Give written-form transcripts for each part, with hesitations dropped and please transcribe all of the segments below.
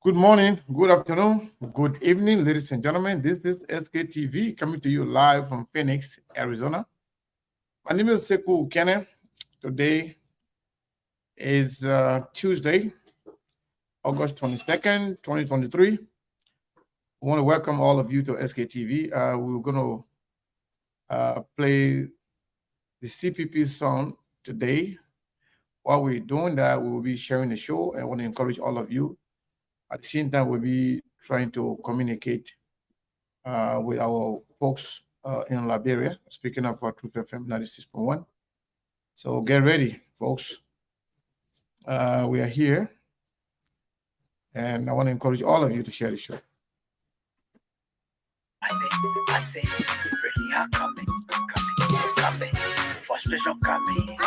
Good morning, good afternoon, good evening, ladies and gentlemen. This is SKTV coming to you live from Phoenix, Arizona. My name is Sekou Kene. Today is Tuesday, August 22nd, 2023. I want to welcome all of you to SKTV. We're going to play the CPP song today. While we're doing that, we will be sharing the show. I want to encourage all of you. At the same time, we'll be trying to communicate with our folks in Liberia, speaking of Truth FM 96.1. So get ready, folks. We are here, and I want to encourage all of you to share the show. I say, really are coming, frustration coming.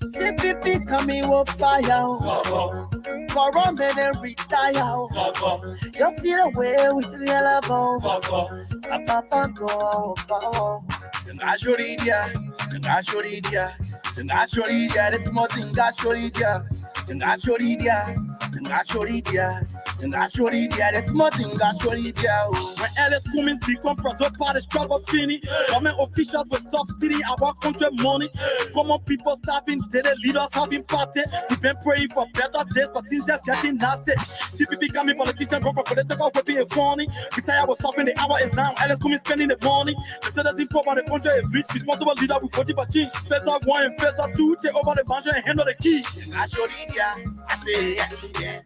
CPP coming with fire, Coron and retire. Just see the way we do the level. Papa go, Tengashoria, this more thing, Gashoria, there's nothing when Alice Cummins become president part of struggle fini. Government officials will stop stealing our country money. Common people starving, daily leaders having party. We've been praying for better days, but things just getting nasty. CPP coming politicians go for political weapon and funny. Retire was suffering, the hour is down. Alice Cummins spending the money. The citizens poor, but the country is rich. Responsible leader with 40 for change. First up one and first up two, take over the mansion and handle the key. I say, yeah.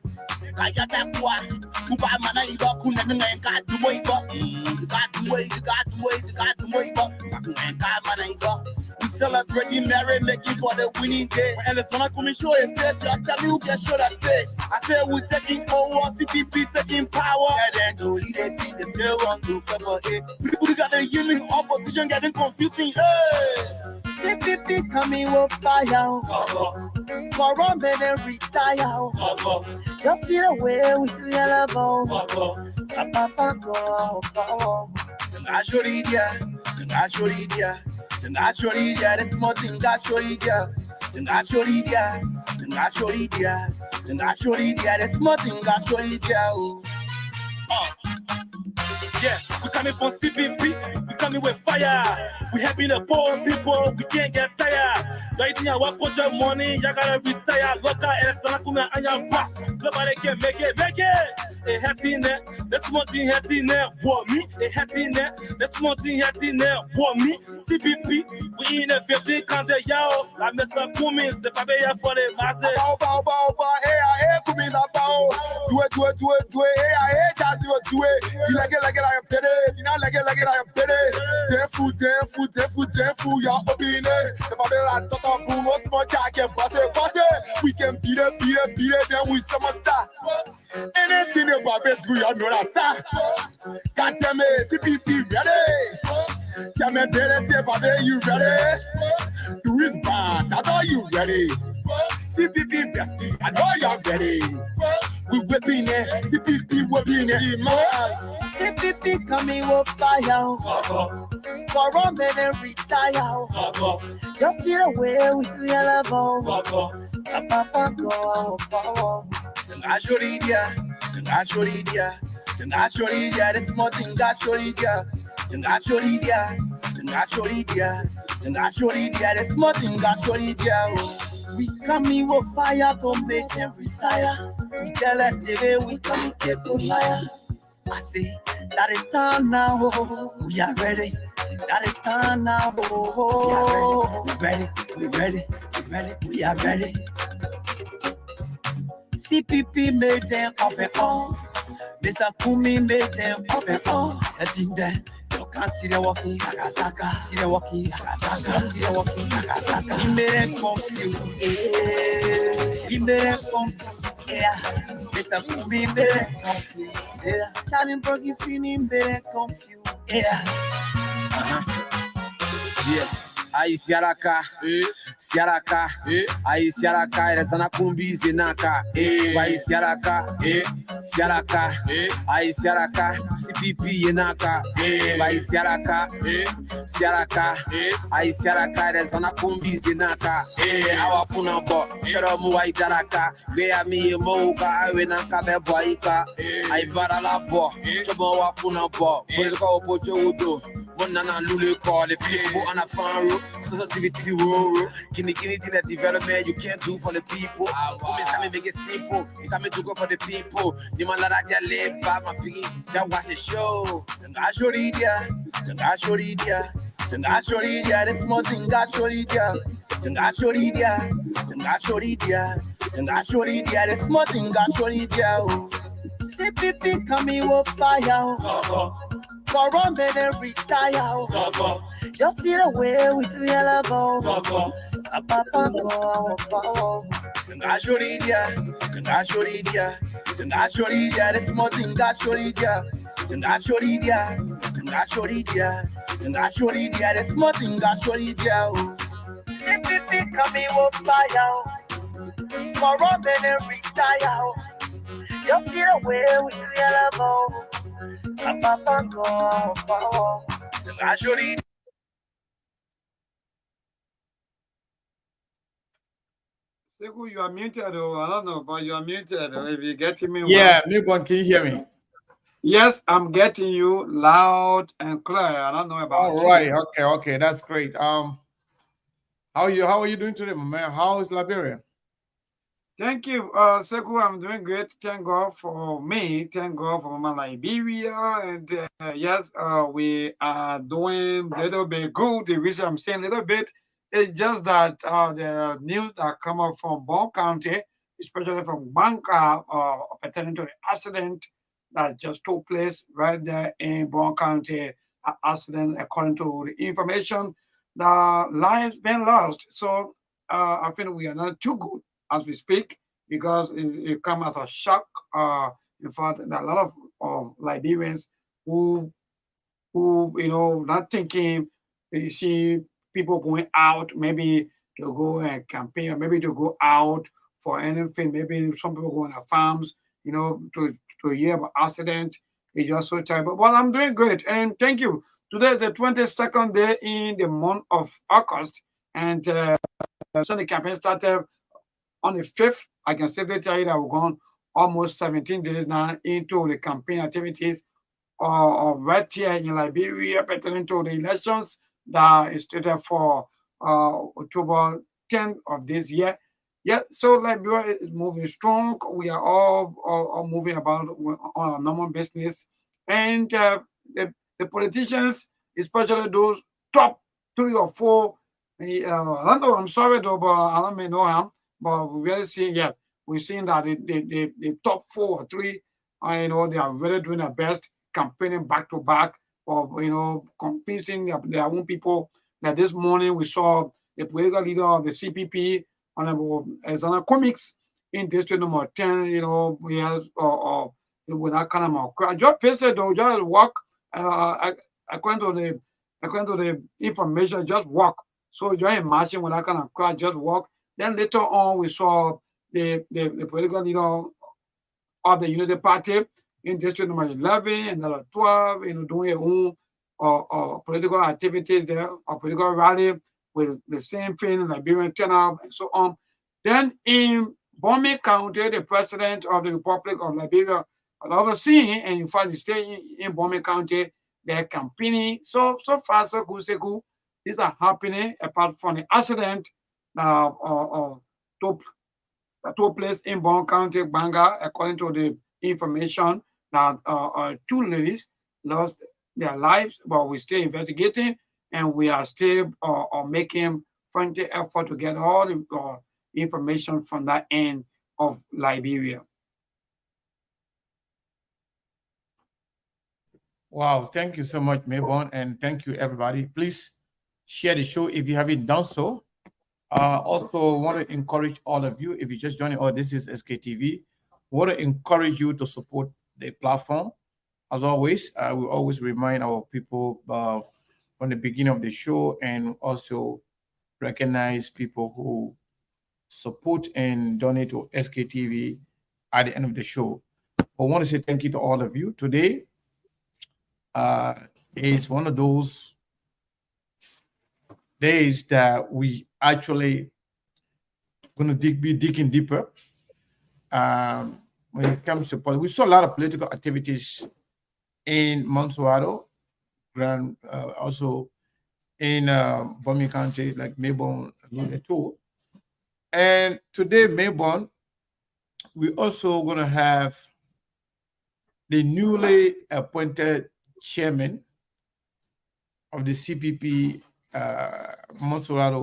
I got that one. Kuba mana iba kuna ngai ka dumo iba. Ka dumo iba. We celebrating marriage, making for the winning day. And it's gonna come show a face. You tell me who can show that face. I say we taking over, CPP taking power. And then go lead the team, they still want to favor it. We got the union opposition getting confusing. Hey, CPP coming with fire. Coron and retire. Just see the way we do the level. Papa go. Tengashoria, this more thing, Gashoria, this more thing, Gashoria. Yeah, we coming from CPP, we coming with fire. We helping the poor people, we can't get tired. Writing our culture money, you gotta retire. Local and Sanakuna and your rock. Nobody can make it. A hat in there, that's one thing hat in there, for me. A hat in there, that's one thing hat in there, for me. CPP, we in a 15 country, yo. La messa Cummins, the Pabaya for the master. Hey, Cummins, about do it, hey, just do it. You like it, I am petty. You not like it, I am petty. Damn fool, y'all open it. The Babylon talk about boom, no small jacket, boss it. We can beat it, then we summer star. Anything about it, do you know that star? Can't tell me, CPP ready. Tell me, baby, you ready? Do his bad, I know you ready. CPP bestie, I know you're ready. We whipping it, CPP whipping it. CPP coming with fire. Coron and retire. Just see the way we do the level. Papa go. Tengashoria, this more thing, Gashoria, this more thing, Gashoria. We coming with fire to make them retire. We tell them today we coming get to liar. I say that it's time now. We are ready. That it's time now. We ready. We are ready. CPP made them off and on. Mr. Kumi made them off and on. I think that you can't see the walking, saka. See the walking, saka. See the walking, saka. He made them confused. He made them confused. Yeah, Mr. Kumi made them confused. Yeah, Charlie Bros, you feeling made them confused. Yeah. Yeah. Ai siaraka, siaraka, ai siaraka, resana kumbi zenaka, ai siaraka, siaraka, ai siaraka, CPP yenaka, ai siaraka, siaraka, ai siaraka, resana kumbi zenaka, awapuna bo, shara mu ai daraka, be ami moka, awe nanka be boika, ai barala bo, chobo wapuna bo, political opocho udo. Nana lule call the people on a farm road, sensitivity rural, kini to the development you can't do for the people. Come is make it simple, you come to go for the people. The man that I live by my piggy, just watch the show. Janga shoridia, the small thing got shoridia. Janga shoridia, the small thing got shoridia. CPP coming with fire. Corona better retire. Just see the way we do yellow ball. Papa go power. Janga shoridia, the small thing got shoridia. Janga shoridia, the small thing got shoridia. CPP coming with fire. Corona better retire. Just see the way we do yellow ball. Seku, you are muted. Oh, I don't know, but you are muted. If you getting me, Yeah, Newborn, can you hear me? Yes, I'm getting you loud and clear. I don't know about All right. Okay, that's great. How are you doing today, my man? How is Liberia? Thank you, Seku. I'm doing great. Thank God for me. Thank God for my Liberia. And yes, we are doing a little bit good. The reason I'm saying a little bit is just that the news that come up from Bon County, especially from Banka, pertaining to the accident that just took place right there in Bon County. Accident, according to the information, the lives been lost. So I think we are not too good as we speak, because it come as a shock. In fact, there are a lot of Liberians who not thinking. You see people going out, maybe to go and campaign, or maybe to go out for anything. Maybe some people go on their farms, to hear about accident. It's just so terrible. But I'm doing great, and thank you. Today is the 22nd day in the month of August, and so the campaign started on the 5th. I can safely tell you that we've gone almost 17 days now into the campaign activities right here in Liberia pertaining to the elections that is stated for October 10th of this year. Yeah, so Liberia is moving strong. We are all moving about on our normal business. And the politicians, especially those top 3 or 4, I don't know, I'm sorry though, but I don't may know him. But we really see, we're seeing that the top 4 or 3, they are really doing their best, campaigning back to back, of convincing their own people. That this morning we saw the political leader of the CPP, Honorable Zana Comics, in district number 10. We have with that kind of just face it though, just walk. According to the information, just walk. So just imagine with that kind of crowd, just walk. Then later on, we saw the political leader of the Unity Party in district number 11 and number 12, doing their own political activities there, or political rally with the same thing, Liberian turnout, and so on. Then in Bomi County, the president of the Republic of Liberia was overseeing, and in fact, he stayed in Bomi County, they're campaigning. So far, so good. These are happening apart from the accident took place in Bon County, Banga, according to the information that 2 ladies lost their lives, but we're still investigating, and we are still making frantic effort to get all the information from that end of Liberia. Wow, thank you so much, Mayborn, and thank you, everybody. Please share the show if you haven't done so. Also, want to encourage all of you, if you just joining, this is SKTV, want to encourage you to support the platform. As always, we always remind our people from the beginning of the show, and also recognize people who support and donate to SKTV at the end of the show. I want to say thank you to all of you. Today is one of those days that we actually going to be digging deeper when it comes to politics. We saw a lot of political activities in Montserrat, also in Bomi County, like Melbourne alluded to. And today, Melbourne, we're also going to have the newly appointed chairman of the CPP Montserrat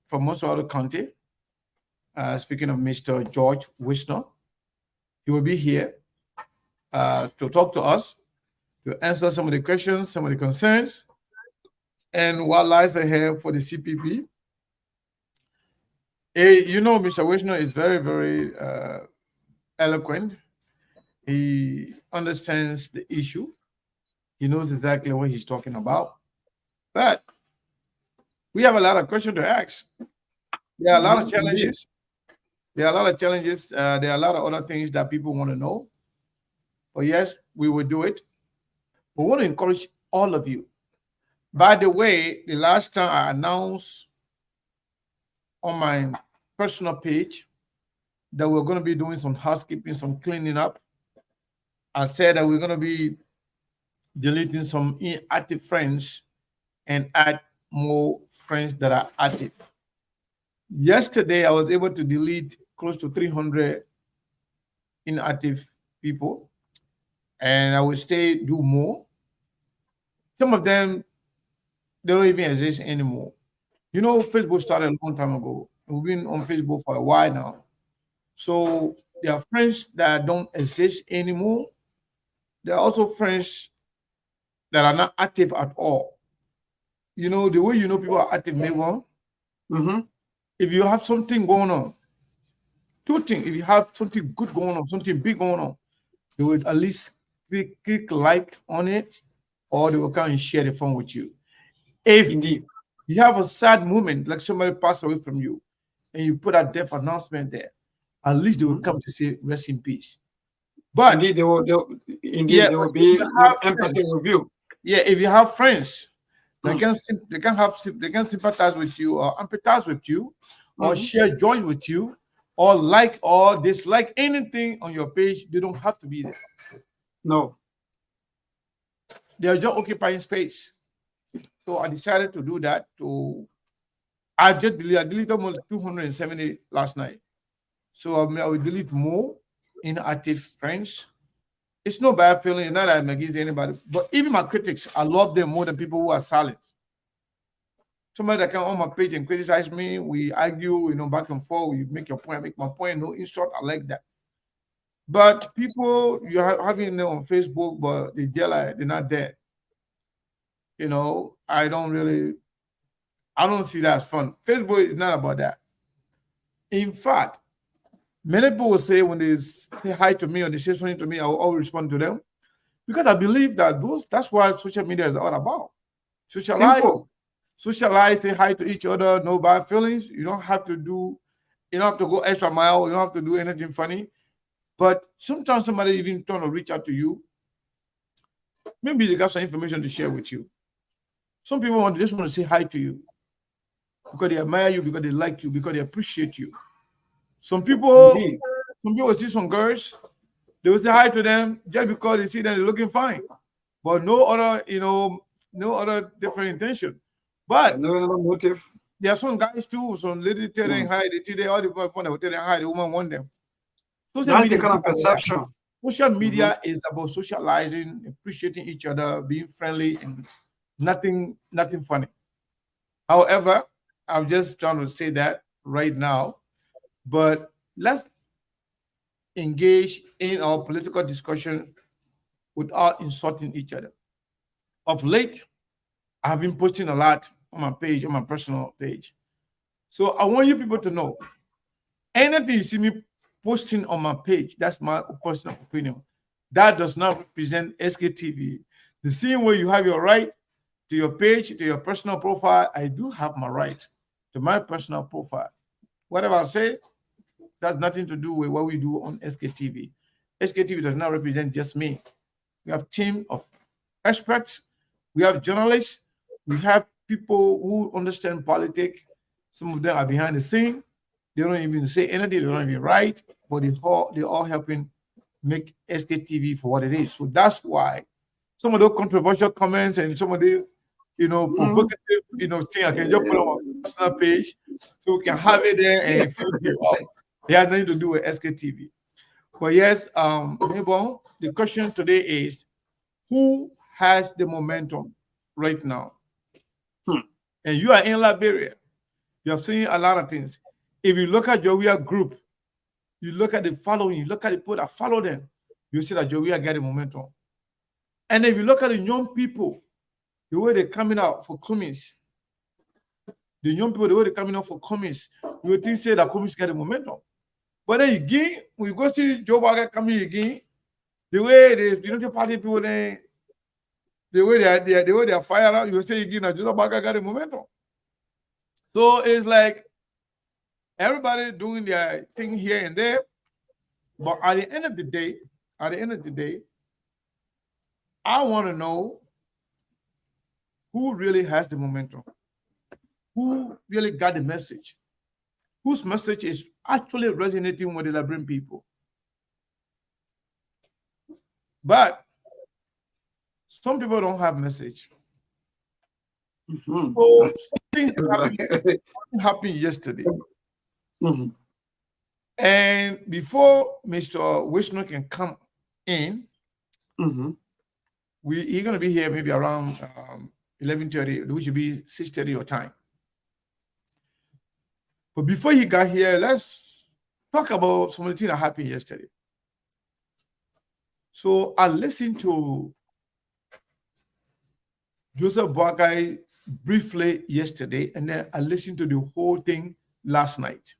from Montserrat County. Speaking of Mr. George Wisner, he will be here to talk to us, to answer some of the questions, some of the concerns, and what lies ahead for the CPP. You know, Mr. Wisner is very, very eloquent. He understands the issue. He knows exactly what he's talking about. But we have a lot of questions to ask. There are a lot of challenges. There are a lot of challenges. There are a lot of other things that people want to know. But yes, we will do it. We want to encourage all of you. By the way, the last time I announced on my personal page that we're going to be doing some housekeeping, some cleaning up. I said that we're going to be deleting some inactive friends and add more friends that are active. Yesterday, I was able to delete close to 300 inactive people, and I will do more. Some of them, they don't even exist anymore. You know, Facebook started a long time ago. We've been on Facebook for a while now. So there are friends that don't exist anymore. There are also friends that are not active at all. You know, the way you know people are active, maybe if you have something going on, two things. If you have something good going on, something big going on, they will at least click like on it, or they will come and share the phone with you. If indeed you have a sad moment, like somebody passed away from you, and you put a death announcement there, at least they will come to say rest in peace. But indeed, there will be empathy with you. Yeah, if you have friends, they can sympathize with you or empathize with you, or share joy with you, or like or dislike anything on your page. They don't have to be there. No, they are just occupying space. So I decided to do that. I deleted almost 270 last night. So I will delete more inactive friends. It's no bad feeling, not that I'm against anybody, but even my critics, I love them more than people who are silent. Somebody that come on my page and criticize me, we argue, back and forth, you make your point, I make my point, no insult, I like that. But people, you're having them on Facebook, but they're not there. I don't see that as fun. Facebook is not about that. In fact, many people will say when they say hi to me or they say something to me, I will always respond to them, because I believe that that's what social media is all about. Socialize, say hi to each other, no bad feelings. You don't have to go extra mile. You don't have to do anything funny. But sometimes somebody even trying to reach out to you. Maybe they got some information to share with you. Some people just want to say hi to you because they admire you, because they like you, because they appreciate you. Some people see some girls, they will say hi to them just because they see them looking fine, but no other different intention. But no other motive. There are some guys too, some lady telling hi, all the boy want to tell them hi, the woman want them. Social media kind of perception. Social media is about socializing, appreciating each other, being friendly, and nothing funny. However, I'm just trying to say that right now. But let's engage in our political discussion without insulting each other. Of late, I've been posting a lot on my page, on my personal page. So I want you people to know, anything you see me posting on my page, that's my personal opinion. That does not represent SKTV. The same way you have your right to your page, to your personal profile, I do have my right to my personal profile. Whatever I say, that's nothing to do with what we do on SKTV. SKTV does not represent just me. We have a team of experts, we have journalists, we have people who understand politics. Some of them are behind the scene. They don't even say anything, they don't even write, but they're all helping make SKTV for what it is. So that's why some of those controversial comments and some of the provocative, thing I can just put on my personal page so we can have it there and flip you up. It has nothing to do with SKTV. But yes, the question today is who has the momentum right now? And you are in Liberia. You have seen a lot of things. If you look at Jowea Group, you look at the following, you look at the people that follow them, you see that Jowea getting momentum. And if you look at the young people, the way they're coming out for Cummins, the young people, the way they're coming out for Cummins, you would think say that Cummins getting momentum. But then again, when you go see Joe Biden coming again, the way the party people, the way they are fired out, you will say again that Joe Biden got a momentum. So it's like everybody doing their thing here and there. But at the end of the day, I want to know who really has the momentum, who really got the message, whose message is actually resonating with the Liberian people. But some people don't have message. So something happened yesterday. And before Mr. Wishnu can come in, he's going to be here maybe around 11:30, which should be 6:30 your time. But before he got here, let's talk about some of the things that happened yesterday. So I listened to Joseph Boakai briefly yesterday, and then I listened to the whole thing last night.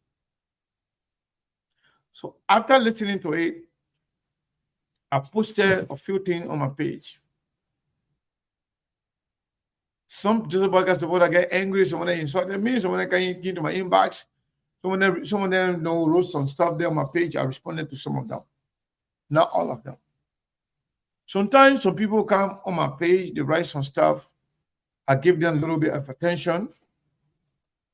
So after listening to it, I posted a few things on my page. Some Joseph Boakai supporters get angry, some of them insulted me, some of them came into my inbox, some of them wrote some stuff there on my page. I responded to some of them, not all of them. Sometimes some people come on my page, they write some stuff. I give them a little bit of attention,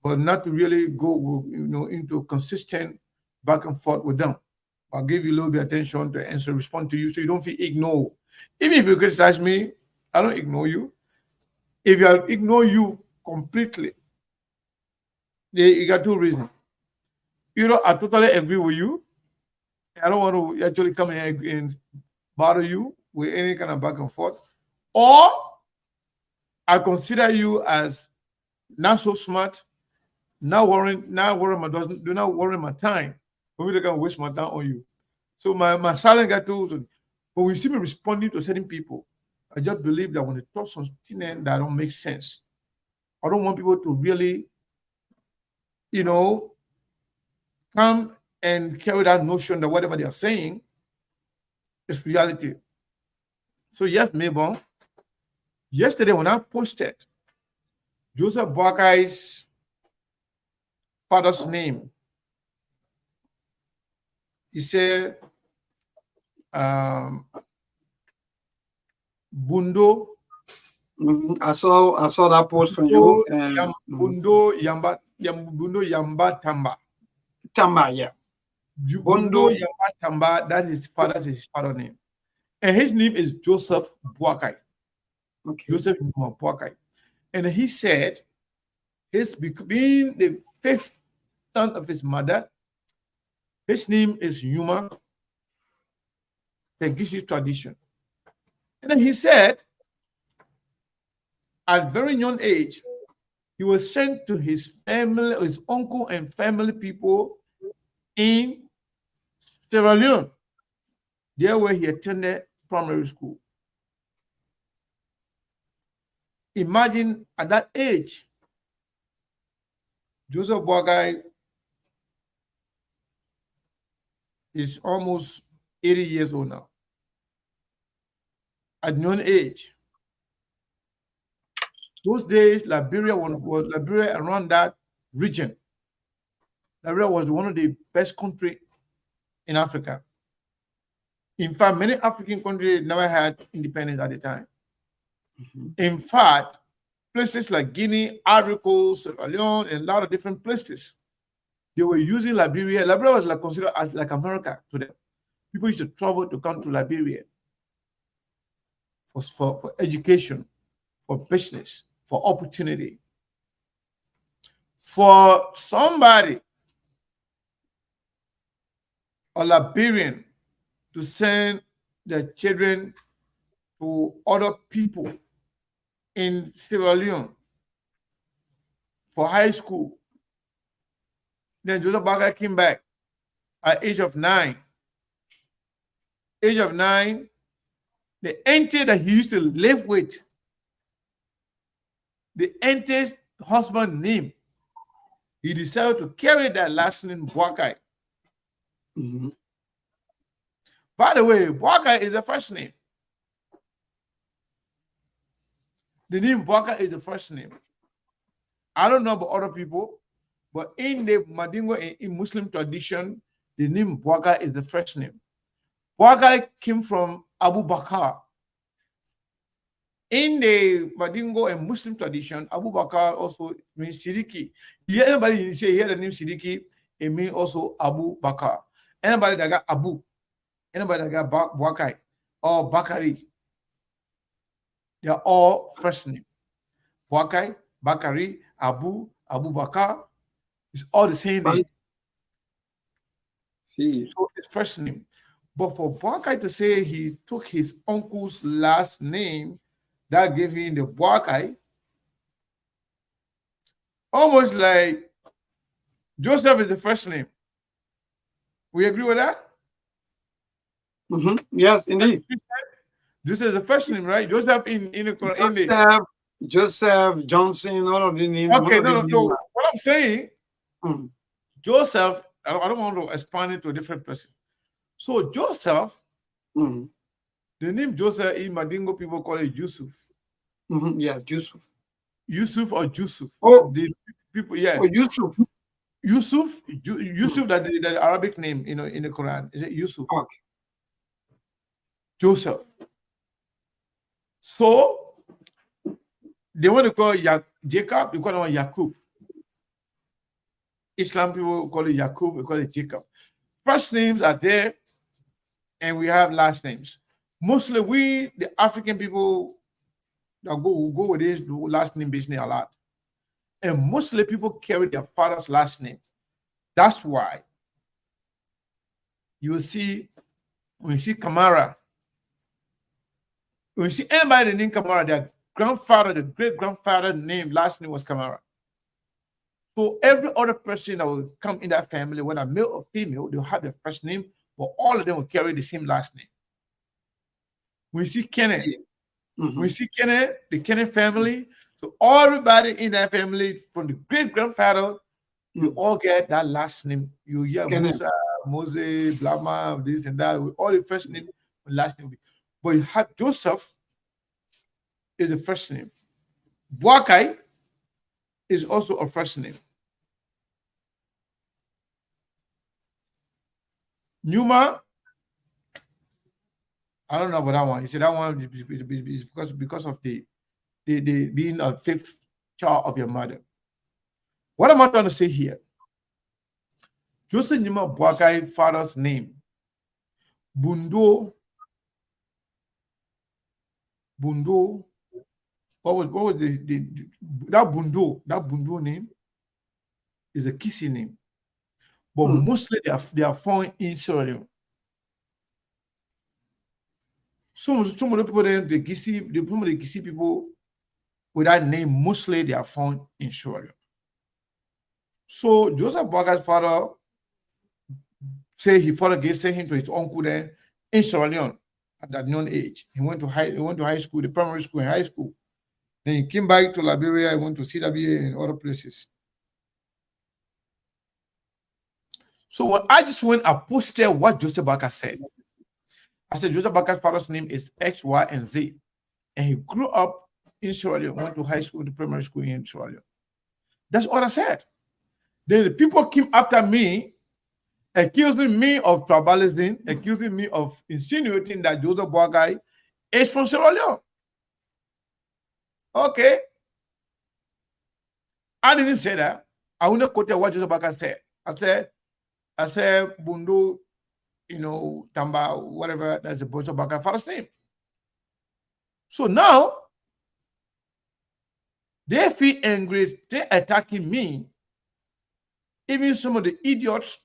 but not to really go, into consistent back and forth with them. I'll give you a little bit of attention to answer, respond to you, so you don't feel ignored. Even if you criticize me, I don't ignore you. If I ignore you completely, you got two reasons. I totally agree with you. I don't want to actually come and bother you with any kind of back and forth, or I consider you as not so smart, do not worry my time for me to come waste my time on you. So my silence got to, but we see me responding to certain people. I just believe that when they talk something that don't make sense, I don't want people to really, come and carry that notion that whatever they are saying is reality. So yes, Mabel, yesterday when I posted Joseph Boakai's father's name, he said Bundo. I saw that post from you. Bundo Yamba Tamba. Tamba, yeah. Bundo Yamba Tamba, that is his father's name. And his name is Joseph Boakai. Okay. Joseph Boakai. And he said, his being the fifth son of his mother, his name is Yuma, the Gishi tradition. And then he said, at very young age, he was sent to his family, his uncle and family people in Sierra Leone, there where he attended primary school. Imagine at that age, Joseph Boakai is almost 80 years old now. At young age. Those days, Liberia was Liberia around that region. Liberia was one of the best countries in Africa. In fact, many African countries never had independence at the time. In fact, places like Guinea, Ivory Coast, Sierra Leone, and a lot of different places, they were using Liberia. Liberia was like considered as like America to them. People used to travel to come to Liberia for education, for business, for opportunity. For somebody, a Liberian, to send their children to other people in Sierra Leone for high school. Then Joseph Boakai came back at age of 9. Age of 9, the auntie that he used to live with, the auntie's husband name, he decided to carry that last name, Boakai. By the way, Boakai is the first name. The name Boakai is the first name. I don't know about other people, but in the Mandingo and in Muslim tradition, the name Boakai is the first name. Boakai came from Abu Bakr. In the Mandingo and Muslim tradition, Abu Bakr also means Siddiqui. Hear anybody say hear the name Siddiqui, it means also Abu Bakr. Anybody that got Abu, anybody that got Boakai or Bakari, they are all first name. Boakai, Bakari, Abu Bakr, it's all the same name. See. So it's first name. But for Boakai to say he took his uncle's last name, that gave him the Boakai, almost like Joseph is the first name. We agree with that? Yes, indeed. Joseph is the first name, right? Joseph in Joseph, Johnson, all of the names. Okay, no. What I'm saying, Joseph, I don't want to expand it to a different person. So Joseph, the name Joseph in Mandingo people call it Yusuf. Yeah, Yusuf. Yusuf or Jusuf. Oh, the people, yeah. Oh, Yusuf. Yusuf, that the Arabic name, in the Quran. Is it Yusuf? Okay. Joseph. So they want to call Jacob, they call him Yakub. Islam people call it Yakub, we call it Jacob. First names are there, and we have last names. Mostly we, the African people, that go with this last name business a lot. And mostly people carry their father's last name. That's why you will see, when you see Kamara, when you see anybody named Kamara, their grandfather, the great-grandfather name, last name was Kamara. So every other person that will come in that family, whether male or female, they'll have their first name, but all of them will carry the same last name. We see Kenneth. We see Kenneth, the Kenneth family. So everybody in that family, from the great-grandfather, you all get that last name. You hear Musa, Moses, Blama, this and that, with all the first name and last name. But you have Joseph is the first name. Boakai is also a first name. Numa, I don't know about that one. You see, that one is because of the being a fifth child of your mother. What am I trying to say here? Joseph Numa Boakai father's name, Bundo. What was that Bundo name is a Kisi name, but mostly they are found in Sierra Leone. Some of the people the Kisi people with that name, mostly they are found in Sierra Leone. So Joseph Boakai's father sent him to his uncle there in Sierra Leone at that young age. He went to high school, the primary school and high school. Then he came back to Liberia, he went to CWA and other places. So when I just went, I posted what Joseph Boakai said. I said Joseph Boakai's father's name is X, Y, and Z. And he grew up in Sierra Leone, went to high school, the primary school in Sierra Leone. That's what I said. Then the people came after me, accusing me of tribalism, accusing me of insinuating that Joseph Boakai is from Sierra Leone. Okay. I didn't say that. I will not quote what Joseph Boakai said. I said, Bundu, Tamba, whatever, that's the Joseph Boakai father's name. So now, they feel angry, they're attacking me. Even some of the idiots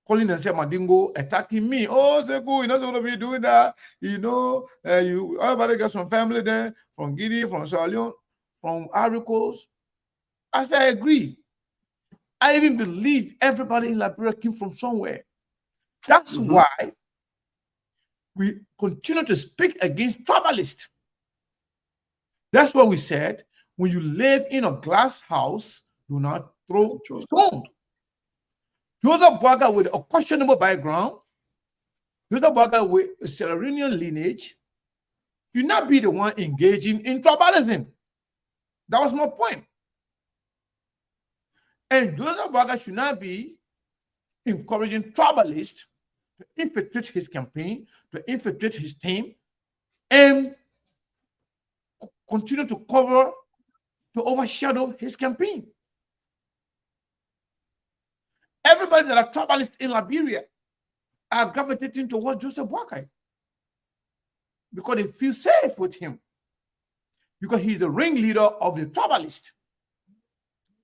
calling themselves Mandingo, attacking me. Oh, Sekou, you're not supposed to be doing that. Everybody got some family there, from Guinea, from Sierra Leone, from Ivory Coast. I said, I agree. I even believe everybody in Liberia came from somewhere. That's why we continue to speak against tribalists. That's what we said. When you live in a glass house, do not throw stones. Joseph Boakai with a questionable background, Joseph Boakai with a Sierra Leonean lineage, you not be the one engaging in tribalism. That was my point. And Joseph Boakai should not be encouraging tribalists to infiltrate his campaign, to infiltrate his team, and continue to overshadow his campaign. Everybody that are tribalists in Liberia are gravitating towards Joseph Boakai because they feel safe with him, because he's the ringleader of the tribalists.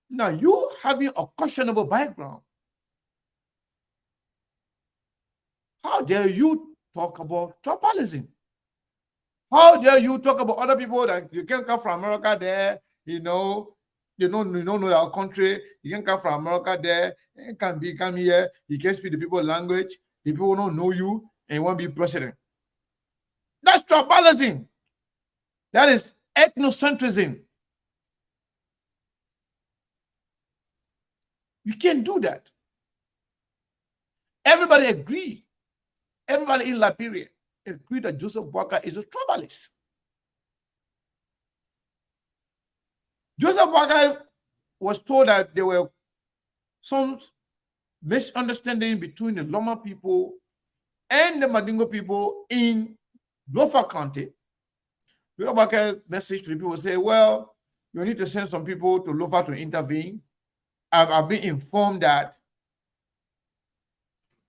Now, you having a questionable background, how dare you talk about tribalism? How dare you talk about other people that you can come from America there, you don't know our country, you can come from America there, you can come here, you can speak the people's language, the people don't know you, and you want to be president. That's tribalism. That is ethnocentrism. You can't do that. Everybody agree. Everybody in Liberia agree that Joseph Boakai is a tribalist. Joseph Boakai was told that there were some misunderstanding between the Loma people and the Mandingo people in Lofa County. Joseph Boakai message to the people say, well, you need to send some people to Lofa to intervene. I've been informed that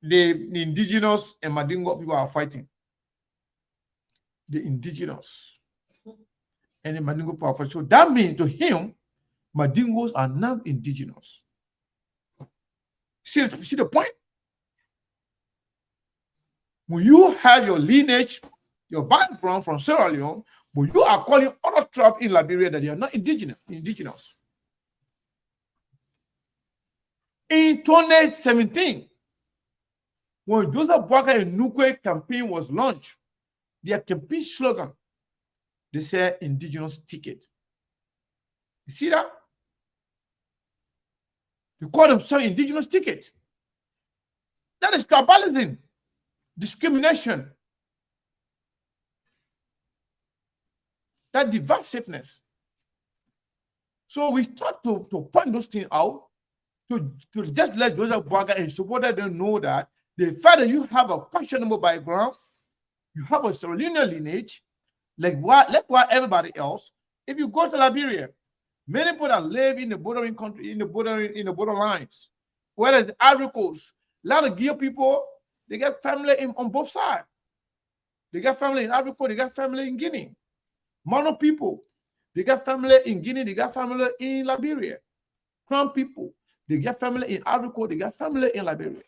the indigenous and Mandingo people are fighting. The indigenous and the Mandingo people are fighting. So that means to him, Mandingos are non-indigenous. See the point? When you have your lineage, your background from Sierra Leone, but you are calling other tribes in Liberia that they are not indigenous. In 2017, when Joseph Boakai and Nukwe campaign was launched, their campaign slogan, they said indigenous ticket. You see that? They call themselves indigenous ticket. That is tribalism, discrimination, that divisiveness. So we start to point those things out, to just let Joseph Boakai and supporters them know that the fact that you have a questionable background, you have a Sierra Leonean lineage, like everybody else. If you go to Liberia, many people that live in the bordering country, in the borderlines, whether it's the Ivory Coast, a lot of Geo people, they got family on both sides. They got family in Ivory Coast, they got family in Guinea. Mono people, they got family in Guinea, they got family in Liberia. Crown people, they got family in Ivory Coast, they got family in Liberia.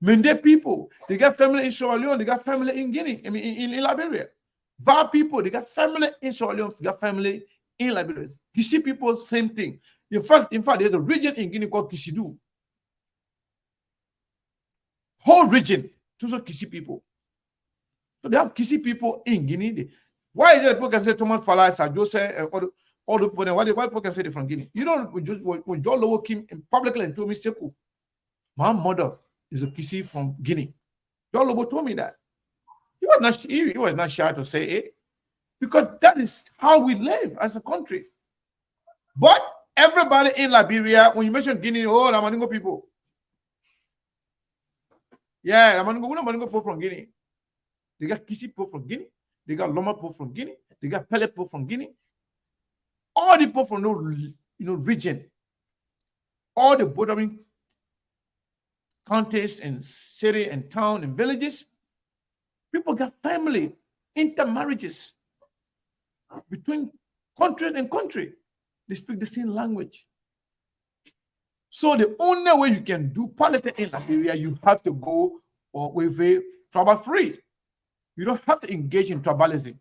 Mende people, they got family in Sierra Leone, they got family in Guinea, in Liberia. Ba people, they got family in Sierra Leone, they got family in Liberia. Kisi people, same thing. In fact, there's a region in Guinea called Kisidu. Whole region, also Kisi people. So they have Kisi people in Guinea. Why is it that people can say Thomas Fala, Jose, all the people, why people can say they're from Guinea? You know, when John Lowo came publicly and told me, Sekou, my mother is a Kisi from Guinea. John Lowo told me that. He was not shy to say it, because that is how we live as a country. But Everybody in Liberia, when you mention Guinea, oh, the Mandingo people. Yeah, the Mandingo people from Guinea. They got Kisi people from Guinea. They got Loma people from Guinea. They got Pele people from Guinea. All the people from the region. All the bordering counties and city and town and villages. People got family, intermarriages between country and country. They speak the same language. So the only way you can do politics in Liberia, you have to go with a tribal-free. You don't have to engage in tribalism.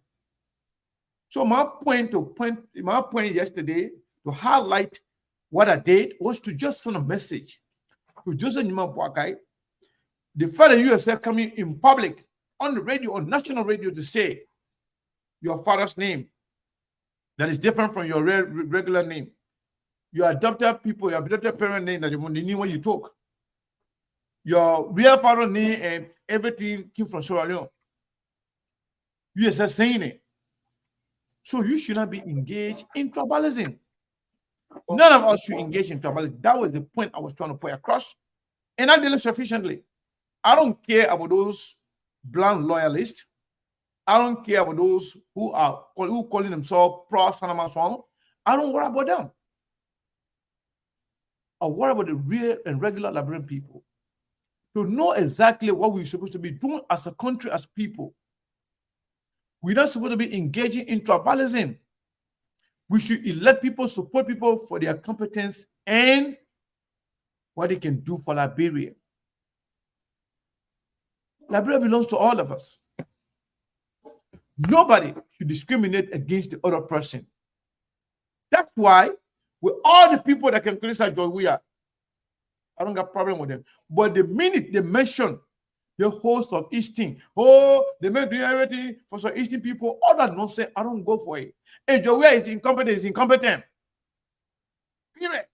So my point yesterday to highlight what I did was to just send a message to Joseph Nima Boakai, the father USF coming in public on the radio, on national radio, to say your father's name that is different from your regular name. Your adopted people, your adopted parent name that you knew when you talk. Your real father name and everything came from Sierra Leone. USF saying it. So you should not be engaged in tribalism. None of us should engage in tribalism. That was the point I was trying to put across. And I did it sufficiently. I don't care about those blind loyalists. I don't care about those who calling themselves pro-Sanama Swan. I don't worry about them. I worry about the real and regular Liberian people. To know exactly what we're supposed to be doing as a country, as people. We're not supposed to be engaging in tribalism. We should elect people, support people for their competence and what they can do for Liberia. Liberia belongs to all of us. Nobody should discriminate against the other person. That's why with all the people that can criticize George Weah, I don't got a problem with them. But the minute they mention the host of Easton, oh, they may do everything for some Easton people, all that nonsense, I don't go for it. If George Weah is incompetent, he's incompetent. Period.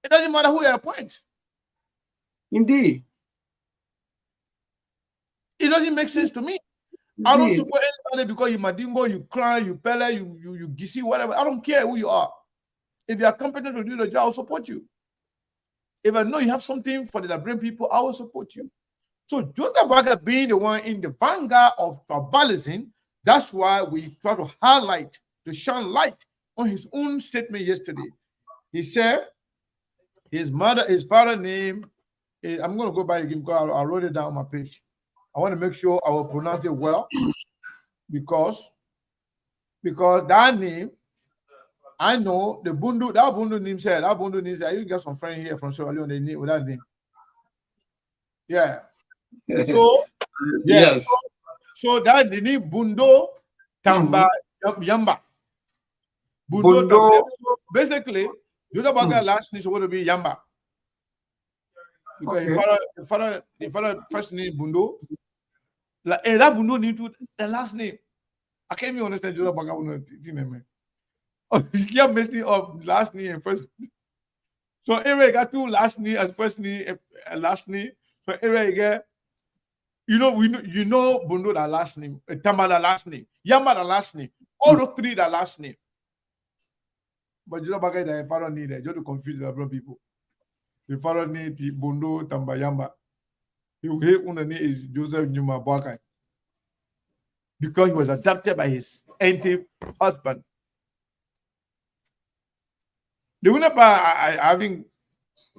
It doesn't matter who you appoint. Indeed. It doesn't make sense to me. I don't support anybody because you Madingo, you cry, you Pele, you Gisi, whatever. I don't care who you are. If you are competent to do the job, I'll support you. If I know you have something for the Liberian people, I will support you. So Joseph Boakai being the one in the vanguard of tribalism, that's why we try to highlight, to shine light on his own statement yesterday. He said his father's name is, I'm going to go by again because I wrote it down on my page. I want to make sure I will pronounce it well because that name, I know the Bundu, that Bundu name said, you got some friend here from Sierra Leone, they name with that name. Yeah. So, yeah. Yes. So that the name Bundo Tamba Yamba. Bundo. Basically, Joseph Boakai last name is going to be Yamba. Because the father first name Bundo. And that Bundo need to the last name. I can't even understand Joseph Boakai. You kept messing up last name and first. So everybody got two last name and first name and last name. So everybody get, you know Bundo that last name, Tamba that last name, Yamba that last name, all those three that last name. But Joseph Boakai that father needed just to confuse the Liberian people. The father name is Bundo Tamba Yamba. His name is Joseph Nima Boakai. Because he was adopted by his auntie husband. The winner I haven't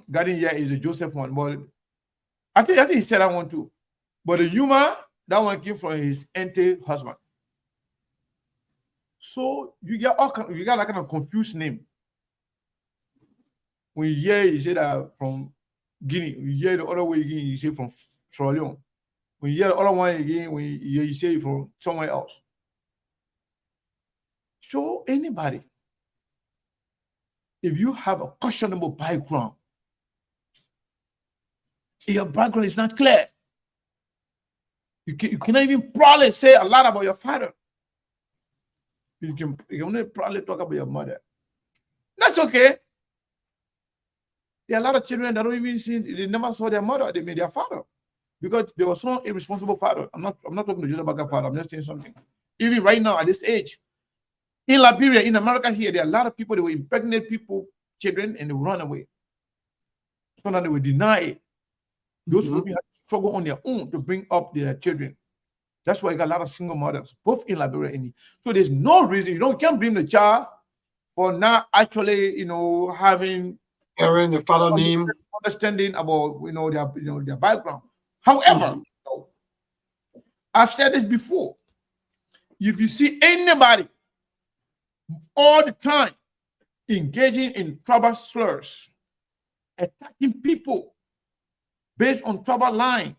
gotten here is the Joseph one, but I think he said that one too. But the Yuma, that one came from his auntie husband. So you get that kind of confused name. When you hear you say that from Guinea, you hear the other way again, you say from Sierra Leone. When you hear the other one again, when you say from somewhere else. So anybody, if you have a questionable background, if your background is not clear, you cannot even probably say a lot about your father. You can only probably talk about your mother. That's okay. There are a lot of children that don't even see, they never saw their mother, they made their father. Because they were so irresponsible father. I'm not talking to Joseph Boakai father, I'm just saying something. Even right now at this age, in Liberia, in America here, there are a lot of people that will impregnate people, children and they will run away. So now they will deny it. Those women have to struggle on their own to bring up their children. That's why you got a lot of single mothers, both in Liberia and so there's no reason you can't blame the child for not actually, having the father name, understanding about their background. However, I've said this before. If you see anybody all the time engaging in tribal slurs, attacking people based on tribal line,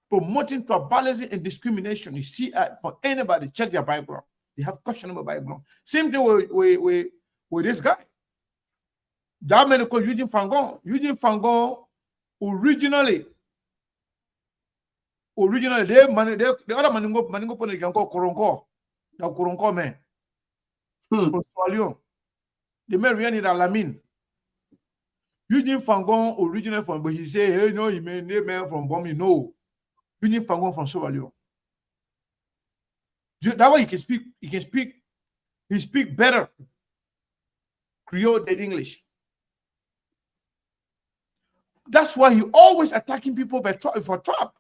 promoting tribalism and discrimination, you see for anybody, check their background. They have questionable background. Same thing with this guy. That man called Eugene Fangon. Eugene Fangon originally, the other Maningo Pony can call Koronko. The Koronko man. The man really Alamin. Eugene Fangon originally from, but he said, hey, no, he made a man from Bomi. No. Eugene Fangon from Sovalio. That way he speak better Creole than English. That's why he always attacking people for trap.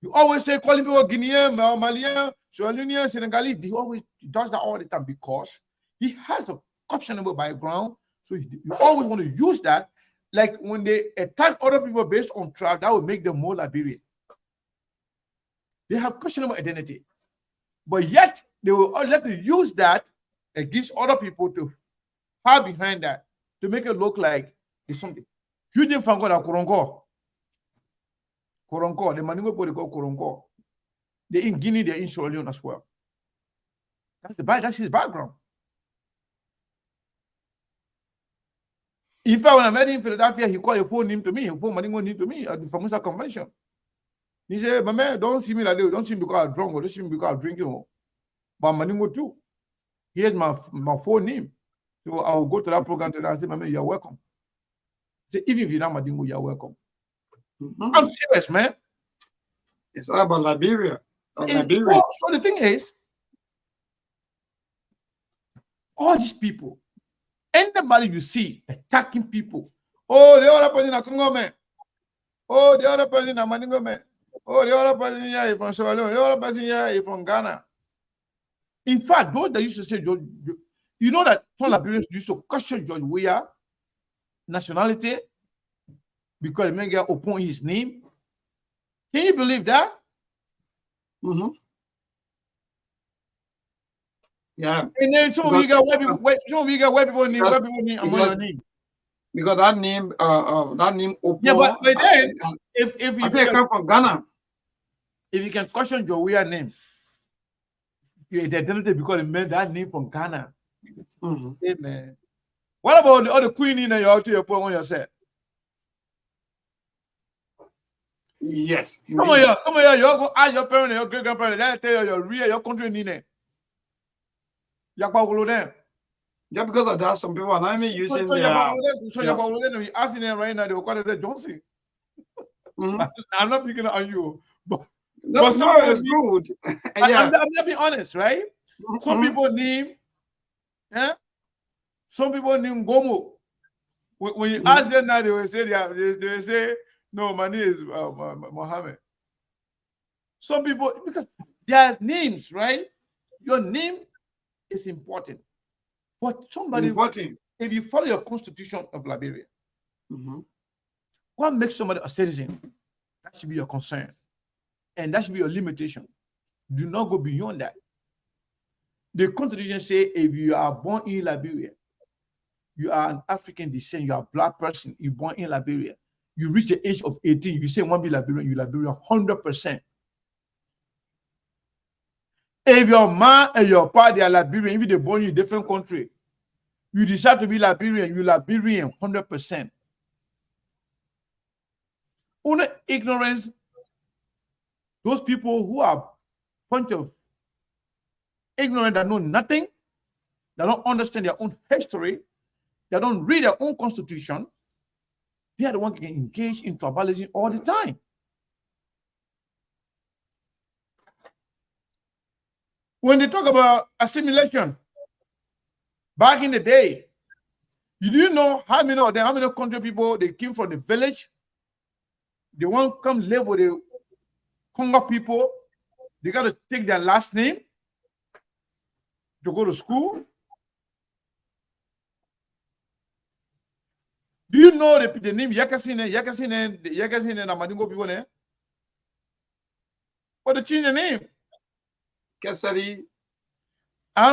You always say calling people Guinean, Malian, Sierra Senegalese. He always does that all the time because he has a questionable background. So you always want to use that. Like when they attack other people based on tribe, that will make them more Liberian. They have questionable identity. But yet, they will let you use that against other people to hide behind that, to make it look like it's something. You didn't find out Koronko. Koronko, the Maningo Pony call Koronko. They're in Guinea, they're in Sierra Leone as well. That's his background. In fact, when I met him in Philadelphia, he called a phone name to me. He called Maningo name to me at the Famusa convention. He said, my man, don't see me like that. Don't see me because I'm drunk or don't see me because I'm drinking. But Maningo too. Here's my phone name. So I will go to that program today and say, my man, you're welcome. Say, even if you're not Madingo, you're welcome. I'm serious, man. It's all about Liberia. So the thing is, all these people, anybody you see attacking people, oh, the other person is Congo man. Oh, the other person is Maningo man. Oh, the other person here is from Sierra Leone. The other person here is from Ghana. In fact, those that used to say, you know that some Liberians used to question George Weah nationality because the man got upon his name. Can you believe that? Yeah. And then some of you got white people name among your name. Because that name, Opo, yeah, but then if you come from Ghana, if you can question your weird name, you identity because it meant that name from Ghana. Amen. What about the other queen in your out your point on yourself? Yes. Some of you go ask your parents, your great grandparents, they tell you your country name. Yeah, because of that, some people are not even using so you're asking them right now, they will call it Johnson. I'm not picking on you, but it's good. I'm being honest, right? Some people name, some people name Gomo. When you ask them now, they will say, no, my name is Mohammed. Some people, because their names, right? Your name is important. But somebody, if you follow your constitution of Liberia, what makes somebody a citizen? That should be your concern. And that should be your limitation. Do not go beyond that. The constitution says if you are born in Liberia, you are an African descent, you are a black person, you're born in Liberia, you reach the age of 18, you say you want to be Liberian, you're Liberian 100%. If your man and your pa, they are Liberian, even they born in a different country, you decide to be Liberian, you're Liberian 100%. Only ignorance, those people who are a bunch of ignorant that know nothing, that don't understand their own history, that don't read their own constitution, they are the ones who can engage in tribalism all the time. When they talk about assimilation, back in the day, You do know how many of them, how many country people, they came from the village? They want to come live with the Congo people. They got to take their last name to go to school. Do you know the name Yakasine and Amadingo people there? What the change the name? Kasari. I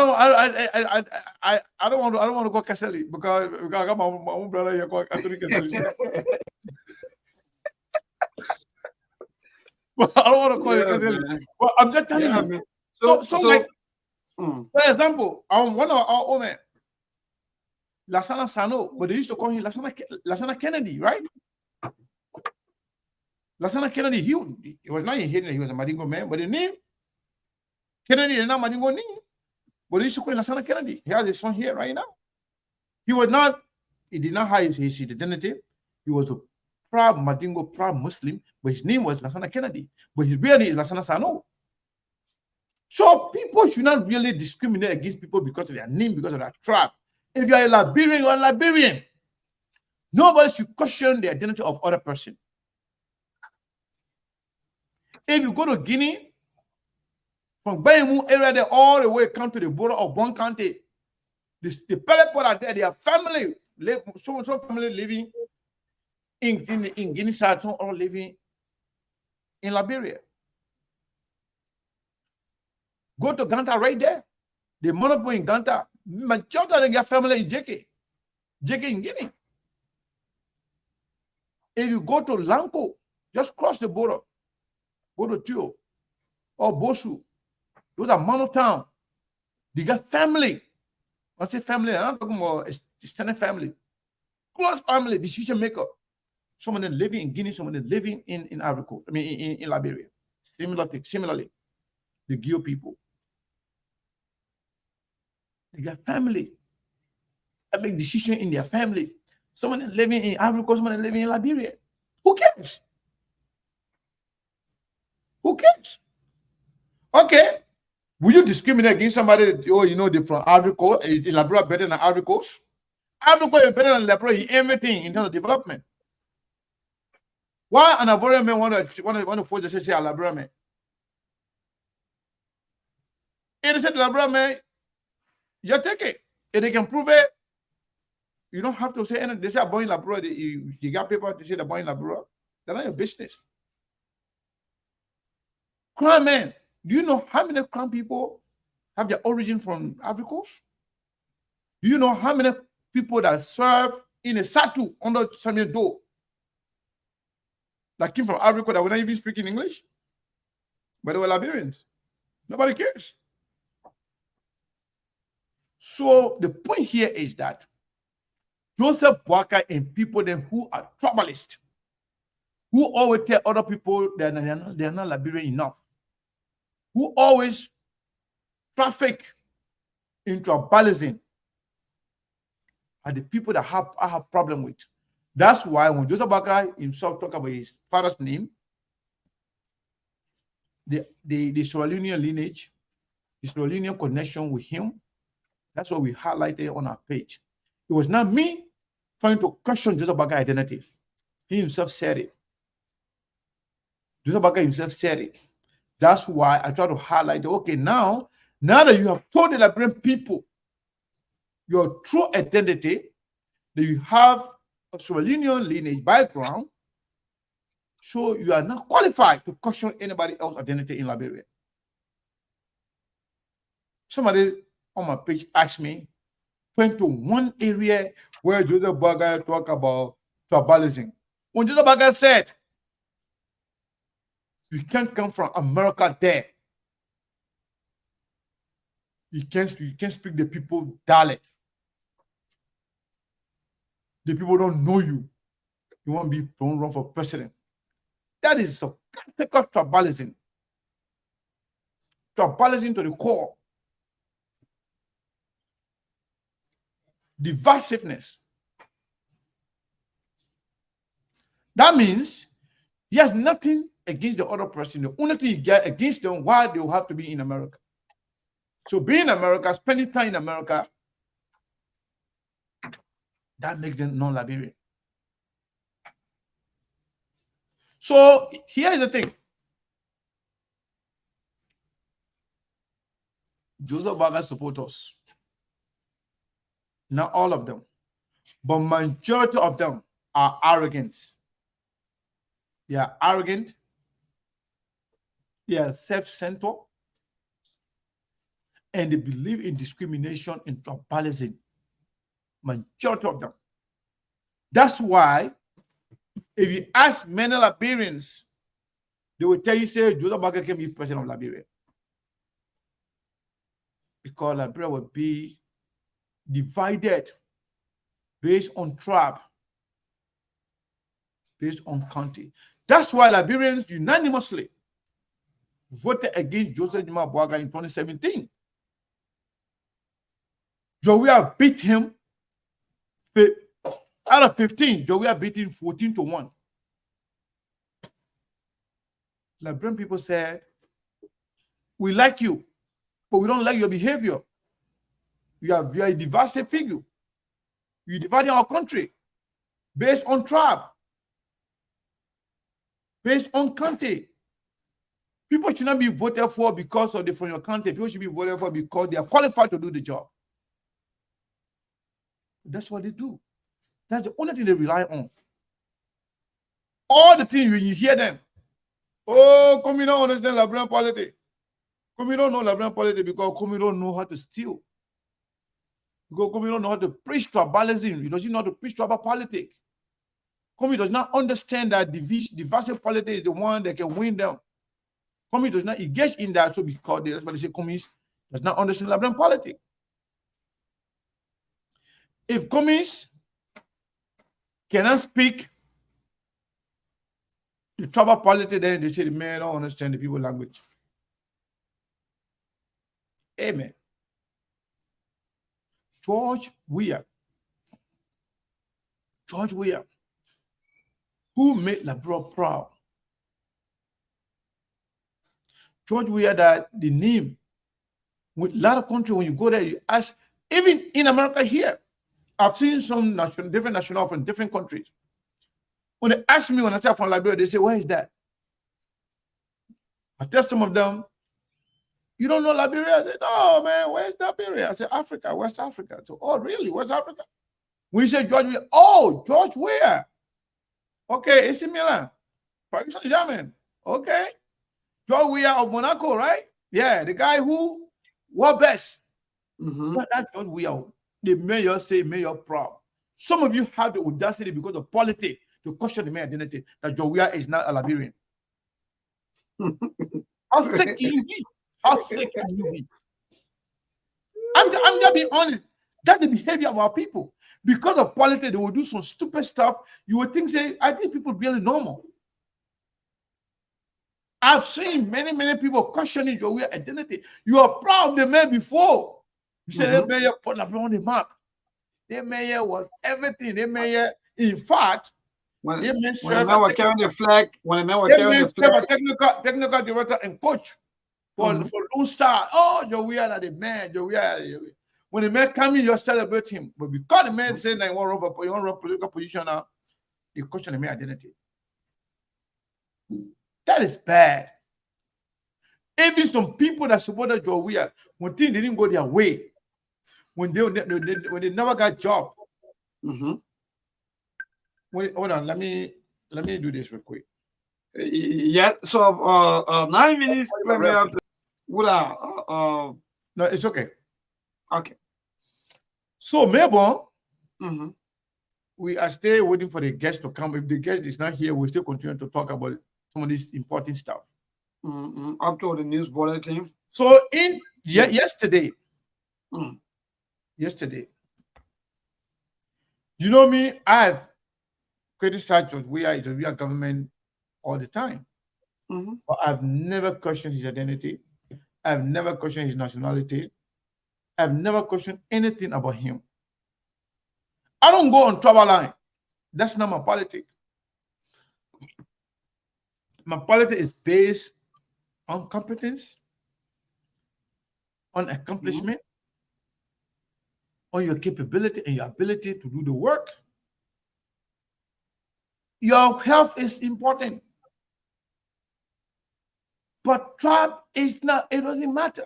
don't want to go Kasali because I got my own brother here called Kasali. But I don't want to call it Kasali. Well, I'm just telling you. Man. So like, for example, one of our own men, Lassana Sano, but they used to call him Lassana Kennedy, right? Lassana Kennedy, he was not in Haiti, he was a Madingo man, but the name Kennedy is not Madingo name. But they used to call him Lassana Kennedy. He has a son here right now. He did not hide his identity. He was a proud Madingo, proud Muslim, but his name was Lassana Kennedy. But his real name is Lassana Sano. So people should not really discriminate against people because of their name, because of their tribe. If you are a Liberian, you are a Liberian. Nobody should question the identity of other person. If you go to Guinea, from Bayemu area there all the way come to the border of Bon County, the people are there, they are family, some family living in Guinea side, some are living in Liberia. Go to Ganta right there. The monopoly in Ganta, majority of their family in JK in Guinea. If you go to Lanko, just cross the border, go to Tio or Bosu, those are mono town. They got family. I say family, I'm not talking about extended family. Close family, decision maker. Some of them living in Guinea, some of them living in Ivory Coast, I mean in Liberia. Similarly, the Gio people. They got family. They make decision in their family. Some of them living in Ivory Coast, some of them living in Liberia. Who cares? Who cares? Okay. Will you discriminate against somebody that, oh, you know, they're from Ivory Coast? Is Liberia better than Ivory Coast? Ivory Coast is better than Liberia in everything in terms of development. Why an Ivorian man want to force the say a Liberian man? If they said Liberian man, you take it. If they can prove it, you don't have to say anything. They say I'm born in Liberia. You got people to say they're born in Liberia. They're not your business. Crown man, do you know how many Crown people have their origin from Ivory Coast? Do you know how many people that serve in a Satu under Samuel Doe that came from Ivory Coast that were not even speaking English? But they were Liberians. Nobody cares. So the point here is that Joseph Boakai and people then who are tribalists, who always tell other people that they're not Liberian enough, who always traffic in tribalism, are the people that I have problem with. That's why when Joseph Boakai himself talk about his father's name, the Sierra Leonean lineage, the Sierra Leonean connection with him, that's what we highlighted on our page. It was not me trying to question Joseph Boakai identity. He himself said it. Joseph Boakai himself said it. That's why I try to highlight, okay, now that you have told the Liberian people your true identity, that you have a Sierra Leonean lineage background, so you are not qualified to question anybody else's identity in Liberia. Somebody on my page asked me, point to one area where Joseph Boakai talk about tribalism. When Joseph Boakai said, you can't come from America there. You can't speak the people dialect. The people don't know you. You want to run for president. That is a classical tribalism. Tribalism to the core. Divisiveness. That means he has nothing against the other person. The only thing he get against them, why they will have to be in America. So being in America, spending time in America, That makes them non-Liberian. So here is the thing. Joseph Boakai support us. Not all of them, but majority of them are arrogant. They are arrogant. They are self-centered. And they believe in discrimination and tribalism. Majority of them. That's why, if you ask many Liberians, they will tell you, say, Joseph Boakai can be president of Liberia. Because Liberia will be divided based on tribe, based on county. That's why Liberians unanimously voted against Joseph Jima Boakai in 2017. Jowia beat him. Out of 15, Jowia beat him 14-1. Liberian people said, we like you, but we don't like your behavior. You are a divisive figure. You're dividing our country based on tribe, based on county. People should not be voted for because of from your country. People should be voted for because they are qualified to do the job. That's what they do. That's the only thing they rely on. All the things when you hear them, oh, come you don't understand Liberian politics. Come you don't know Liberian politics because come you don't know how to steal. Because come you don't know how to preach tribalism. You don't know how to preach tribal politics. Come does not understand that divisive politics is the one that can win them. Come does not engage in that, so because that's why they say communist does not understand Liberian politics. If communists cannot speak the tribal politics, then they say the man don't understand the people's language. Amen. George Weah, who made Liberia proud. George Weah, that the name, with a lot of countries, when you go there, you ask, even in America here, I've seen some different nationals from different countries. When they ask me, when I say from Liberia, they say, where is that? I tell some of them, you don't know Liberia? I say, no, man, where's Liberia? I say, Africa, West Africa. So, oh, really? West Africa? We say George Weah. Oh, George Weah. Okay, AC Milan. Paris Saint-Germain. Okay. George Weah of Monaco, right? Yeah, the guy who wore best. But that George Weah, the mayor say, mayor proud. Some of you have the audacity because of politics to question the mayor identity that George Weah is not a Liberian. How sick can you be? How sick can you be? I'm just being honest. That's the behavior of our people. Because of politics, they will do some stupid stuff. You would think, say, I think people really normal. I've seen many people questioning your identity. You are proud of the man before. You said the mayor put Liberia on the map. The mayor was everything. The mayor, in fact, when the man was carrying the flag, technical director and coach for Lone Star. Oh, Jowia, the man, Jowia. When the man come in, you celebrate him. But because the man said that you want to run political position now, you question the man identity. That is bad. Even some people that supported Jowia, when things didn't go their way, when they never got job. Wait, hold on. Let me do this real quick. Yeah. So 9 minutes. Let me have no, it's okay. Okay. So Melbourne, we are still waiting for the guest to come. If the guest is not here, we still continue to talk about some of this important stuff. Up to the news bulletin. So yesterday, you know me, I've criticized George Weah government all the time. But I've never questioned his identity. I've never questioned his nationality. I've never questioned anything about him. I don't go on tribal line. That's not my politics. My politics is based on competence, on accomplishment, on your capability and your ability to do the work. Your health is important. But tribe is not, it doesn't matter.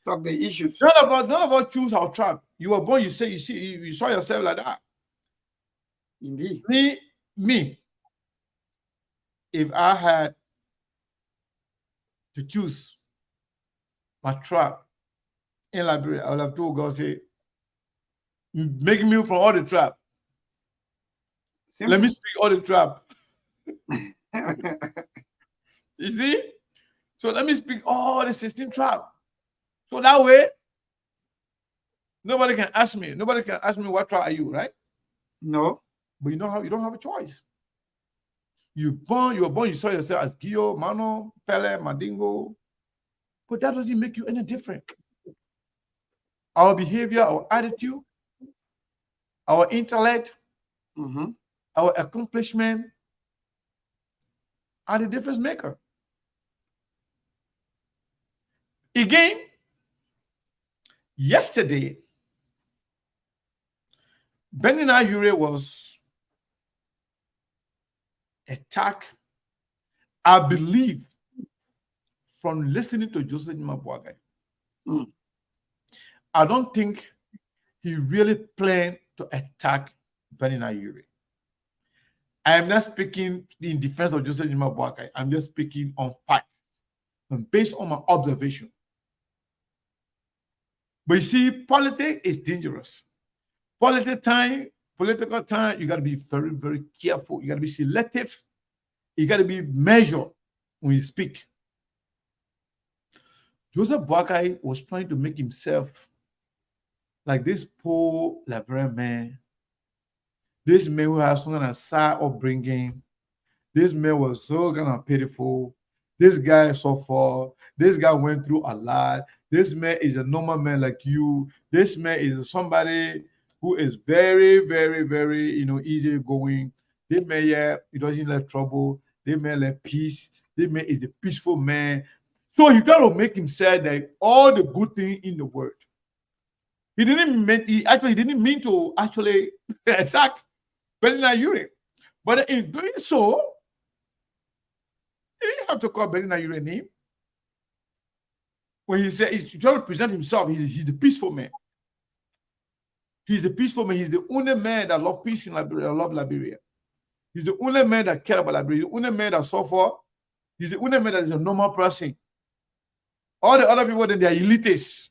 Talk the issues. None of us choose our tribe. You were born, you saw yourself like that. Indeed. Me, if I had to choose my tribe in Liberia, I would have told God, say, make me from all the tribe. Simple. Let me speak all the tribe. You see? So let me speak all the 16 tribe. So that way, nobody can ask me. Nobody can ask me what tribe are you, right? No. But you know how you don't have a choice. You were born, you saw yourself as Gio, Mano, Pele, Mandingo. But that doesn't make you any different. Our behavior, our attitude, our intellect, our accomplishment are the difference maker. Again, yesterday, Benina Ure was attacked, I believe, from listening to Joseph Mabuagai. I don't think he really planned to attack Benina Ure. I am not speaking in defense of Joseph Mabuagai. I'm just speaking on facts and based on my observation. But you see, politics is dangerous. Political time, you got to be very, very careful. You got to be selective. You got to be measured when you speak. Joseph Boakai was trying to make himself like this poor Liberian man. This man who has some kind of sad upbringing. This man was so kind of pitiful. This guy suffered. This guy went through a lot. This man is a normal man like you. This man is somebody who is very, very, very, easy going. This man, he doesn't like trouble. This man like peace. This man is a peaceful man. So he got to make himself like all the good things in the world. He didn't mean to actually attack Benina Ure. But in doing so, he didn't have to call Benina Ure name. When he said he's trying to present himself, he's the peaceful man. He's the peaceful man. He's the only man that loves peace in Liberia, that loves Liberia. He's the only man that cares about Liberia. He's the only man that suffers. He's the only man that is a normal person. All the other people, then they are elitists.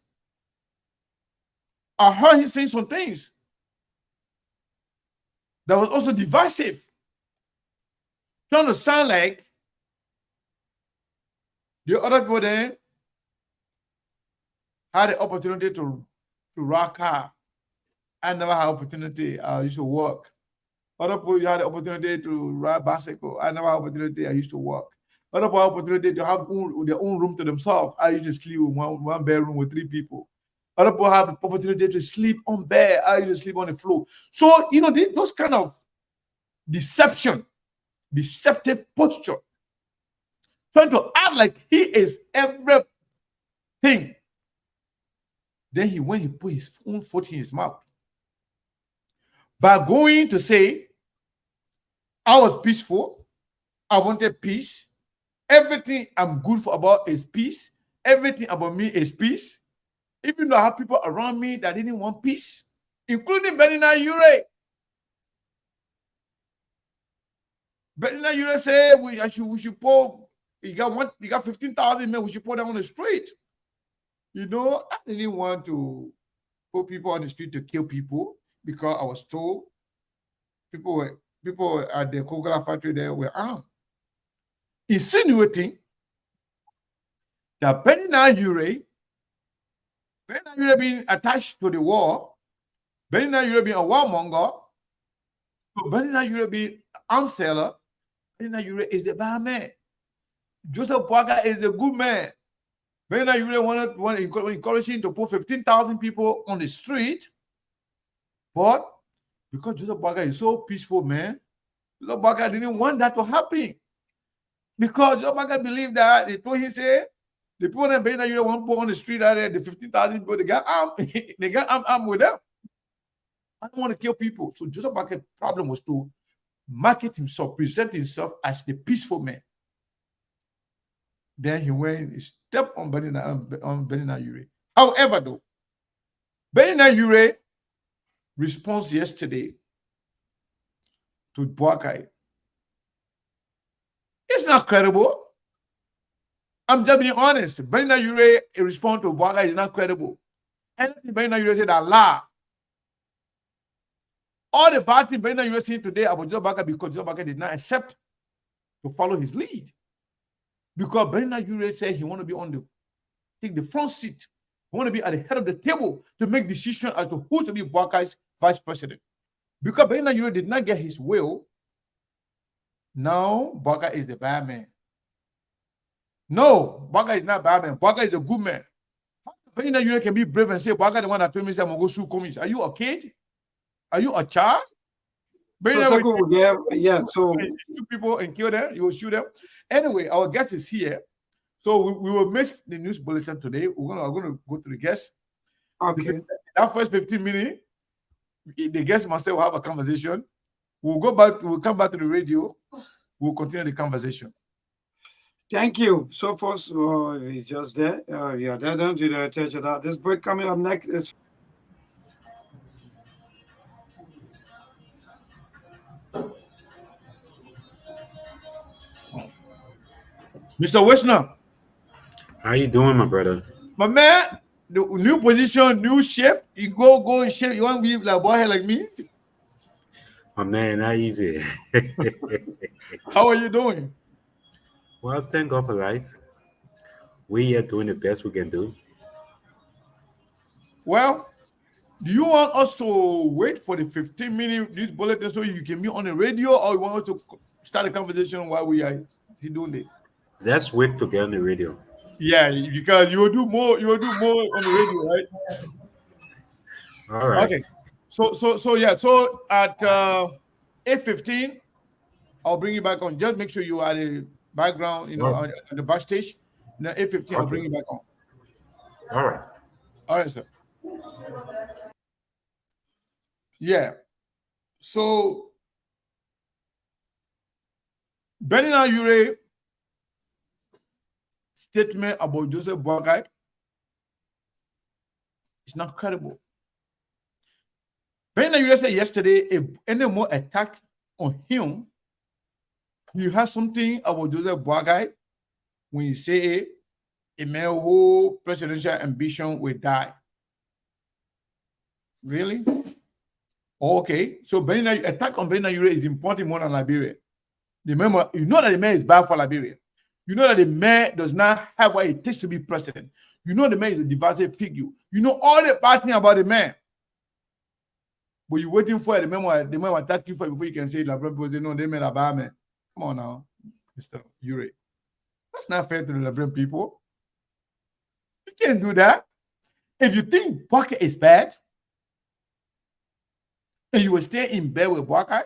I heard him saying some things that was also divisive. Trying to sound like the other people then had the opportunity to rock car. I never had opportunity. I used to work. Other people had the opportunity to ride bicycle. I never had opportunity. I used to work. Other people had opportunity to have their own room to themselves. I used to sleep in one bedroom with 3 people. Other people have the opportunity to sleep on bed. I used to sleep on the floor. So, those kind of deceptive posture, trying to act like he is everything. Then when he put his own foot in his mouth, by going to say, I was peaceful, I wanted peace, everything I'm good for about is peace, everything about me is peace, even though I have people around me that didn't want peace, including Benina Ure. Benina Ure said we should pour, you got 15,000 men, we should pour them on the street. I didn't want to put people on the street to kill people because I was told people at the Coca-Cola factory there were armed, insinuating that Benina Ure being attached to the war, Benina Ure being a warmonger, Benina Ure being an arms seller, Benina Ure is the bad man. Joseph Boakai is the good man. Benina Ure wanted encouraging to put 15,000 people on the street, but because Joseph Boakai is so peaceful, man, Joseph Boakai didn't want that to happen. Because Joseph Boakai believed that he said, The people that Benina Yure want to put on the street out there, the 15,000 people, they got armed. They got armed with them. I don't want to kill people. So Joseph Boakai problem was to market himself, present himself as the peaceful man. Then he went, he stepped on Benina Yure. However, though, Benina Yure response yesterday to Boakai, it's not credible. I'm just being honest. Benina Yure response to Boakai is not credible. Anything Benina Yure said, Allah. All the bad things Benina Yure saying today about Joseph Boakai because Joseph Boakai did not accept to follow his lead. Because Benina Yure said he want to be take the front seat. He want to be at the head of the table to make decisions as to who to be Boakai's vice president. Because Benina Yure did not get his will, now Boakai is the bad man. No, Boakai is not bad man. Boakai is a good man. Benina Yure can be brave and say, Boakai the one that told me I'm going to go sue Commies. Are you a kid? Are you a child? So shoot people and kill them. You will shoot them. Anyway, our guest is here. So we will miss the news bulletin today. We're gonna go to the guest. Okay. That first 15 minutes, the guest must will have a conversation. We'll go back, we'll come back to the radio. We'll continue the conversation. Thank you. So first, we just there. Yeah, they're done to the attention that this break coming up next is Mr. Wishner. How you doing, my brother? My man, the new position, new shape. You go in shape. You want to be like boy like me? My man, not easy. How are you doing? Well, thank God for life. We are doing the best we can do. Well, do you want us to wait for the 15-minute news bulletin so you can be on the radio, or you want us to start a conversation while we are doing it? Let's wait to get on the radio. Yeah, because you will do more on the radio, right? All right. Okay. So yeah. So at 8:15, I'll bring you back on. Just make sure you are the background, on the backstage. Now 8:15, I'll bring you back on. All right. All right, sir. Yeah. So Benina Yure statement about Joseph Boakai is not credible. Benina Yure said yesterday, if any more attack on him, you have something about Joseph Boakai when you say a man whose presidential ambition will die. Really? Okay. So attack on Benina Yure is important more than Liberia. Remember, you know that the man is bad for Liberia. You know that the man does not have what it takes to be president. You know the man is a divisive figure. You know all the bad thing about the man. But you're waiting for the man will attack you for before you can say, people say, no, they made a bad man. Come on now, Mr. Yure. That's not fair to the Liberian people. You can't do that. If you think Boakai is bad, and you will stay in bed with Boakai,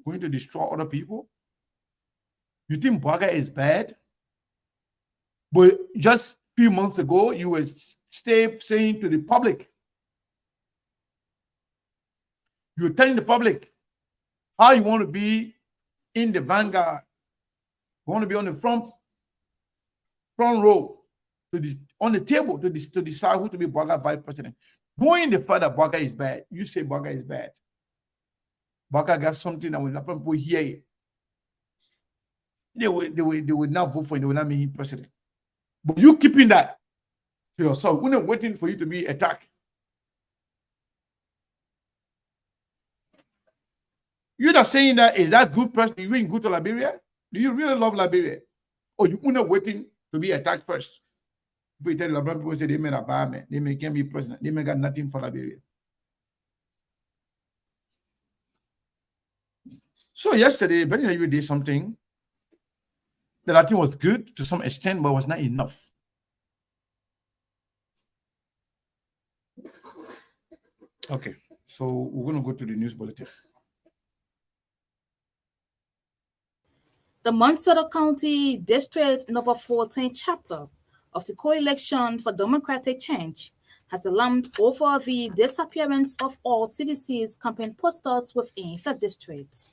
going to destroy other people, you think Boakai is bad? But just a few months ago, you were saying to the public, you were telling the public how you want to be in the vanguard. You want to be on the front row, on the table to decide who to be Boakai vice president. Knowing the fact that Boakai is bad, you say Boakai is bad. Boakai got something that when people hear it, they will not vote for him, they will not make him president. But you keeping that to yourself, we're not waiting for you to be attacked. You're not saying that is that good person, you ain't good to Liberia? Do you really love Liberia? Or you're not waiting to be attacked first? If you tell the Liberian people say they made a bad man, they can't be president, they may got nothing for Liberia. So yesterday, Benina Yure did something that I think was good to some extent, but was not enough. Okay, so we're going to go to the news bulletin. The Montserrat County District Number 14 chapter of the Coalition for Democratic Change has alarmed over the disappearance of all CDC's campaign posters within the district.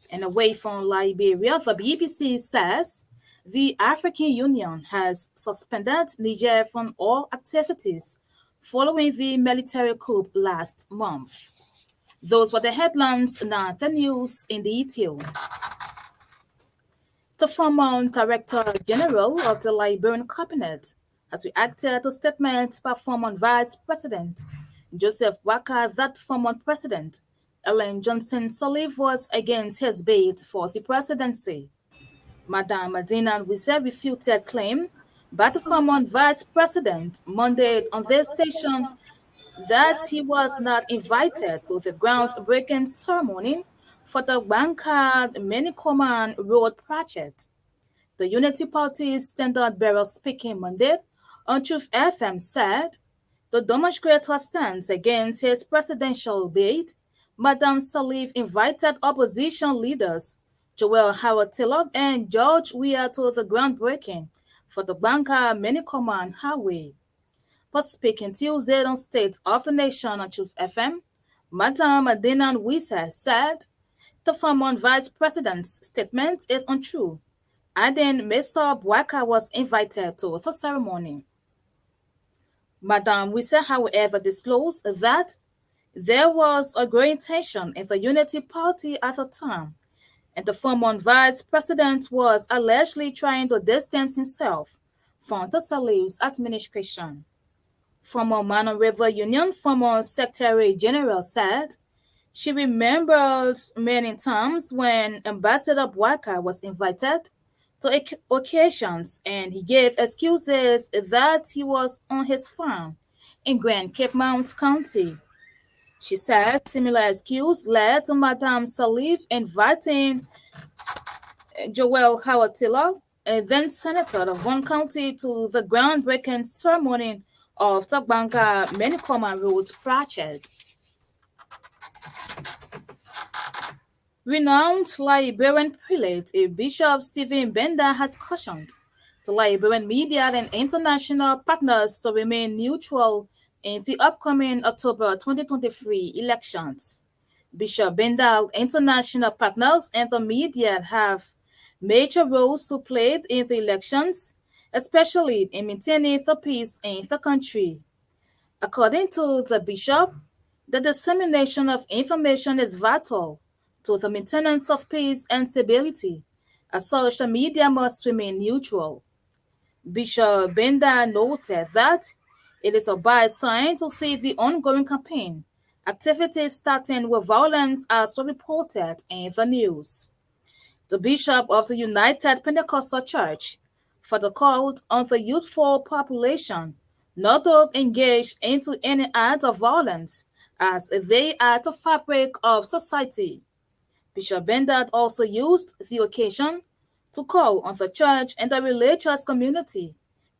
And away from Liberia, the BBC says the African Union has suspended Niger from all activities following the military coup last month. Those were the headlines, now the news in detail. The former Director General of the Liberian Cabinet has reacted to statements by former Vice President Joseph Boakai that former President Ellen Johnson Sirleaf was against his bid for the presidency. Madame Adina Wise refuted claim by the former Vice President Monday on this station that he was not invited to the groundbreaking ceremony for the Bankard Menikoman Road project. The Unity Party's standard bearer speaking Monday on Truth FM said the demonstrator stands against his presidential bid. Madame Sirleaf invited opposition leaders Joel Howard Taylor and George Weah to the groundbreaking for the Bankard Menikoman Highway. But speaking Tuesday on State of the Nation on Truth FM, Madame Adina Wise said the former vice president's statement is untrue, adding Mr. Boakai was invited to the ceremony. Madame Wise, however, disclosed that there was a growing tension in the Unity Party at the time, and the former vice president was allegedly trying to distance himself from the Sirleaf's administration. Former Mano River Union former Secretary General said she remembers many times when Ambassador Boakai was invited to occasions and he gave excuses that he was on his farm in Grand Cape Mount County. She said similar excuse led to Madame Sirleaf inviting Joel Howard Taylor, a then senator of one county, to the groundbreaking ceremony of the Bankard Menikoman Road project. Renowned Liberian prelate Bishop Stephen Benda has cautioned the Liberian media and international partners to remain neutral in the upcoming October 2023 elections. Bishop Benda, international partners, and the media have major roles to play in the elections, especially in maintaining the peace in the country. According to the bishop, the dissemination of information is vital to the maintenance of peace and stability. As such, the media must remain neutral. Bishop Benda noted that it is a bad sign to see the ongoing campaign activities starting with violence as reported in the news. The bishop of the United Pentecostal Church further called on the youthful population not to engage into any act of violence as they are the fabric of society. Bishop Benda also used the occasion to call on the church and the religious community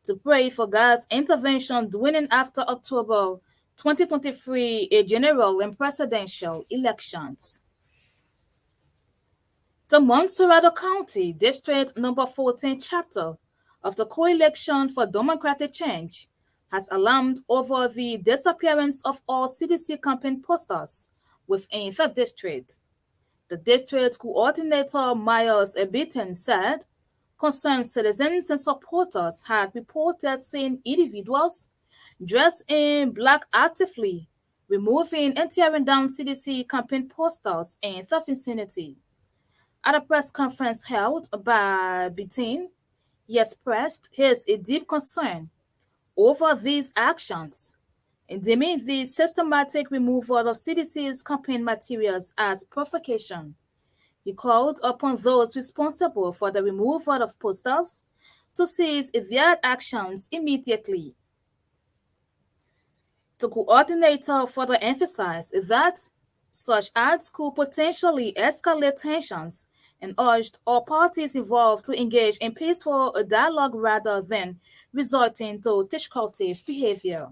to pray for God's intervention during and after October 2023 general and presidential elections. The Montserrat County District Number 14 chapter of the Coalition for Democratic Change has alarmed over the disappearance of all CDC campaign posters within the district. The district coordinator Myers Ebiten said concerned citizens and supporters had reported seeing individuals dressed in black actively removing and tearing down CDC campaign posters in the vicinity. At a press conference held by Bitin, he expressed his deep concern over these actions, deeming the systematic removal of CDC's campaign materials as provocation. He called upon those responsible for the removal of posters to cease their actions immediately. The coordinator further emphasized that such acts could potentially escalate tensions and urged all parties involved to engage in peaceful dialogue rather than resorting to destructive behavior.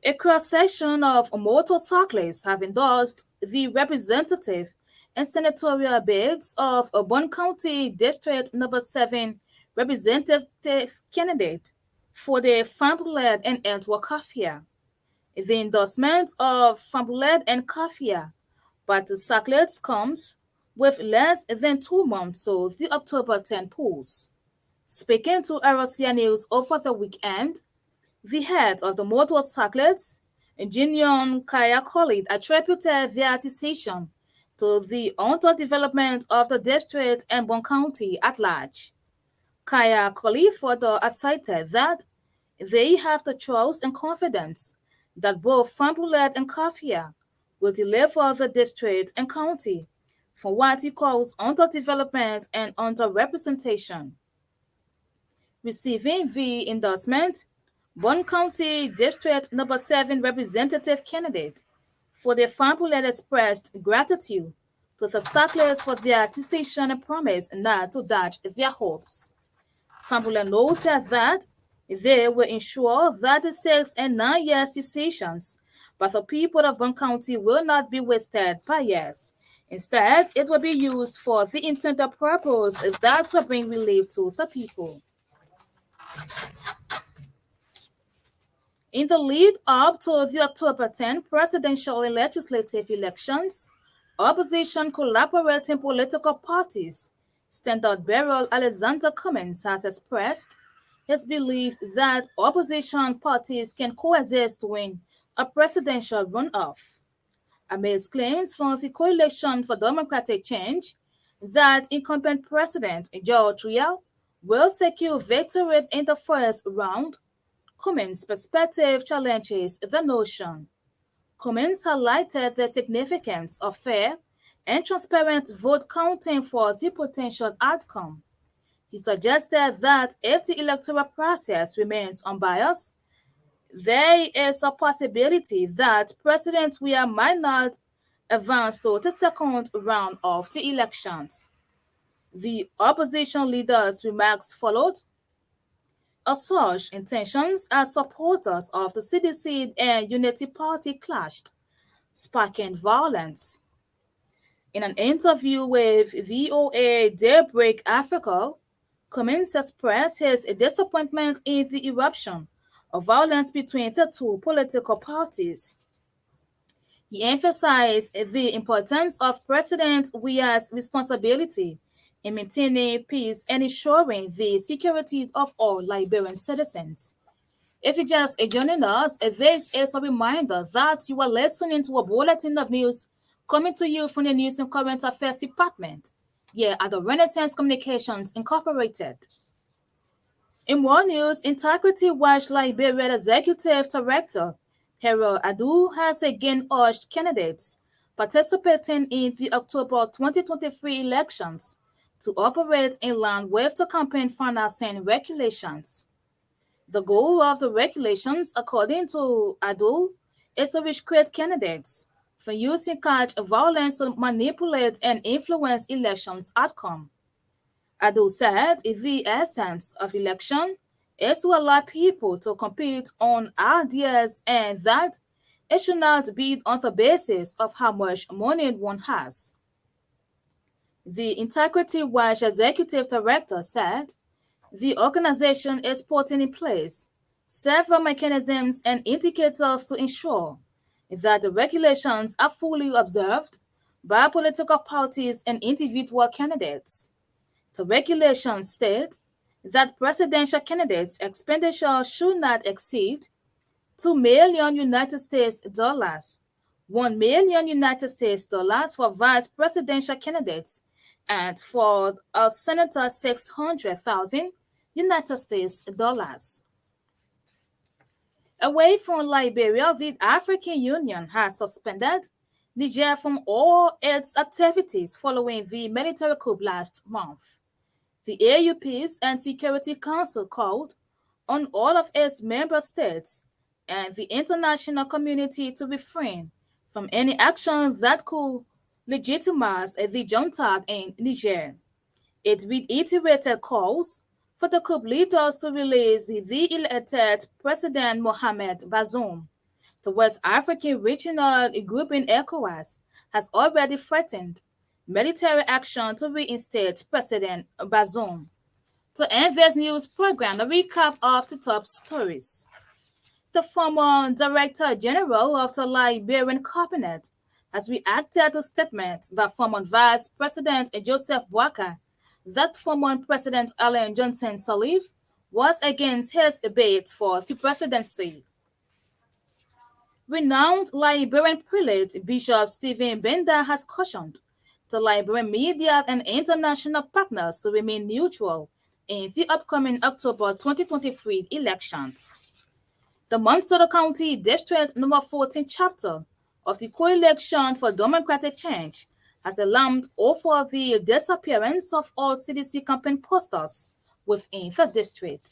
A cross-section of motorcyclists have endorsed the representative and senatorial bids of a Bon County District Number 7 representative candidate for the Fambuled and Antwerp-Kafia. The endorsement of Fambuled and Kafia, but the Sacklets comes with less than 2 months to the October 10 polls. Speaking to Arasia News over the weekend, the head of the Motor Sacklets, Jinion Kaya Khalid, attributed their decision to the underdevelopment of the district and Bon County at large. Kaya Khalid further cited that they have the trust and confidence that both Fambuled and Kafia will deliver the district and county from what he calls underdevelopment and underrepresentation. Receiving the endorsement, Bon County District Number 7 representative candidate for the Fambuled expressed gratitude to the Sacklets for their decision and promise not to dash their hopes. Fambuled noted that they will ensure that the 6 and 9 years decisions by the people of Bon County will not be wasted by years. Instead, it will be used for the intended purpose that will bring relief to the people. In the lead up to the October 10 presidential and legislative elections, opposition collaborating political parties, Standard Bearer Alexander Cummins has expressed his belief that opposition parties can coexist to win a presidential runoff. Amidst claims from the Coalition for Democratic Change that incumbent President George Weah will secure victory in the first round, Cummins' perspective challenges the notion. Cummins highlighted the significance of fair and transparent vote counting for the potential outcome. He suggested that if the electoral process remains unbiased, there is a possibility that President Weah might not advance to the second round of the elections. The opposition leader's remarks followed a surge in tensions as supporters of the CDC and Unity Party clashed, sparking violence. In an interview with VOA Daybreak Africa, Cummins expressed his disappointment in the eruption of violence between the two political parties. He emphasized the importance of President Weah's responsibility in maintaining peace and ensuring the security of all Liberian citizens. If you're just joining us, this is a reminder that you are listening to a bulletin of news coming to you from the News and Current Affairs Department here at the Renaissance Communications Incorporated. In more news, Integrity Watch Liberia Executive Director Harold Adu has again urged candidates participating in the October 2023 elections to operate in line with the campaign financing regulations. The goal of the regulations, according to Adu, is to restrict candidates from using cash violence to manipulate and influence elections outcome. Adu said the essence of election is to allow people to compete on ideas and that it should not be on the basis of how much money one has. The Integrity Watch Executive Director said the organization is putting in place several mechanisms and indicators to ensure that the regulations are fully observed by political parties and individual candidates. The regulations state that presidential candidates' expenditure should not exceed $2 million United States dollars, $1 million United States dollars for vice presidential candidates, and for a senator, 600,000 United States dollars. Away from Liberia, the African Union has suspended Niger from all its activities following the military coup last month. The AU Peace and Security Council called on all of its member states and the international community to refrain from any action that could legitimize the junta in Niger. It reiterated calls for the coup leaders to release the elected President Mohamed Bazoum. The West African Regional Group in ECOWAS has already threatened military action to reinstate President Bazoum. To end this news program, a recap of the top stories. The former Director General of the Liberian Cabinet has reacted to statements by former Vice President Joseph Boakai that former President Ellen Johnson Sirleaf was against his bid for the presidency. Renowned Liberian prelate Bishop Stephen Benda has cautioned the Liberian media and international partners to remain neutral in the upcoming October 2023 elections. The Montserrat County District Number 14 chapter of the Coalition for Democratic Change has alarmed over the disappearance of all CDC campaign posters within the district.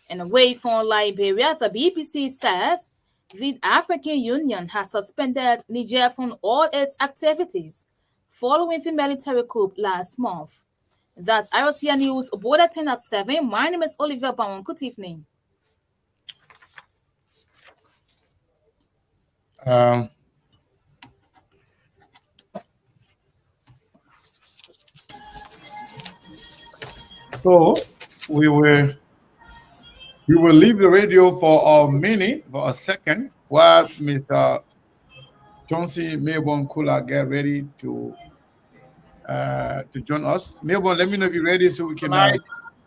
And away from Liberia, the BBC says the African Union has suspended Niger from all its activities following the military coup last month. That's IRCA News Bulletin at 7. My name is Olivia Bowen. Good evening. So we will leave the radio for a minute, for a second, while Mr. Johnson Mayborn Kula get ready to join us. Mayborn, let me know if you're ready so we can. Tonight,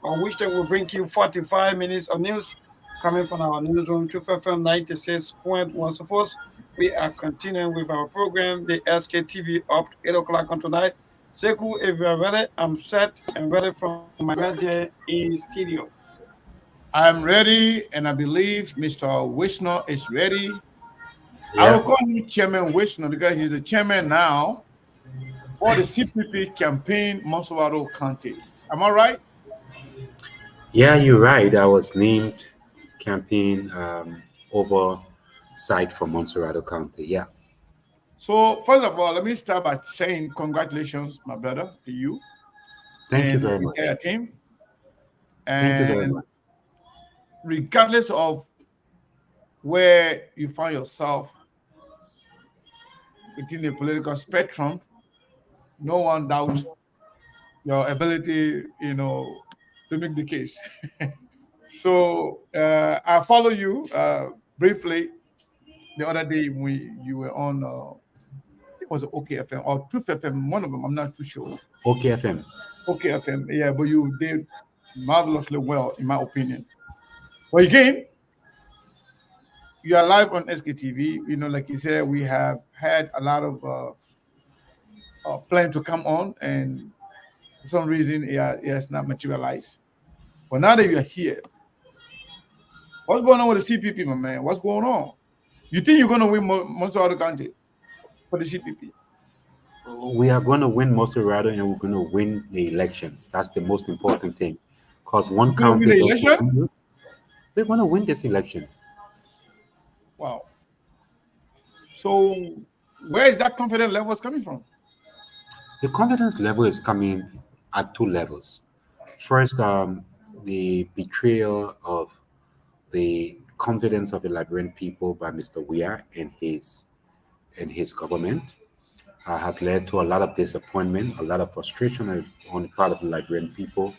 on which they will bring you 45 minutes of news coming from our newsroom, Truth FM 96.1. So first, we are continuing with our program, the SKTV, up to 8 o'clock on tonight. Sekou, if you are ready, I'm set and ready from my media in studio. I'm ready, and I believe Mr. Wishno is ready. Yeah. I will call you Chairman Wishno because he's the chairman now for the CPP campaign, Montserrat County. Am I right? Yeah, you're right. I was named campaign oversight for Montserrat County. Yeah. So first of all, let me start by saying congratulations, my brother, to you. Thank you and very the much. entire team. Thank you very And much. regardless of where you find yourself within the political spectrum, no one doubts your ability, to make the case. So I follow you briefly the other day when you were on, it was OKFM or Truth FM, one of them, I'm not too sure. OKFM. OKFM, yeah, but you did marvelously well, in my opinion. But again, you are live on SKTV. Like you said, we have had a lot of plan to come on, and for some reason, it has not materialized. But now that you are here, what's going on with the CPP, my man? What's going on? You think you're going to win Montserrat County for the CPP? We are going to win Montserrat and we're going to win the elections. That's the most important thing. Because one You're gonna win county the doesn't election? win, we're going to win this election. Wow. So where is that confidence level coming from? The confidence level is coming at two levels. First, the betrayal of the confidence of the Liberian people by Mr. Weah and his government has led to a lot of disappointment, a lot of frustration on the part of the Liberian people,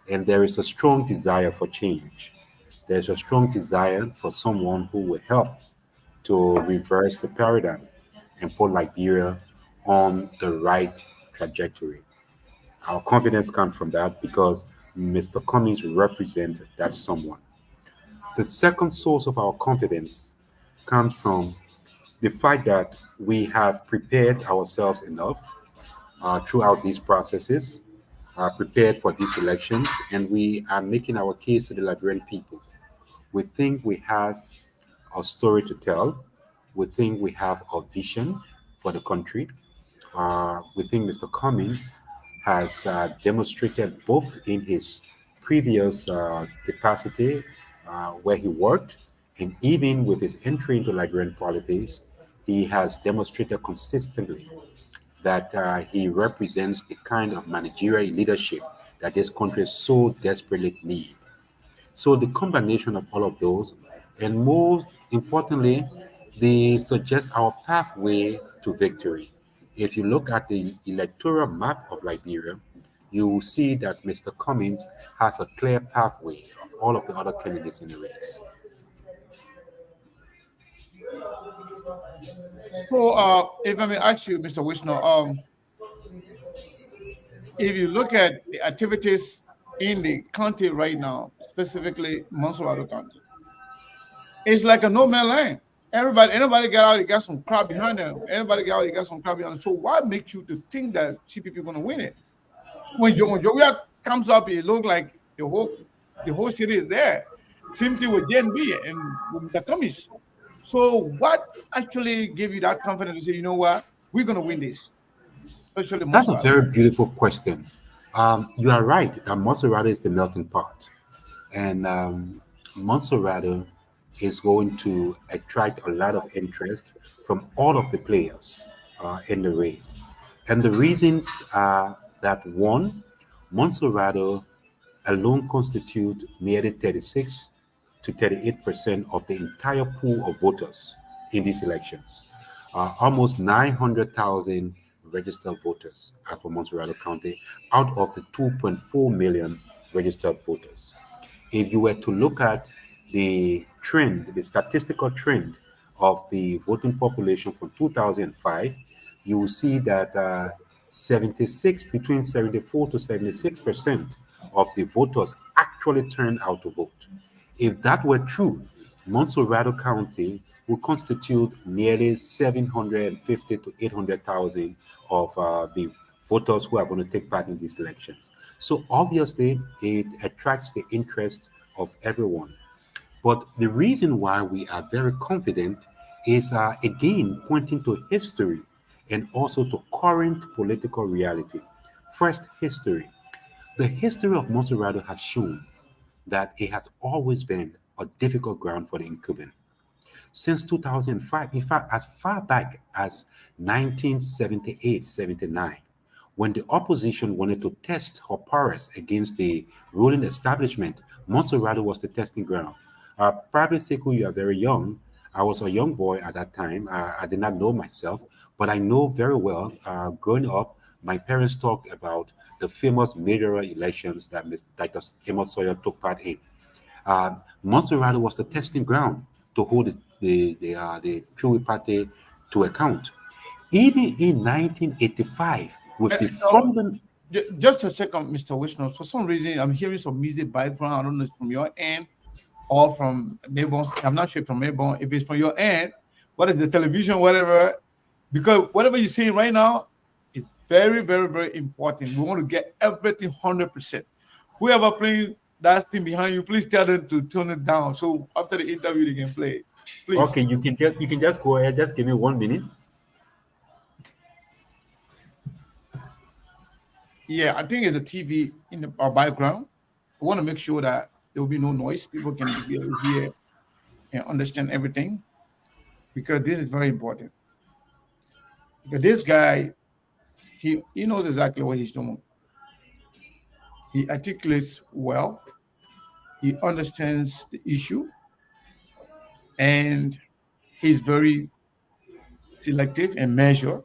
and there is a strong desire for change. There's a strong desire for someone who will help to reverse the paradigm and put Liberia on the right trajectory. Our confidence comes from that because Mr. Cummings represents that someone. The second source of our confidence comes from the fact that we have prepared ourselves enough throughout these processes, prepared for these elections, and we are making our case to the Liberian people. We think we have a story to tell. We think we have a vision for the country. We think Mr. Cummings has demonstrated both in his previous capacity where he worked and even with his entry into Liberian politics, he has demonstrated consistently that he represents the kind of managerial leadership that this country so desperately needs. So the combination of all of those, and most importantly, they suggest our pathway to victory. If you look at the electoral map of Liberia, you will see that Mr. Cummings has a clear pathway of all of the other candidates in the race. So, if I may ask you, Mr. Wishno, if you look at the activities in the county right now, specifically Monserrado County, it's like a no man land. Anybody got out, they got some crowd behind them. Anybody got out, they got some crowd behind them. So what makes you to think that CPP is going to win it? When Jovial comes up, it looks like the whole city is there. Same thing with JNB and the Cummings. So what actually gave you that confidence to say, you know what, we're going to win this? Especially That's a Monserrado. very beautiful question. You are right that Monserrado is the melting pot, and Monserrado is going to attract a lot of interest from all of the players in the race. And the reasons are that one, Monserrado alone constitute nearly 36 to 38% of the entire pool of voters in these elections. Almost 900,000 registered voters are from Monterrey County out of the 2.4 million registered voters. If you were to look at the trend, the statistical trend of the voting population from 2005, you will see that 74 to 76% of the voters actually turned out to vote. If that were true, Monserrado County will constitute nearly 750 to 800,000 of the voters who are going to take part in these elections. So obviously, it attracts the interest of everyone. But the reason why we are very confident is, again, pointing to history and also to current political reality. First, history. The history of Monserrado has shown that it has always been a difficult ground for the incumbent. Since 2005, in fact, as far back as 1978-79, when the opposition wanted to test her prowess against the ruling establishment, Monserrado was the testing ground. Probably, Sekou, you are very young. I was a young boy at that time. I did not know myself, but I know very well, growing up, my parents talked about the famous mayoral elections that Dr. Amos Sawyer took part in. Monserrado was the testing ground to hold the True Party to account. Even in 1985, with the funding. Just a second, Mr. Wishno. For some reason, I'm hearing some music background. I don't know if it's from your end or from Melbourne. I'm not sure from Melbourne. If it's from your end, what is the television, whatever? Because whatever you're saying right now is very, very, very important. We want to get everything 100%. Whoever playing that thing behind you, please tell them to turn it down. So after the interview, they can play it. Please. Okay, you can just go ahead. Just give me 1 minute. Yeah, I think it's a TV in the background. I want to make sure that there will be no noise. People can be able to hear and understand everything, because this is very important. Because this guy, he knows exactly what he's doing. He articulates well. He understands the issue, and he's very selective and measured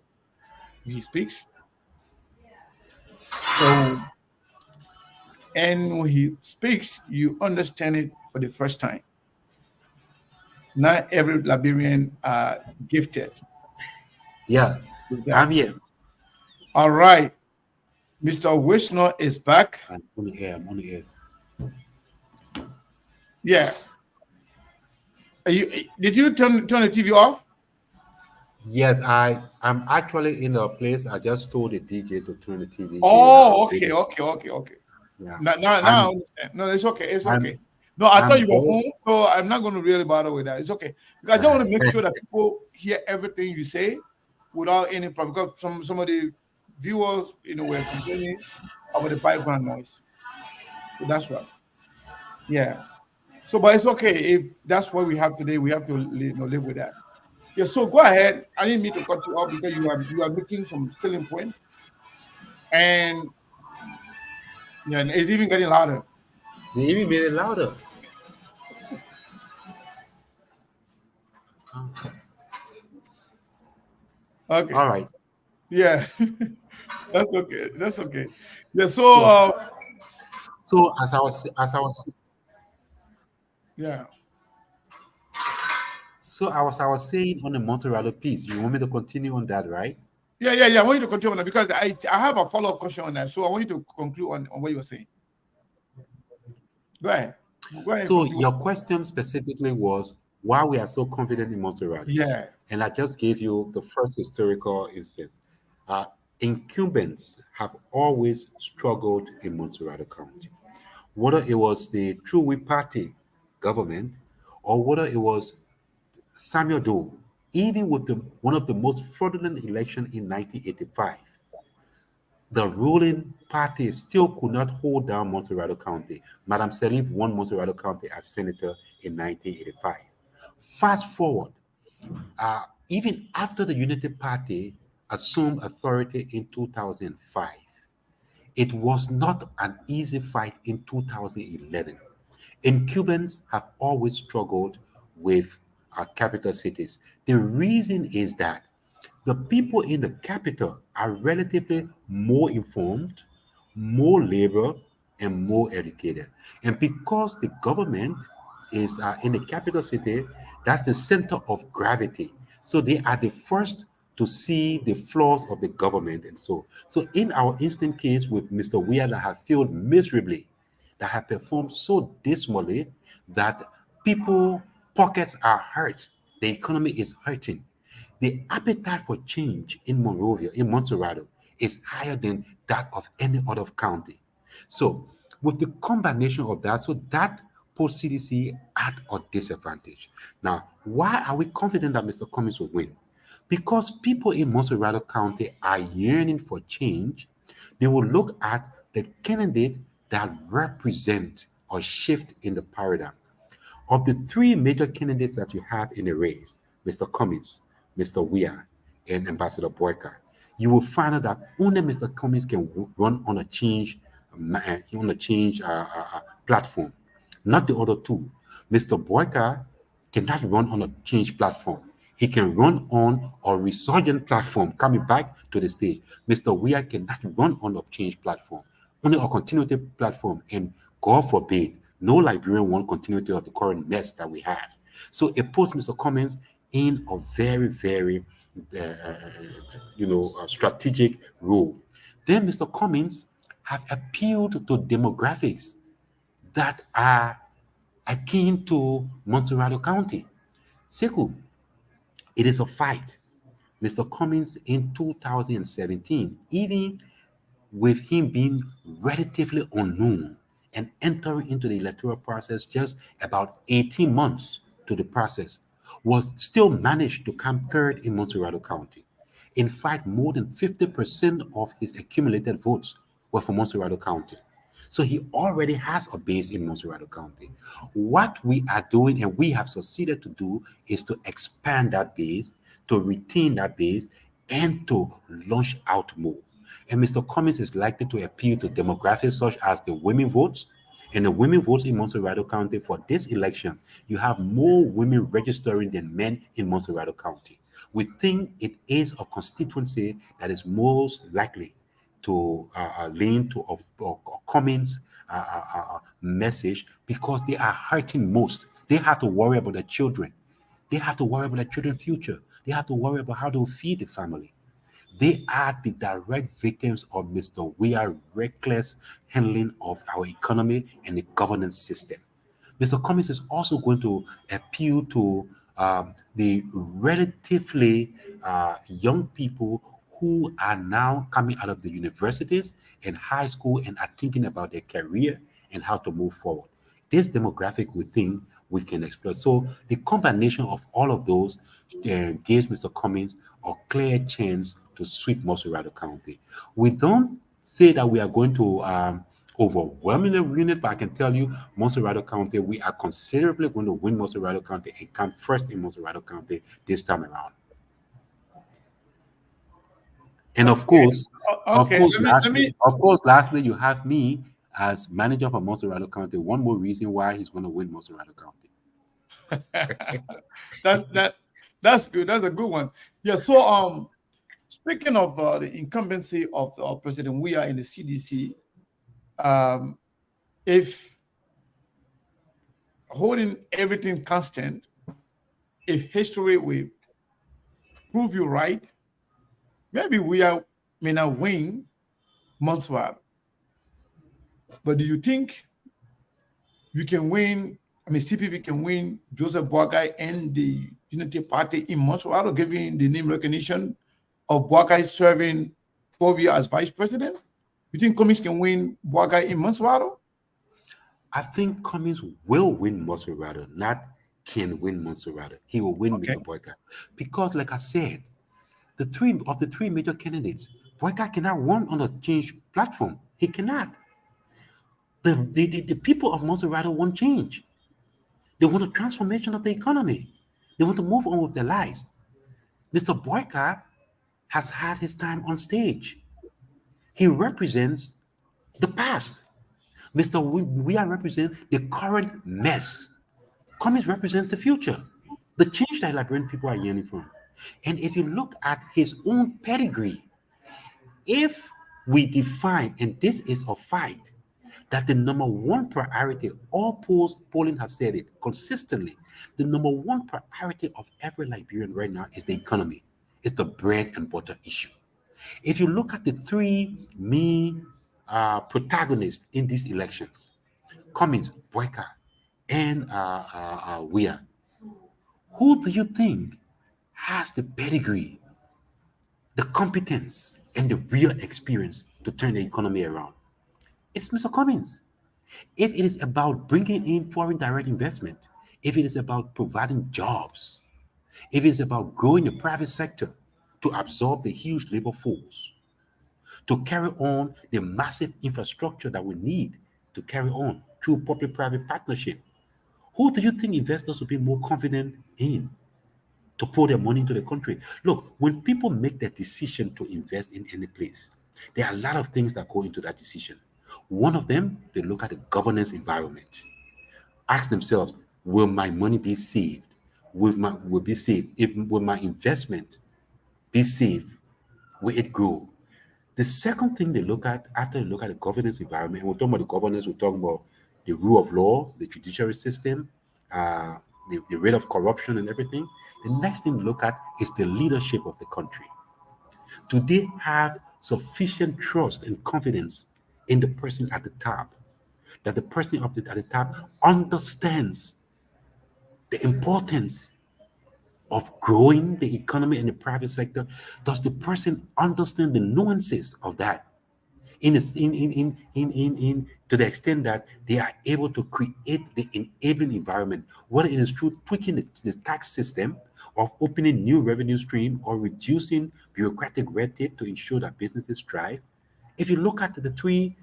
when he speaks. So, and when he speaks, you understand it for the first time. Not every Liberian are gifted. Yeah, I'm here. All right. Mr. Wishno is back. I'm on the air. Yeah. Did you turn the TV off? Yes, I'm actually in a place. I just told the DJ to turn the TV. Oh, okay. Yeah. Now I understand. No, it's okay. It's okay. No, I thought you were home, so I'm not going to really bother with that. It's okay. Because I just want to make sure that people hear everything you say without any problem. Because some of the viewers, were complaining about the background noise. So that's right. Yeah. So, but it's okay if that's what we have today. We have to live with that. Yeah. So go ahead. I didn't mean to cut you off because you are making some selling points, and yeah, and it's even getting louder. They even made it louder. Okay. All right. Yeah, that's okay. That's okay. Yeah. So, So, so yeah, I was saying on the Monterrey piece, you want me to continue on that, right? yeah. I want you to continue on that because I have a follow up question on that. So I want you to conclude on what you were saying. Go ahead. Go ahead and So conclude. your question specifically was why we are so confident in Monterrey. Yeah. And I just gave you the first historical instance. Uh, Incumbents have always struggled in Montserrat County, whether it was the True Whig Party government or whether it was Samuel Doe, even with one of the most fraudulent elections in 1985, the ruling party still could not hold down Monterrey County. Madam Salif won Monterrey County as senator in 1985. Fast forward, even after the Unity Party assumed authority in 2005, it was not an easy fight in 2011. And Cubans have always struggled with our capital cities. The reason is that the people in the capital are relatively more informed, more labor, and more educated. And because the government is in the capital city, that's the center of gravity. So they are the first to see the flaws of the government. And so in our instant case with Mr. Weir that have failed miserably, that have performed so dismally that people pockets are hurt, the economy is hurting. The appetite for change in Monrovia, in Montserrat, is higher than that of any other county. So, with the combination of that, so that puts CDC at a disadvantage. Now, why are we confident that Mr. Cummings will win? Because people in Montserrat County are yearning for change. They will look at the candidate that represent a shift in the paradigm. Of the three major candidates that you have in the race, Mr. Cummings, Mr. Weir, and Ambassador Boyka, you will find out that only Mr. Cummings can run on a platform, not the other two. Mr. Boyka cannot run on a change platform. He can run on a resurgent platform coming back to the stage. Mr. Weir cannot run on a change platform, only a continuity platform. And God forbid, no Liberian want continuity of the current mess that we have. So it puts Mr. Cummings in a very, very, strategic role. Then Mr. Cummings have appealed to demographics that are akin to Montserrat County. Sekou, it is a fight. Mr. Cummings in 2017, even with him being relatively unknown and entering into the electoral process just about 18 months to the process, was still managed to come third in Montserrat County. In fact, more than 50% of his accumulated votes were from Montserrat County. So he already has a base in Montserrat County. What we are doing and we have succeeded to do is to expand that base, to retain that base, and to launch out more. And Mr. Cummings is likely to appeal to demographics such as the women votes. And the women votes in Montserrat County for this election, you have more women registering than men in Montserrat County. We think it is a constituency that is most likely to lean to a Cummings message because they are hurting most. They have to worry about their children. They have to worry about their children's future. They have to worry about how to feed the family. They are the direct victims of Mr. Weir's reckless handling of our economy and the governance system. Mr. Cummings is also going to appeal to the relatively young people who are now coming out of the universities and high school and are thinking about their career and how to move forward. This demographic we think we can explore. So the combination of all of those gives Mr. Cummings a clear chance to sweep Montserrat County. We don't say that we are going to overwhelmingly win it, but I can tell you, Montserrat County, we are considerably going to win Montserrat County and come first in Montserrat County this time around. And of course, Okay. lastly, you have me as manager for Montserrat County. One more reason why he's going to win Montserrat County. That's good. That's a good one. Yeah. So Speaking of the incumbency of President Weah in the CDC, if holding everything constant, if history will prove you right, maybe Weah may not win Monsoir. But do you think you can win? I mean, CPP can win Joseph Boakai and the Unity Party in Monsoir, giving the name recognition of Boakai serving 12 years as vice president? You think Cummings can win Boakai in Monsoir? I think Cummings will win Monserrato, not can win Monserrato. He will win Okay. Mr. Boyka. Because, like I said, the three major candidates, Boyka cannot run on a change platform. He cannot. The people of Monserrato want change. They want a transformation of the economy. They want to move on with their lives. Mr. Boyka has had his time on stage. He represents the past. Mr. Weah represents the current mess. Cummings represents the future, the change that Liberian people are yearning for. And if you look at his own pedigree, if we define, and this is a fight, that the number one priority, all polling have said it consistently, the number one priority of every Liberian right now is the economy. It's the bread and butter issue. If you look at the three main protagonists in these elections, Cummings, Boyka, and Weah, who do you think has the pedigree, the competence, and the real experience to turn the economy around? It's Mr. Cummings. If it is about bringing in foreign direct investment, if it is about providing jobs, if it is about growing the private sector to absorb the huge labor force, to carry on the massive infrastructure that we need to carry on through public-private partnership, who do you think investors will be more confident in to pour their money into the country? Look, when people make that decision to invest in any place, there are a lot of things that go into that decision. One of them, they look at the governance environment. Ask themselves, will my money be saved? Will my investment be safe? Will it grow? The second thing they look at after they look at the governance environment, and we're talking about the governance, we're talking about the rule of law, the judiciary system, the rate of corruption and everything. The next thing to look at is the leadership of the country. Do they have sufficient trust and confidence in the person at the top? That the person at the top understands the importance of growing the economy and the private sector? Does the person understand the nuances of that? To the extent that they are able to create the enabling environment, whether it is through tweaking the tax system, of opening new revenue stream, or reducing bureaucratic red tape to ensure that businesses thrive. If you look at the three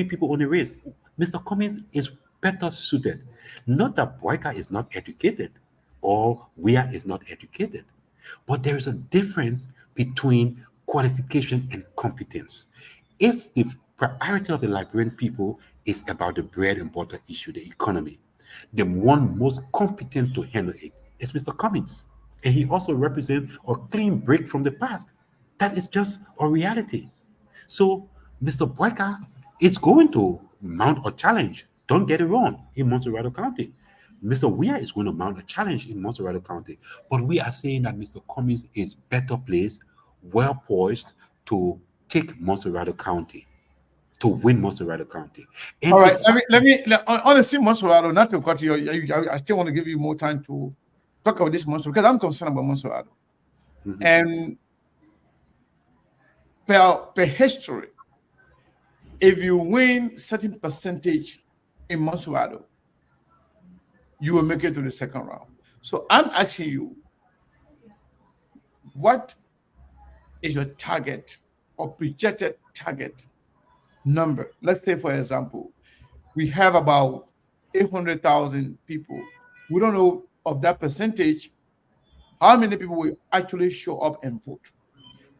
people on the race, Mr. Cummings is better suited. Not that Boyka is not educated or Weah is not educated, but there is a difference between qualification and competence. If the priority of the Liberian people is about the bread and butter issue, the economy, the one most competent to handle it is Mr. Cummings. And he also represents a clean break from the past. That is just a reality. So Mr. Boyka is going to mount a challenge. Don't get it wrong, in Monserrato County. Mr. Weah is going to mount a challenge in Monserrato County. But we are saying that Mr. Cummings is better placed, well poised to take Monserrato County, to win Monserrato County. And All right, honestly, Monserrato, not to cut you, I still want to give you more time to talk about this Monserrato, because I'm concerned about Monserrato. Mhm. And per history, if you win certain percentage in Monserrato, you will make it to the second round. So I'm asking you, what is your target or projected target number? Let's say, for example, we have about 800,000 people. We don't know of that percentage how many people will actually show up and vote.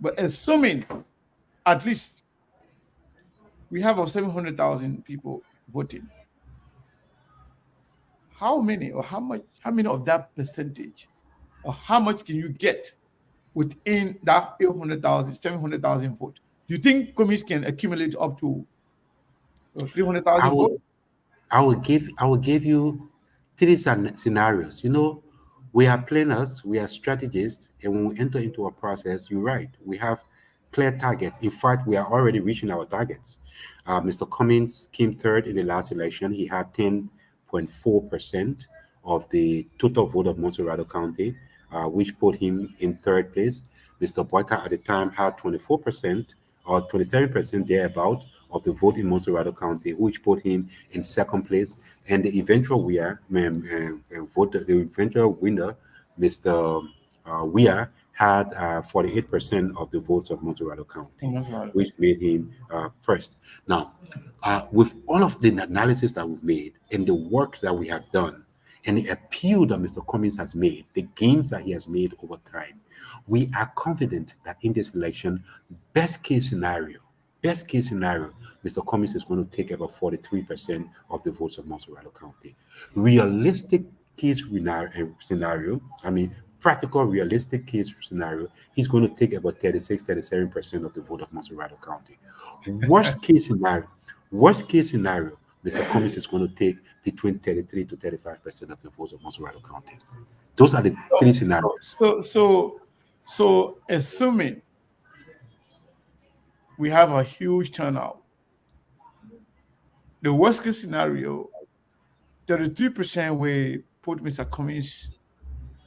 But assuming at least we have 700,000 people voting, how many of that percentage, or how much can you get within that 800,000, 700,000 votes. Do you think Cummings can accumulate up to 300,000 votes? I will give you three scenarios. You know, we are planners, we are strategists, and when we enter into a process, you're right, we have clear targets. In fact, we are already reaching our targets. Mr. Cummings came third in the last election. He had 10.4% of the total vote of Montserrado County, which put him in third place. Mr. Boyka at the time had 24% or 27% thereabout of the vote in Montserrado County, which put him in second place. And the eventual winner, Mr. Weir, had 48% of the votes of Montserrado County, which made him first. Now, with all of the analysis that we've made and the work that we have done, and the appeal that Mr. Cummings has made, the gains that he has made over time, we are confident that in this election, best case scenario, Mr. Cummings is going to take about 43% of the votes of Montserrado County. Realistic case scenario, practical, realistic case scenario, he's going to take about 36-37% of the vote of Montserrado County. Worst case scenario, Mr. Cummings is going to take between 33 to 35% of the votes of Montserrado County. Those are the three scenarios. So assuming we have a huge turnout, the worst case scenario, 33% will put Mr. Cummings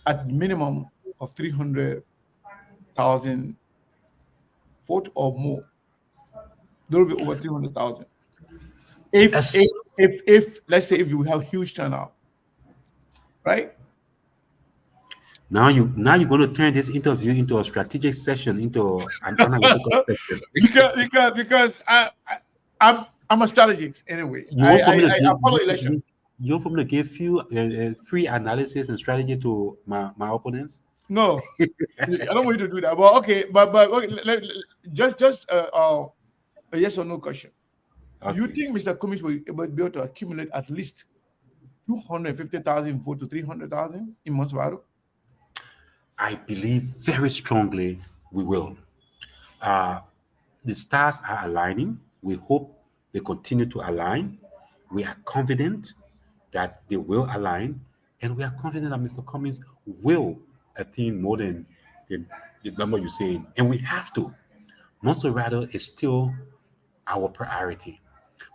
at minimum of 300,000 votes or more. There will be over 300,000. If let's say if you have huge turnout, right? Now you're going to turn this interview into a strategic session, into an analytical session. Because I'm a strategist anyway. I follow election. You want me to give you free analysis and strategy to my opponents? No, I don't want you to do that. But okay, okay, just a yes or no question. Okay. You think Mr. Cummings will be able to accumulate at least 250,000 votes to 300,000 in Montserrado? I believe very strongly we will. The stars are aligning. We hope they continue to align. We are confident that they will align, and we are confident that Mr. Cummings will attain more than the number you're saying. And we have to. Montserrado is still our priority.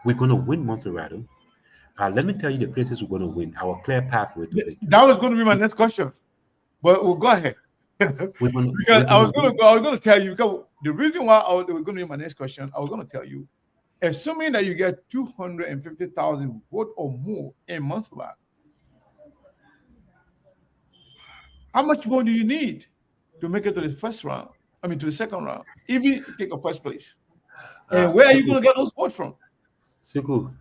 We're going to win Montserrado. Let me tell you the places we're going to win. Our clear pathway to victory. That was going to be my next question, but we'll go ahead. I was going to tell you, because the reason why we're going to be my next question, I was going to tell you, assuming that you get 250,000 votes or more in Montserrado, how much more do you need to make it to the first round? To the second round, if you take a first place. And where are you going to get those votes from? Siku,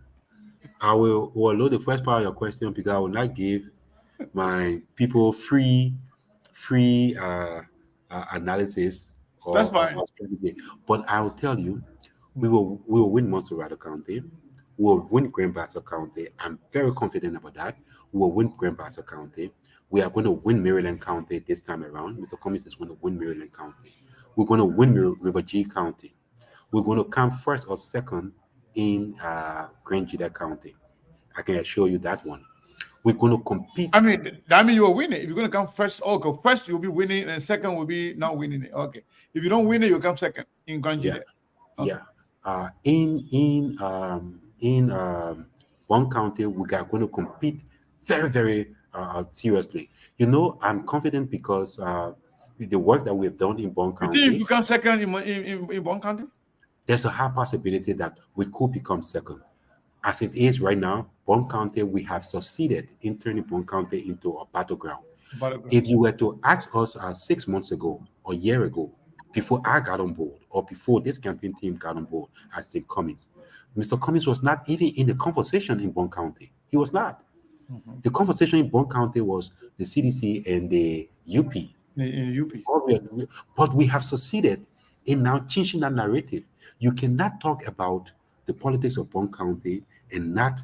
I will load the first part of your question because I will not give my people free analysis. That's fine. But I will tell you, we will win Montserrado County. We will win Grand Bassa County. I'm very confident about that. We will win Grand Bassa County. We are going to win Maryland County this time around. Mr. Cummings is going to win Maryland County. We're going to win River G County. We're going to come first or second in Grand Jida County. I can assure you that one. We're going to compete. That means you will win it. If you're going to come first, okay, first you'll be winning, and second will be not winning it. Okay. If you don't win it, you'll come second in Grand Jida. Okay. Yeah. In Bond County, we are going to compete very, very seriously. I'm confident because the work that we've done in Bond County. You think you come second in Bond County? There's a high possibility that we could become second. As it is right now, Bond County, we have succeeded in turning Bond County into a battleground. If you were to ask us 6 months ago or a year ago, before I got on board or before this campaign team got on board as Team Cummings, Mr. Cummings was not even in the conversation in Bond County. He was not. Mm-hmm. The conversation in Bond County was the CDC and the UP. In UP. But we have succeeded in now changing that narrative. You cannot talk about the politics of Bond County and not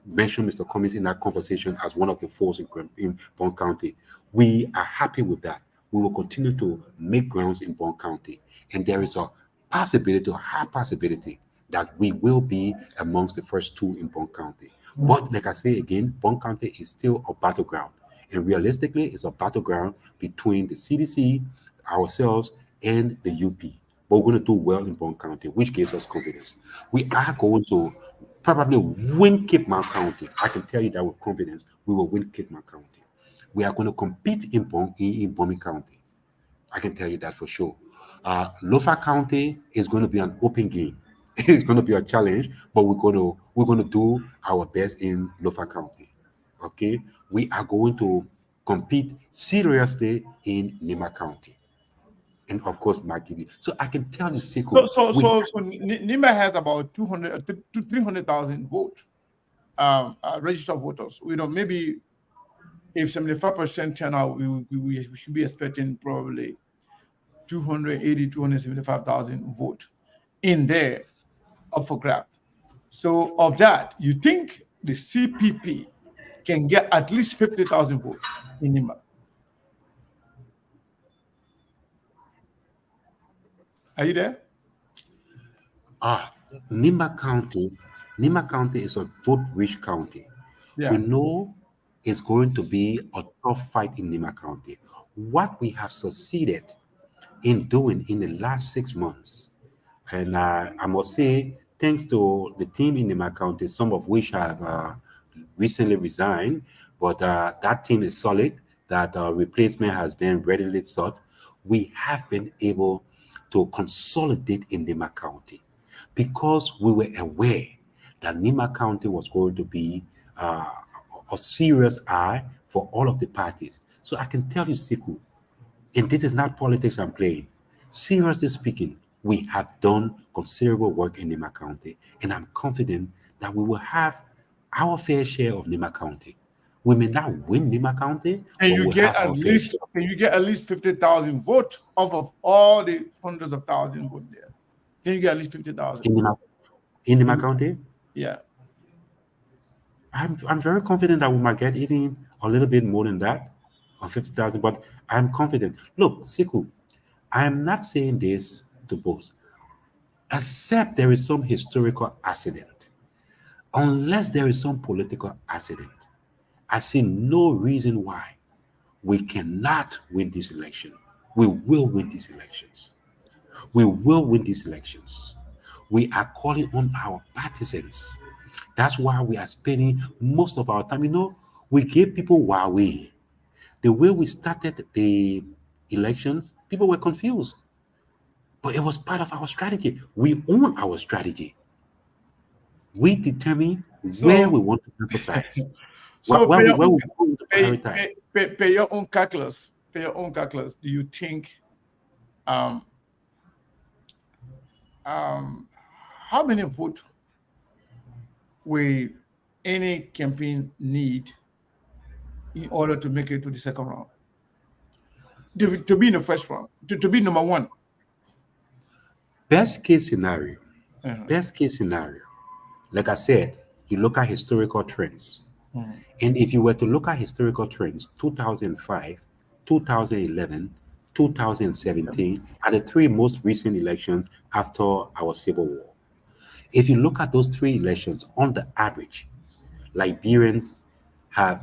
mention Mr. Cummings in that conversation as one of the forces in Bond County. We are happy with that. we will continue to make grounds in Bond County. And there is a possibility, a high possibility, that we will be amongst the first two in Bond County. But like I say again, Bond County is still a battleground. And realistically, it's a battleground between the CDC, ourselves, and the UP. But we're going to do well in Bond County, which gives us confidence. We are going to probably win Kidman County. I can tell you that with confidence, we will win Kidman County. We are going to compete in Bombay County. I can tell you that for sure. Lofa County is going to be an open game. It's going to be a challenge, but we're going to do our best in Lofa County. Okay, we are going to compete seriously in Nima County, and of course Makibi. So I can tell you, Sekou, So Nima has about 200 to 300,000 votes, registered voters. We know maybe if 75% turnout, we should be expecting probably 280, 275,000 votes in there up for grab. So of that, you think the CPP can get at least 50,000 votes in Nima? Are you there? Nima County is a vote-rich county. Yeah. We know it's going to be a tough fight in Nima County. What we have succeeded in doing in the last 6 months, and I must say, thanks to the team in Nima County, some of which have recently resigned, but that team is solid. That replacement has been readily sought. We have been able to consolidate in Nima County because we were aware that Nima County was going to be a serious eye for all of the parties. So I can tell you, Sekou, and this is not politics I'm playing. Seriously speaking, we have done considerable work in Nima County, and I'm confident that we will have our fair share of Nima County. We may not win Nima County, And but you we'll get have at our fair least share. can you get at least 50,000 votes off of all the hundreds of thousands votes there? Can you get at least 50,000? In Nima County, Yeah. I'm very confident that we might get even a little bit more than that, or 50,000, but I'm confident. Look, Sekou, I am not saying this to boast, except there is some historical accident. Unless there is some political accident, I see no reason why we cannot win this election. We will win these elections. We will win these elections. We are calling on our partisans. That's why we are spending most of our time. You know, we gave people Huawei. The way we started the elections, people were confused. But it was part of our strategy. We own our strategy. We determine where we want to emphasize. So where pay we your, own, want to prioritize. pay your own calculus. Pay your own calculus. Do you think how many votes will any campaign need in order to make it to the second round? To be in the first round, to be number one. Best case scenario, like I said, you look at historical trends. And if you were to look at historical trends, 2005, 2011, 2017 are the three most recent elections after our civil war. If you look at those three elections, on the average, Liberians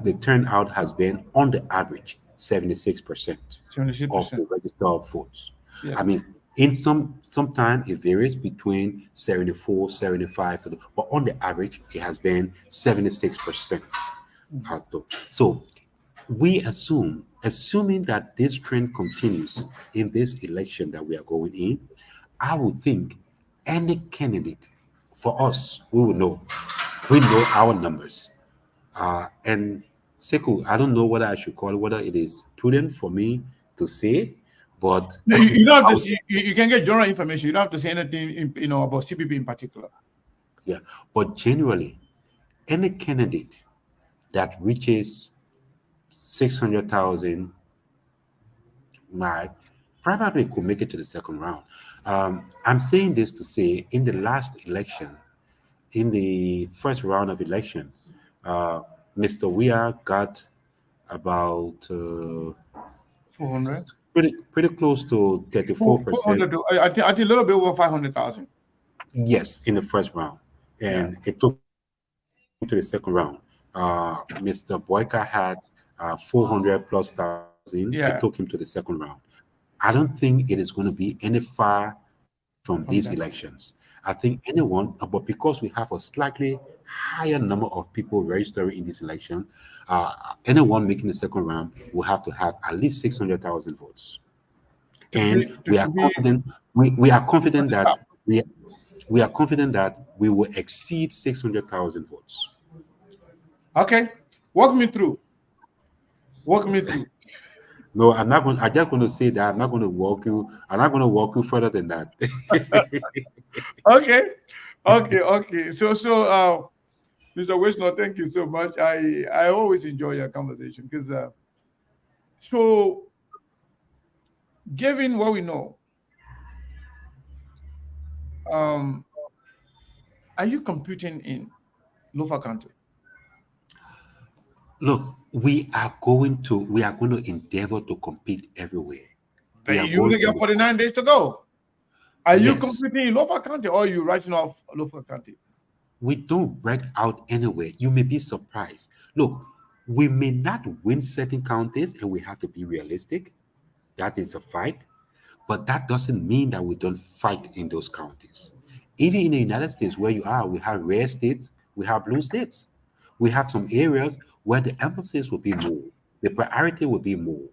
the turnout has been on the average 76% of 76%. the registered votes. Yes. I mean, in sometimes it varies between 74, 75, but on the average, it has been 76%. So we assuming that this trend continues in this election that we are going in, I would think any candidate for us, we know our numbers. And Sekou, I don't know whether I should call it, whether it is prudent for me to say, but No, you don't have to. You can get general information. You don't have to say anything, about CPP in particular. yeah, but generally, any candidate that reaches 600,000 might probably could make it to the second round. I'm saying this to say, in the last election, in the first round of election, Mr. Weah got about 400. pretty close to 34%. 400 I think a little bit over 500,000. Yes, in the first round, and it took to the second round. Mr. Boyka had 400 plus thousand. Yeah. It took him to the second round. I don't think it is going to be any far from these that. elections. I think anyone, but because we have a slightly higher number of people registering in this election, anyone making the second round will have to have at least 600,000 votes. And we are confident. We are confident that we are confident that we will exceed 600,000 votes. Okay, walk me through. Walk me through. No, I'm not going. I'm just going to say that I'm not going to walk you. I'm not going to walk you further than that. Okay. So, Mr. Wisner, thank you so much. I always enjoy your conversation because so given what we know, are you competing in Lofa County? Look, we are going to endeavor to compete everywhere. But you only got 49 days to go. Are you Yes. competing in Lofa County or are you writing off Lofa County? We don't break out anywhere. You may be surprised. Look, we may not win certain counties, and we have to be realistic. That is a fight, but that doesn't mean that we don't fight in those counties. Even in the United States, where you are, we have red states, we have blue states. We have some areas where the emphasis will be more, the priority will be more.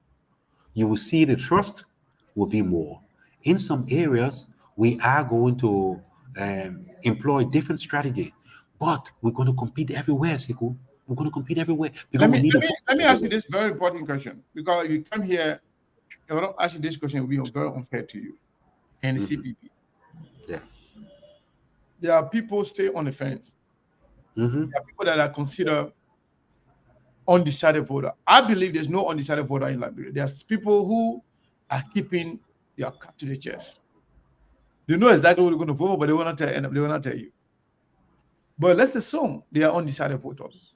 You will see the trust will be more. In some areas, we are going to employ different strategy, but we're going to compete everywhere, Siku. We're going to compete everywhere because Let me ask you this very important question because you come here. If I don't ask you this question, it will be very unfair to you and the CPP. Yeah. There are people stay on the fence. There are people that are considered undecided voter. I believe there's no undecided voter in Liberia. There's people who are keeping their cut to the chest. They know exactly what they're going to vote, but they will not tell you. But let's assume they are undecided voters.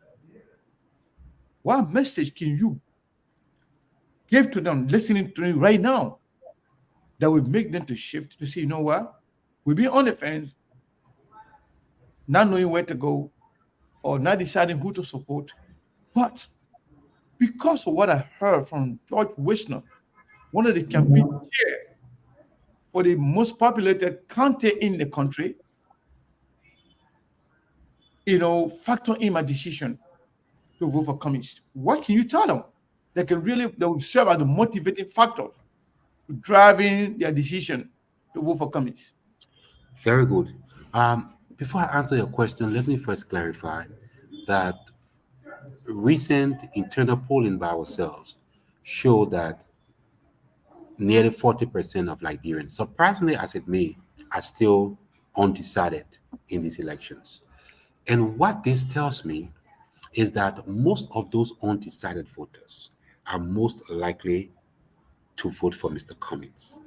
What message can you give to them listening to you right now that will make them to shift to say, you know what? We'll be on the fence, not knowing where to go or not deciding who to support. But because of what I heard from George Wisner, one of the campaign chair for the most populated county in the country, factor in my decision to vote for Cummings. What can you tell them that will serve as the motivating factors to driving their decision to vote for Cummings? Very good. Before I answer your question, let me first clarify that recent internal polling by ourselves show that nearly 40% of Liberians, surprisingly as it may, are still undecided in these elections. And what this tells me is that most of those undecided voters are most likely to vote for Mr. Cummings.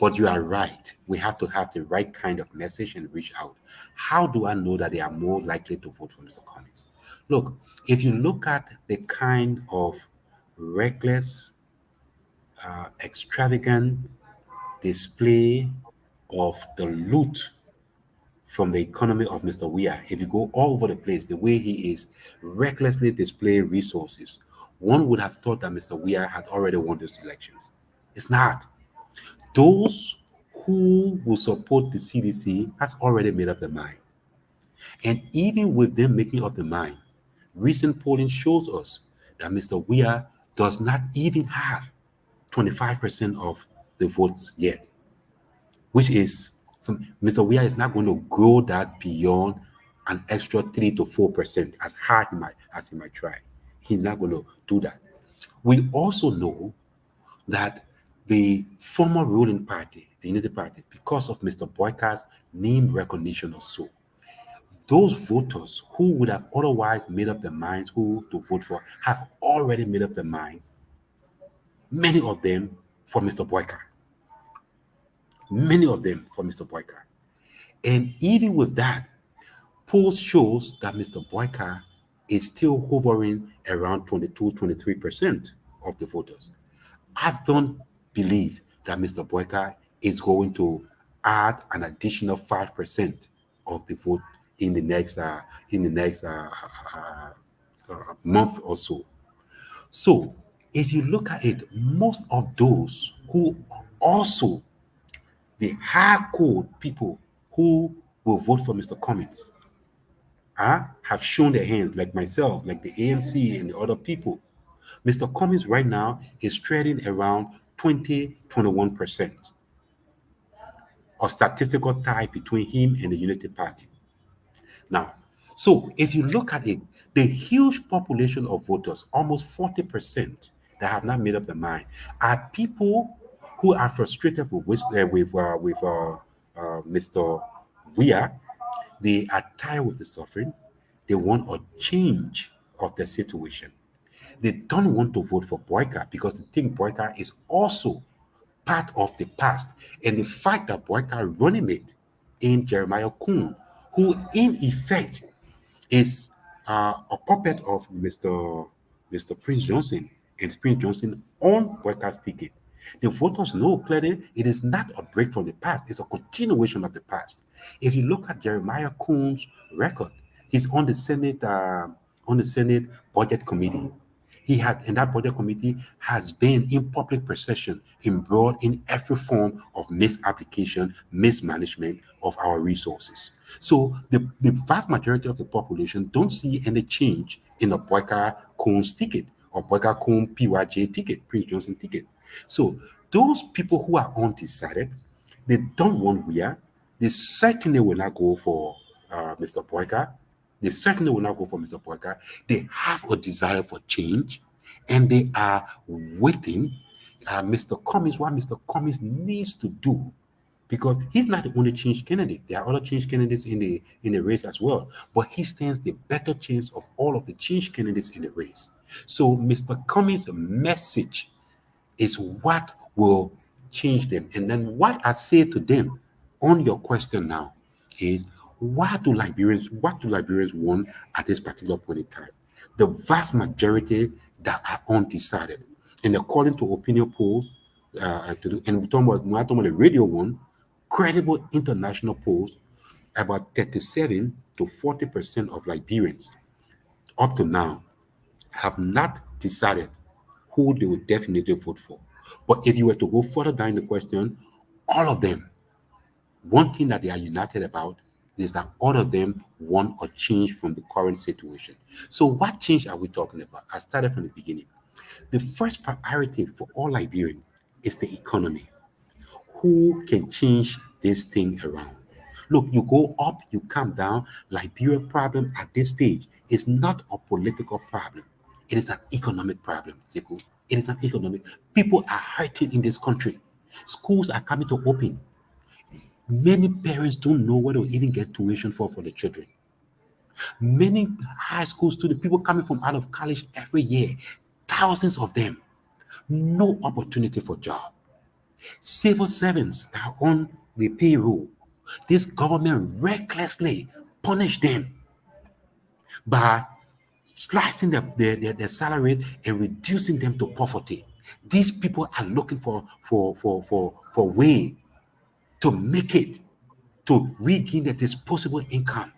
But you are right. We have to have the right kind of message and reach out. How do I know that they are more likely to vote for Mr. Cummings? Look, if you look at the kind of reckless, extravagant display of the loot from the economy of Mr. Weah, if you go all over the place, the way he is recklessly displaying resources, one would have thought that Mr. Weah had already won those elections. It's not. Those who will support the CDC has already made up their mind. And even with them making up their mind, recent polling shows us that Mr. Weah does not even have 25% of the votes yet, which is Mr. Weah is not going to grow that beyond an extra 3 to 4% as hard as he might try. He's not going to do that. We also know that the former ruling party, the Unity Party, because of Mr. Boyka's name recognition or so, those voters who would have otherwise made up their minds who to vote for have already made up their minds, many of them for Mr. Boyka. Many of them for Mr. Boyka. And even with that, polls shows that Mr. Boyka is still hovering around 22, 23% of the voters. I've done believe that Mr. Boyka is going to add an additional 5% of the vote in the next month or so. So, if you look at it, most of those who also the hardcore people who will vote for Mr. Cummings have shown their hands, like myself, like the ANC and the other people. Mr. Cummings right now is trading around 21% of statistical tie between him and the Unity Party. Now, so if you look at it, the huge population of voters, almost 40% that have not made up their mind, are people who are frustrated with Mr. Weah. They are tired with the suffering. They want a change of the situation. They don't want to vote for Boyka because they think Boyka is also part of the past. And the fact that Boyka running it in Jeremiah Kuhn, who in effect is a puppet of Mr. Prince Johnson, and Prince Johnson on Boyka's ticket. The voters know clearly it is not a break from the past, it's a continuation of the past. If you look at Jeremiah Kuhn's record, he's on the Senate Budget Committee. He had, in that budget committee, has been in public procession, embroiled in every form of misapplication, mismanagement of our resources. So the vast majority of the population don't see any change in the Boyka Kuhn's ticket or Boyka Kuhn PYJ ticket, Prince Johnson ticket. So those people who are undecided, they don't want Weah. They certainly will not go for Mr. Boyka. They certainly will not go for Mr. Boyka. They have a desire for change, and they are waiting. Mr. Cummings, what Mr. Cummings needs to do, because he's not the only change candidate. There are other change candidates in the race as well, but he stands the better chance of all of the change candidates in the race. So Mr. Cummings' message is what will change them. And then what I say to them on your question now is, what do Liberians want at this particular point in time? The vast majority that are undecided, and according to opinion polls, and we're talking about the radio one, credible international polls, about 37 to 40% of Liberians up to now have not decided who they would definitely vote for. But if you were to go further down the question, all of them, one thing that they are united about is that all of them want a change from the current situation. So what change are we talking about? I started from the beginning. The first priority for all Liberians is the economy. Who can change this thing around? Look, you go up, you come down. Liberia problem at this stage is not a political problem. It is an economic problem, Sekou. It is an economic. People are hurting in this country. Schools are coming to open. Many parents don't know where to even get tuition for the children. Many high school students, people coming from out of college every year, thousands of them, no opportunity for job. Civil servants that are on the payroll, this government recklessly punish them by slicing their salaries and reducing them to poverty. These people are looking for way to make it, to regain their disposable income.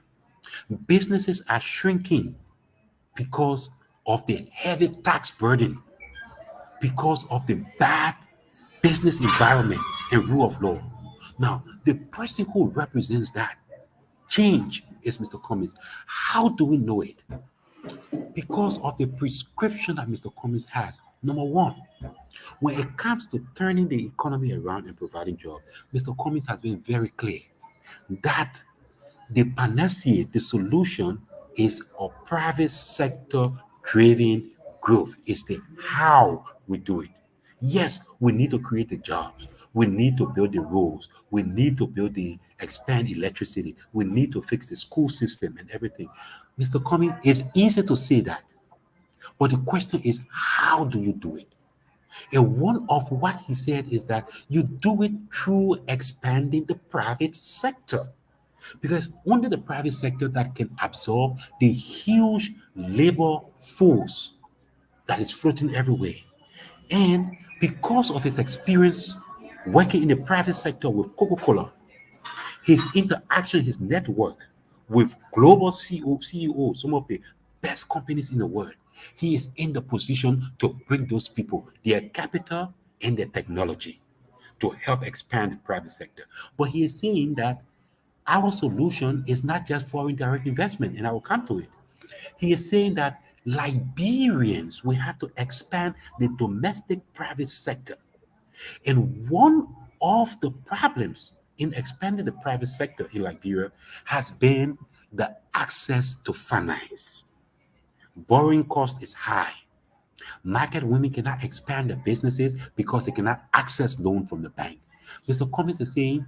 Businesses are shrinking because of the heavy tax burden, because of the bad business environment and rule of law. Now, the person who represents that change is Mr. Cummings. How do we know it? Because of the prescription that Mr. Cummings has. Number one, when it comes to turning the economy around and providing jobs, Mr. Cummings has been very clear that the panacea, the solution, is a private sector driven growth. It's the how we do it. Yes, we need to create the jobs. We need to build the roads. We need to expand electricity. We need to fix the school system and everything. Mr. Cummings, it's easy to say that. But the question is, how do you do it? And one of what he said is that you do it through expanding the private sector. Because only the private sector that can absorb the huge labor force that is floating everywhere. And Because of his experience working in the private sector with Coca-Cola, his interaction, his network with global CEOs, some of the best companies in the world, he is in the position to bring those people their capital and their technology to help expand the private sector. But he is saying that our solution is not just foreign direct investment, and I will come to it. He is saying that Liberians will have to expand the domestic private sector. And one of the problems in expanding the private sector in Liberia has been the access to finance. Borrowing cost is high. Market women cannot expand their businesses because they cannot access loan from the bank. Mr. Cummings is saying,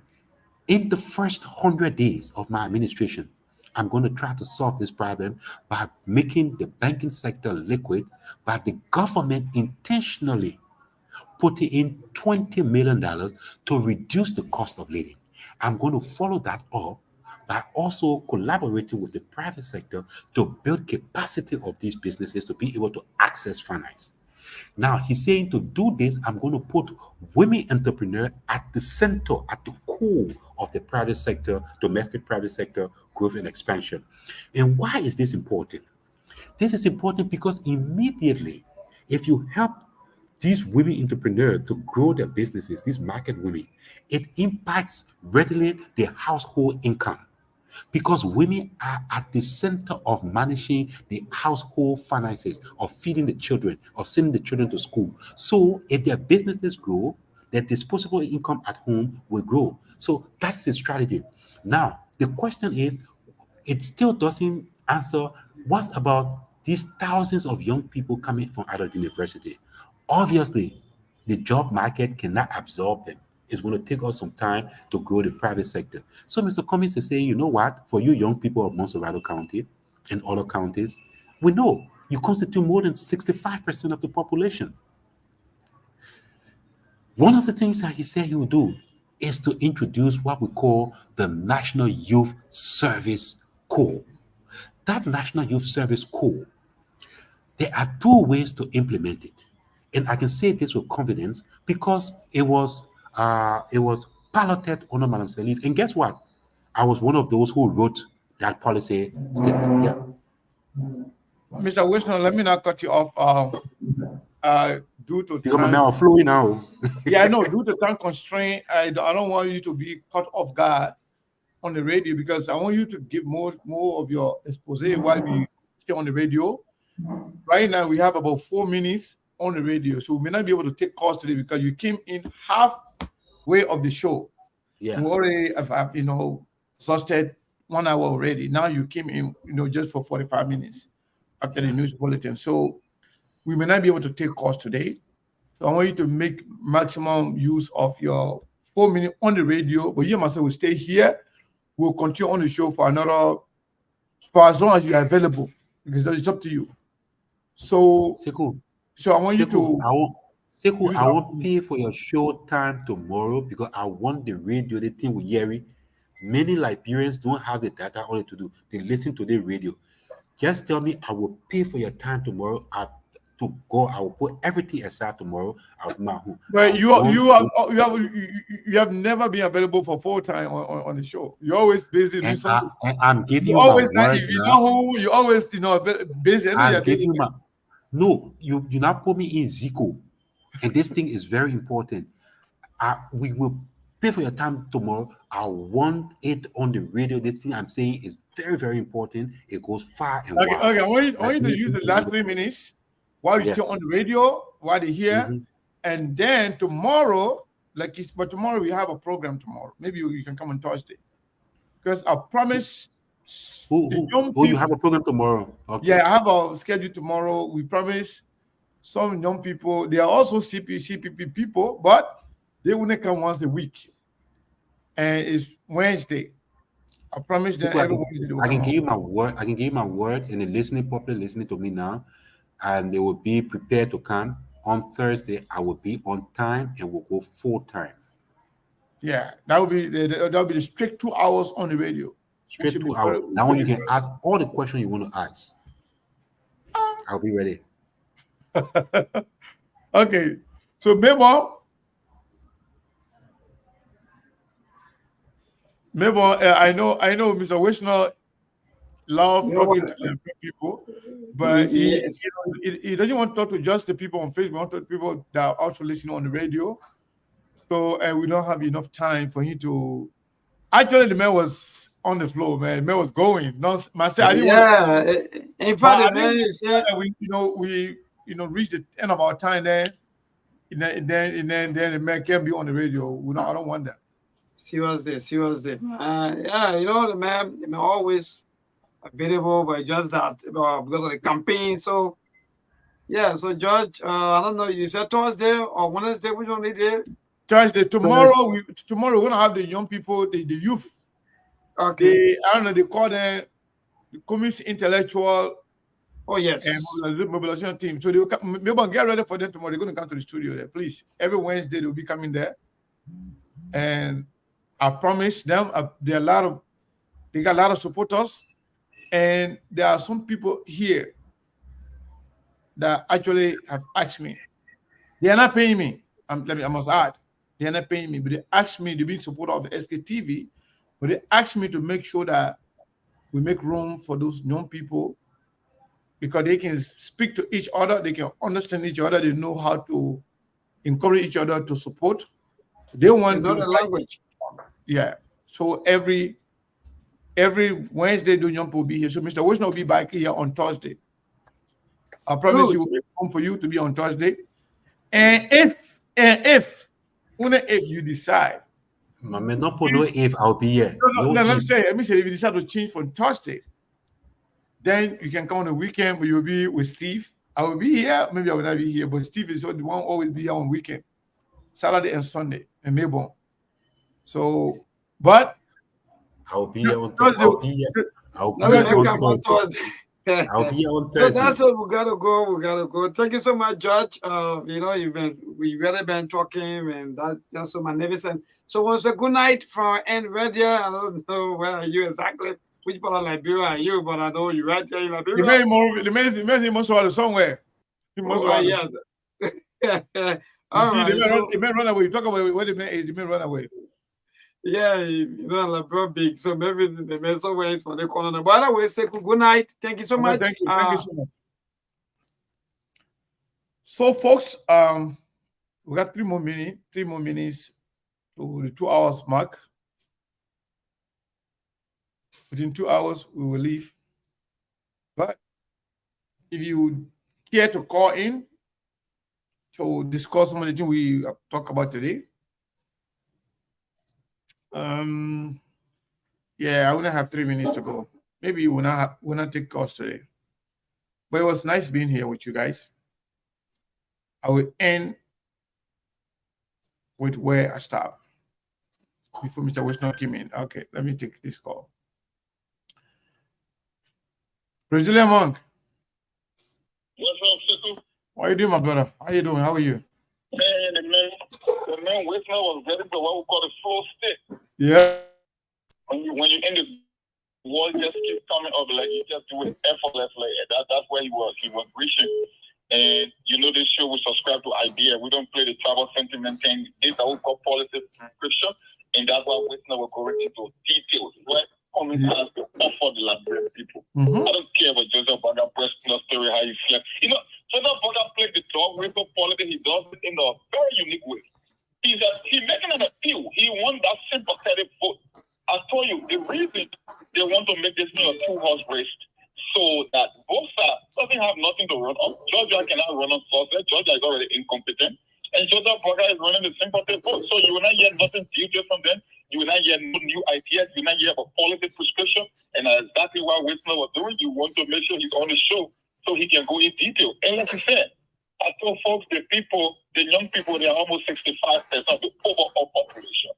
in the first 100 days of my administration, I'm going to try to solve this problem by making the banking sector liquid, by the government intentionally putting in $20 million to reduce the cost of living. I'm going to follow that up by also collaborating with the private sector to build capacity of these businesses to be able to access finance. Now, he's saying to do this, I'm going to put women entrepreneurs at the center, at the core of the private sector, domestic private sector growth and expansion. And why is this important? This is important because immediately, if you help these women entrepreneurs to grow their businesses, these market women, it impacts readily their household income because women are at the center of managing the household finances, of feeding the children, of sending the children to school. So if their businesses grow, their disposable income at home will grow. So that's the strategy. Now, the question is, it still doesn't answer what about these thousands of young people coming from out of university. Obviously, the job market cannot absorb them. It's going to take us some time to grow the private sector. So Mr. Cummings is saying, you know what, for you young people of Monserrado County and other counties, we know you constitute more than 65% of the population. One of the things that he said he will do is to introduce what we call the National Youth Service Corps. That National Youth Service Corps, there are two ways to implement it. And I can say this with confidence because it was piloted under Madam Salif. And guess what? I was one of those who wrote that policy statement. Yeah. Mr. Wilson, let me not cut you off. Due to Because my time, mouth flowing now. yeah, I know. Due to time constraint, I don't want you to be caught off guard on the radio because I want you to give more of your expose while we stay on the radio. Right now, we have about 4 minutes on the radio, so we may not be able to take calls today because you came in halfway of the show. Yeah. We already have exhausted 1 hour already. Now you came in, just for 45 minutes after the news bulletin. So we may not be able to take calls today. So I want you to make maximum use of your 4 minutes on the radio. But you and myself will stay here. We'll continue on the show for as long as you are available, because it's up to you. So, Sekou, so I want you to. I won't pay for your show time tomorrow because I want the radio, the thing with Yeri. Many Liberians don't have the data on it to do. They listen to the radio. Just tell me I will pay for your time tomorrow. I will put everything aside tomorrow. I'll be home. But you have never been available for full time on the show. You're always busy doing something. I'm giving you always my word. If you're not home, you always busy. I'm giving you no. You not put me in Zico, and this thing is very important. We will pay for your time tomorrow. I want it on the radio. This thing I'm saying is very, very important. It goes far and wide. Okay. I want you to use the last 3 minutes while you're still on the radio, while they're here. And then tomorrow, but tomorrow we have a program tomorrow. Maybe you can come on Thursday. Because I promise you have a program tomorrow? Okay. Yeah, I have a schedule tomorrow. We promise some young people, they are also CPP people, but they only come once a week. And it's Wednesday. I promise that everyone I can give you my word. I can give you my word, and the listening public listening to me now, and they will be prepared to come on Thursday. I will be on time and we'll go full time. Yeah, that will be the strict 2 hours on the radio. Straight 2 hours. Now you can ask all the questions you want to ask. I'll be ready. Okay. So Mabel, I know Mr. Wishner love talking to the people, but Yes. he doesn't want to talk to just the people on Facebook. He wants to talk to people that are also listening on the radio. So we don't have enough time for him to. Actually, the man was on the floor, man. The man was going. Not myself. I didn't want to, In but fact, I the man didn't is saying, we reached the end of our time there. And then the man can't be on the radio. I don't want that. seriously. Yeah, the man always available, but just that because of the campaign. So yeah, so George, I don't know. You said Thursday or Wednesday? Which one is it? Thursday. Tomorrow we're gonna have the young people, the youth. Okay. I don't know. They call them the community intellectual Oh yes. and mobilization team. So they will come, maybe get ready for them tomorrow. They're going to come to the studio there, please. Every Wednesday they'll be coming there, and I promise them they got a lot of supporters, and there are some people here that actually have asked me. They are not paying me. I must add, they are not paying me, but they asked me to be in support of the SKTV, but they asked me to make sure that we make room for those young people, because they can speak to each other, they can understand each other, they know how to encourage each other to support. They want the language. Yeah. So every Wednesday, the young people will be here. So Mr. Wishner will be back here on Thursday. I promise you, will be home for you to be on Thursday. And if you decide, not for no if I'll be here. No, let me say, if you decide to change from Thursday, then you can come on the weekend where you'll be with Steve. I will be here, maybe I will not be here, but Steve is the one always be here on weekend, Saturday and Sunday in Melbourne. So, but I'll be here on Thursday. I'll be here on Thursday. So that's it. We gotta go. Thank you so much, George. We've really been talking, and that's so magnificent. So we'll say good night from N Radio. I don't know where are you exactly. Which part of Liberia are you? But I know you're right here in Liberia. The man must have somewhere. He must have. Yes. The man run away. You talk about where the man is. The man run away. Yeah, Liberia big. So maybe the man somewhere is for the corner. By the way, say good night. Thank you so much. Thank you so much. So, folks, we got 3 more minutes to the 2 hours mark. Within 2 hours, we will leave. But if you care to call in to discuss some of the things we talk about today, yeah, I only have 3 minutes to go. Maybe you will not take calls today. But it was nice being here with you guys. I will end with where I stopped before Mr. Wishner came in. Okay, let me take this call. Brazilian Monk. What's up, Siku? What are you doing, my brother? How you doing? How are you? Man, the man Wishner was ready for what we call a slow stick. Yeah. When you end the wall, just keep coming up, like you just do it effortlessly. That's where he was. He was reaching. And this show, we subscribe to idea. We don't play the tribal sentiment thing. This is what we call policy prescription. And that's why Wishner will go into details. Right? Coming has to offer the Liberian people. Mm-hmm. I don't care about Joseph Baga personal story, how he slept. Joseph Baga played the dog raper politics. He does it in a very unique way. He's making an appeal. He wants that sympathetic vote. I told you, the reason they want to make this thing a 2-horse race, so that both sides doesn't have nothing to run on. Georgia cannot run on Thursday. Georgia is already incompetent. And Joseph Baga is running the sympathetic vote. So you will not hear nothing detailed from them. You will not hear no new ideas. You will not hear about policy prescription. And that's exactly what Wishner was doing. You want to make sure he's on the show so he can go in detail. And like I said, I told folks, the young people, they are almost 65% of the overall population.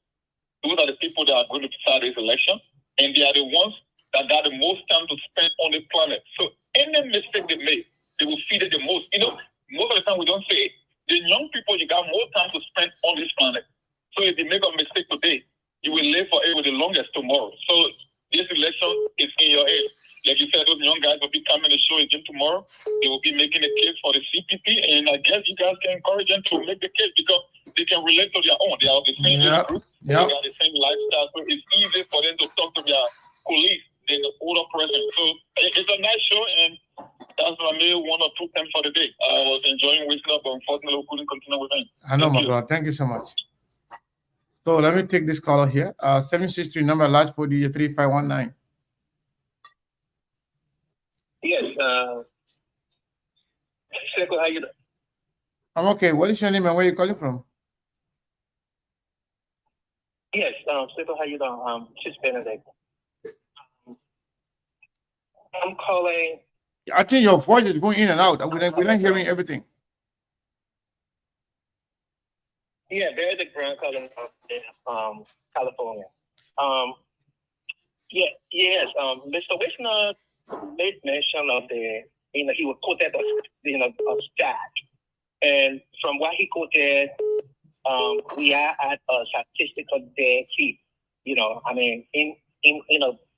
Those are the people that are going to decide this election. And they are the ones that got the most time to spend on the planet. So any mistake they make, they will feed it the most. Most of the time we don't say it. The young people, you got more time to spend on this planet. So if you make a mistake today, you will live forever the longest tomorrow. So this election is in your head. Like you said, those young guys will be coming to show again tomorrow. They will be making a case for the CPP, and I guess you guys can encourage them to make the case because they can relate to their own. They are the same age group. They got the same lifestyle, so it's easy for them to talk to their colleagues than the older person. So it's a nice show, and that's why I made 1 or 2 times for the day. I was enjoying waking up, but unfortunately, we couldn't continue with him. I know, my brother. Thank you so much. So let me take this caller here. 763 number last 40 3519. Yes, Sekou, how you doing? I'm okay. What is your name and where are you calling from? Yes, Sekou, how you doing? Sis Benedict. I'm calling. I think your voice is going in and out. We're not hearing everything. Yeah, Benedict Brown calling from California. Yes, Mr. Wisner made mention of the, he was quoted a stat. And from what he quoted, we are at a statistical dead heat. In a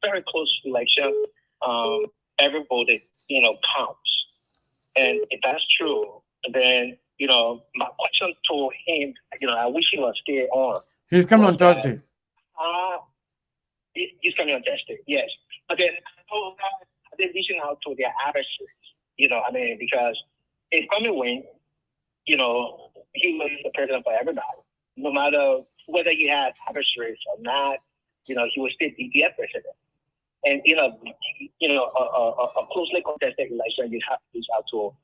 very close election, every vote, counts. And if that's true, then, my question to him, I wish he would stay on. He's coming on Thursday. He's coming on Thursday, yes. But then they're reaching out to their adversaries, because if Kwame wins, he was the president for everybody. No matter whether he had adversaries or not, he would still be the president. And a closely contested election, you have to reach out to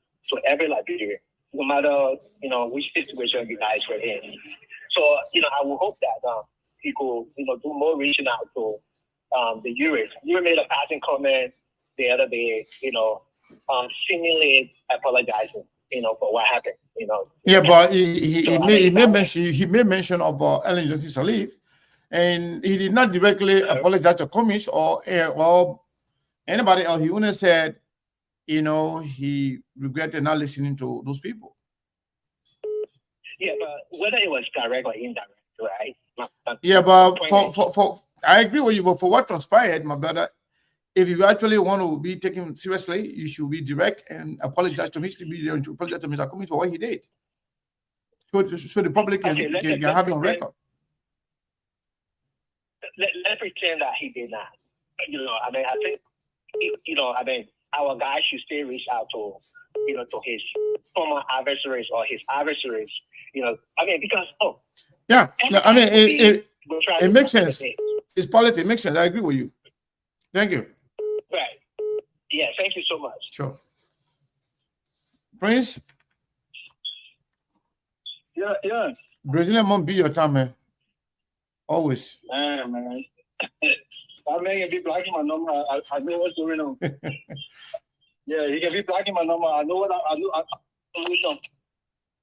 every Liberian, no matter which situation you guys were in. So I will hope that he could do more reaching out to the jurists. You made a passing comment the other day, seemingly apologizing, for what happened. Yeah, but he made mention of Ellen Johnson Sirleaf, and he did not directly apologize to Cummings or anybody else. He only said, he regretted not listening to those people. Yeah, but whether it was direct or indirect, right? Yeah, but for I agree with you, but for what transpired, my brother, if you actually want to be taken seriously, you should be direct and apologize to Mr. Media and to apologize to Mr. Cummings for what he did. So the public can have it on record. Let's pretend that he did not. I think, our guys should still reach out to his former adversaries or his adversaries, because, yeah, it makes sense. It's politics. It makes sense. I agree with you. Thank you. Right. Yeah, thank you so much. Sure. Prince? Yeah. Brazilian won't be your time, man. Always. Man. I may be blocking my number. I know what's going on. Yeah, he can be blocking my number. I know what I do.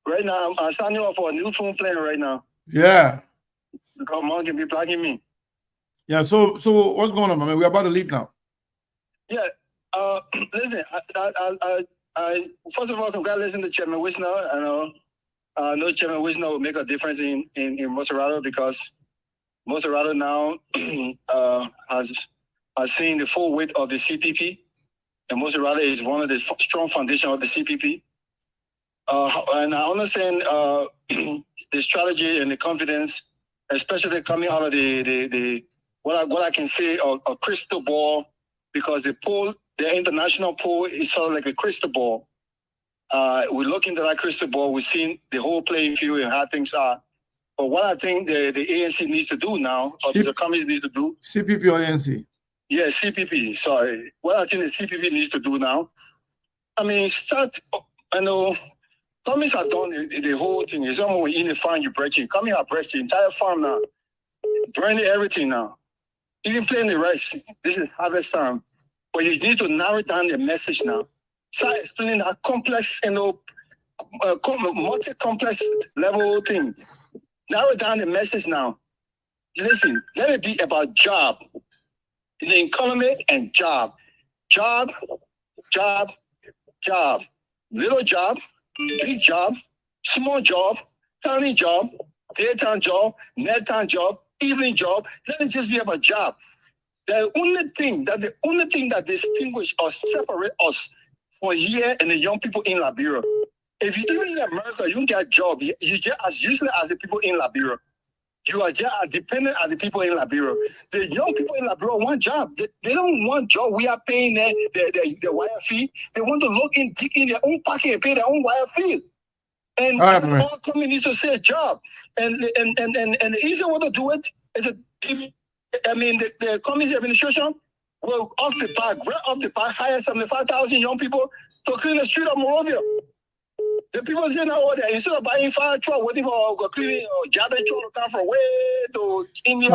Right now, I'm signing up for a new phone plan right now. Yeah. Because mom can be blocking me. Yeah, so what's going on, man? We're about to leave now. Yeah. Listen, I first of all, congratulations to Chairman Wisner. I know Chairman Wisner will make a difference in Monserrato because Monserrato now has seen the full weight of the CPP, and Monserrato is one of the strong foundation of the CPP. And I understand the strategy and the confidence, especially coming out of the what I can say a crystal ball, because the international poll is sort of like a crystal ball. We look into that crystal ball, we've seen the whole playing field and how things are. But what I think the ANC needs to do now, or the Cummings needs to do, CPP or ANC? Yeah, CPP. Sorry, what I think the CPP needs to do now. Cummings have done the whole thing. It's almost when in the farm you break it. Cummings have break the entire farm now, burning everything now, even playing the rice. This is harvest time, but you need to narrow down the message now. Start explaining that complex, multi-complex level thing. Narrow down the message now. Listen, let it be about job, the economy and job. Job. Little job, big job, small job, tiny job, daytime job, nighttime job, evening job. Let it just be about job. The only thing that distinguish us, separate us from here and the young people in Liberia. If you even in America, you don't get a job. You just as useless as the people in Liberia. You are just as dependent as the people in Liberia. The young people in Liberia want job. They don't want job. We are paying the wire fee. They want to look in, dig in their own pocket and pay their own wire fee. And all companies need to say a job. And the easier way to do it is the company's administration will right off the bat, hire 75,000 young people to clean the street of Monrovia. The people here now over there, instead of buying fire truck, waiting for cleaning or garbage truck to come from way to India.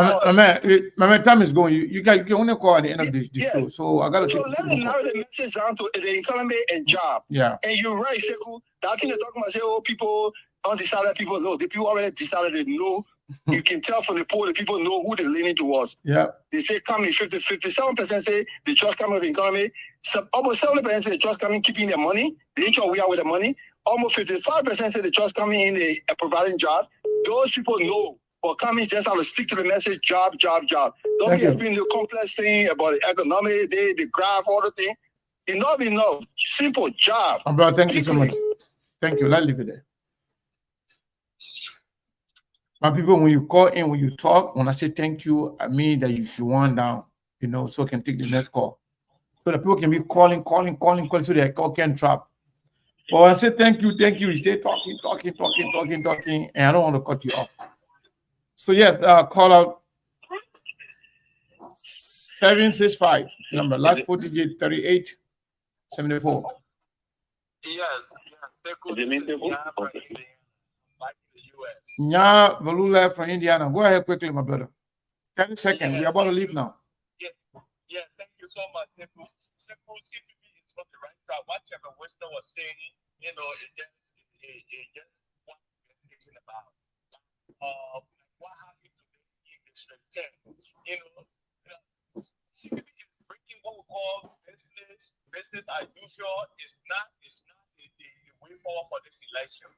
My man, time is going. You can only call at the end of the show. So I got to. So let them narrow the message down to the economy and job. Yeah. And you're right, Sekou. That thing they're talking about, say, oh, people, undecided people, no, the people already decided they know. You can tell from the poll, the people know who they're leaning towards. Yeah. They say coming 57% say the trust coming with the economy. Almost 70% say the trust coming keeping their money. They ain't sure we are with the money. Almost 55% say the trust coming in the providing job. Those people know, but coming just have to stick to the message, job. Don't be explaining the complex thing about the economy, the graph, all the thing. Enough. Simple job. Bro, thank you so much. Thank you. Let's leave it there. My people, when you call in, when you talk, when I say thank you, I mean that you should wind down, so I can take the next call. So that people can be calling, so their call can trap. But when I say thank you, you stay talking, and I don't want to cut you off. So yes, call out 765 number, last 4 digit 3874. Yes. Nya Valula from Indiana. Go ahead quickly, my brother. 10 seconds. We're about to leave now. Yeah, thank you so much. Simple CPP is on the right track. What Chairman Winston was saying, it just what we're thinking about. What happened today in District 10? CPP is breaking what we call business as usual. It's not the way forward for this election.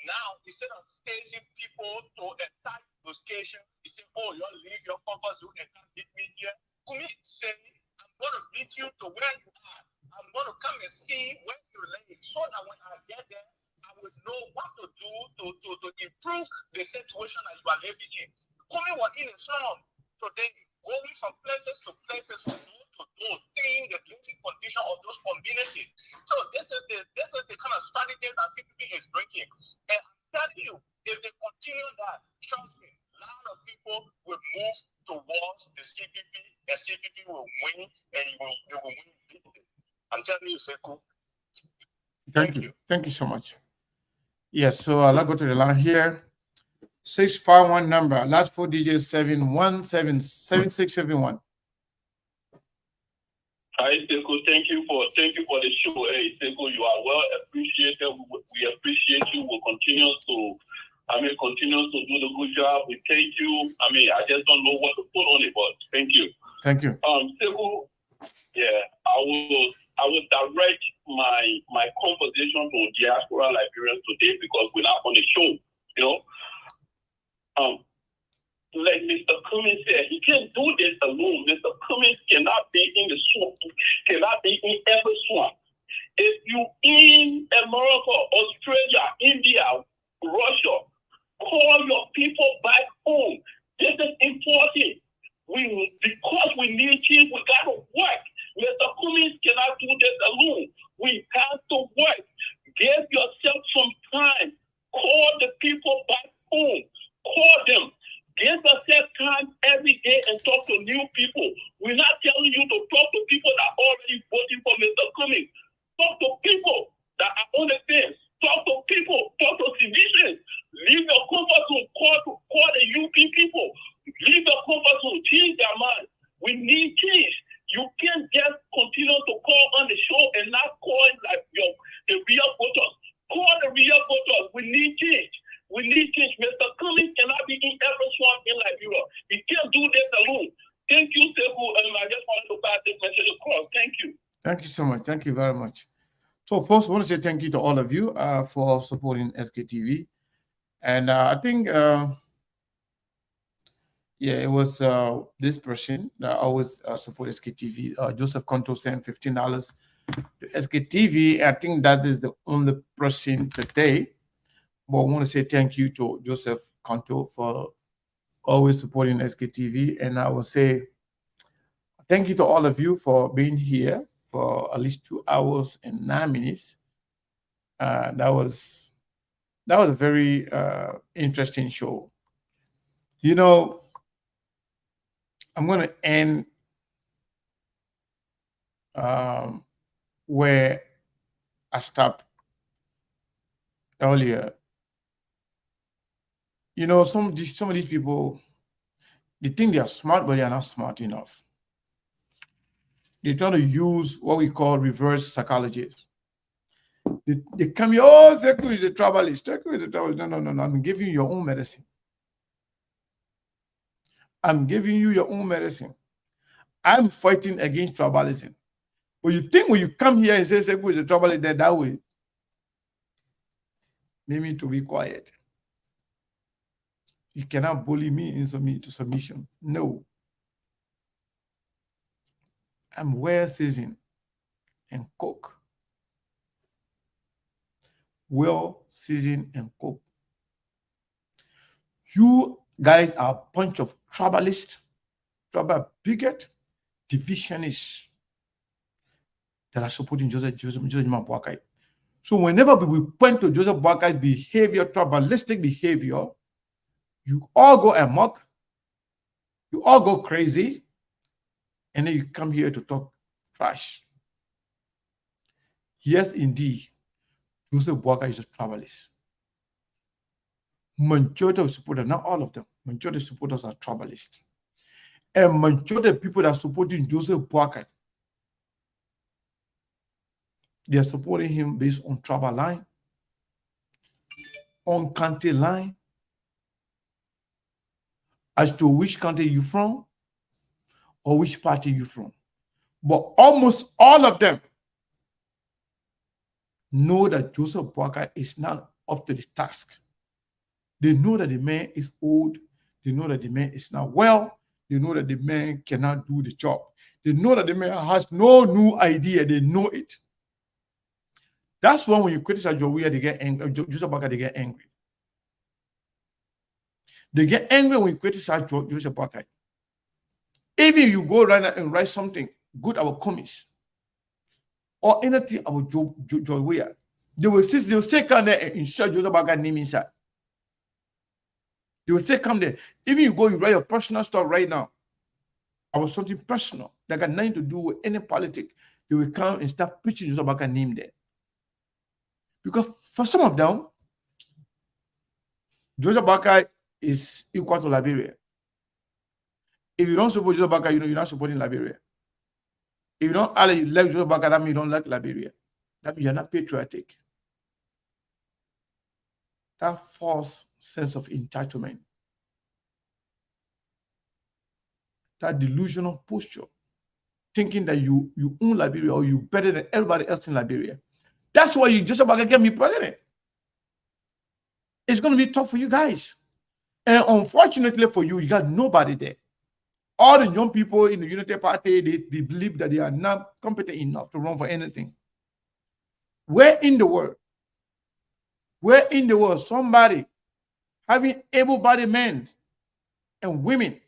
Now, instead of staging people to attack those occasions, you say, oh, you leave your comfort zone and come meet me here. Kumi say, I'm going to meet you to where you are. I'm going to come and see where you live so that when I get there, I will know what to do to improve the situation that you are living in. Kumi was in a slum today, going from places to places, from door to door, seeing the living condition of those communities. So this is the kind of strategy that CPP is bringing. And I'm telling you, if they continue that, trust me, a lot of people will move towards the CPP, and CPP will win, and they will win big. I'm telling you, Sekou. Thank you. Thank you so much. Yes, so I'll go to the line here. 651 number, last 4 digits 7177671. Hi, Sekou. Thank you for the show. Hey, Sekou, you are well appreciated. We appreciate you. We'll continue to do the good job. We thank you. I just don't know what to put on it, but thank you. Thank you. Sekou, yeah, I will direct my conversation to diaspora Liberians today because we're not on the show, like Mr. Cummings said, he can't do this alone. Mr. Cummings cannot be in the swamp, cannot be in every swamp. If you in America, Australia, India, Russia, call your people back home. This is important. Because we need change, we got to work. Mr. Cummings cannot do this alone. We have to work. Give yourself some time. Call the people back home. Call them. Give yourself time every day and talk to new people. We're not telling you to talk to people that are already voting for Mr. Cummings. Talk to people that are on the fence. Talk to people. Talk to civilians. Leave your comfort zone. Call the UP people. Leave your comfort zone. Change their mind. We need change. You can't just continue to call on the show and not call like the real voters. Call the real voters. We need change. We need change. Mr. Cummings cannot be in every swamp in Liberia. He can't do this alone. Thank you, Sekou. I just wanted to pass this message across. Thank you. Thank you so much. Thank you very much. So first, I want to say thank you to all of you for supporting SKTV. And I think, Yeah, it was this person that always supported SKTV. Joseph Conto sent $15 to SKTV. I think that is the only person today. But I want to say thank you to Joseph Conto for always supporting SKTV. And I will say thank you to all of you for being here for at least 2 hours and 9 minutes. That was a very interesting show. You know, I'm going to end where I stopped earlier. You know, some of these people, they think they are smart, but they are not smart enough. They try to use what we call reverse psychology. They come here, oh, Sekou is a troublist. Sekou is a troublist. No. I'm giving you your own medicine. I'm giving you your own medicine. I'm fighting against tribalism. But you think when you come here and say Sekou is a troublist, then that way, make me to be quiet. You cannot bully me into submission. No. I'm well seasoned and cook. Well seasoned and cook. You guys are a bunch of tribalists, tribal bigot, divisionists that are supporting Joseph Boakai. So whenever we point to Joseph Boakai's behavior, tribalistic behavior, you all go amok, you all go crazy, and then you come here to talk trash. Yes, indeed, Joseph Boakai is a tribalist. Majority of supporters, not all of them, majority of supporters are tribalists. And majority of people that are supporting Joseph Boakai, they are supporting him based on tribal line, on country line, as to which country you from or which party you from. But almost all of them know that Joseph Boakai is not up to the task. They know that the man is old. They know that the man is not well. They know that the man cannot do the job. They know that the man has no new idea. They know it. That's why when you criticize Jowea, they get angry. Joseph Boakai, they get angry. They get angry when you criticize Joseph Boakai. Even if you go right now and write something good about comments or anything about Jowea, they will still come there and insert Joseph Boakai name inside. They will still come there. Even you go, you write your personal stuff right now about something personal that got nothing to do with any politics, they will come and start preaching Joseph Boakai name there. Because for some of them, Joseph Boakai is equal to Liberia. If you don't support Joseph Boakai, you're not supporting Liberia. If you don't like Joseph Boakai, that means you don't like Liberia. That means you're not patriotic. That false sense of entitlement, that delusional posture, thinking that you own Liberia or you better than everybody else in Liberia. That's why you Joseph Boakai get me president. It's going to be tough for you guys. And unfortunately for you, you got nobody there. All the young people in the Unity Party, they believe that they are not competent enough to run for anything. Where in the world somebody having able-bodied men and women,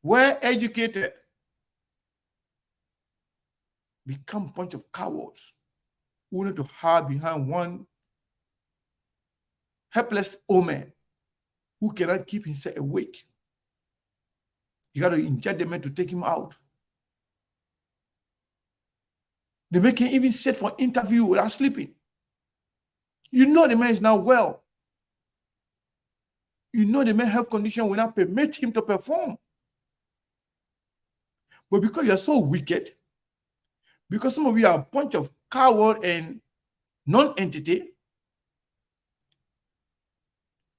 well educated, become a bunch of cowards who need to hide behind one helpless old man who cannot keep himself awake? You got to inject the man to take him out. They make him even sit for interview without sleeping. You know the man is not well. You know the man's health condition will not permit him to perform. But because you are so wicked, because some of you are a bunch of coward and non-entity,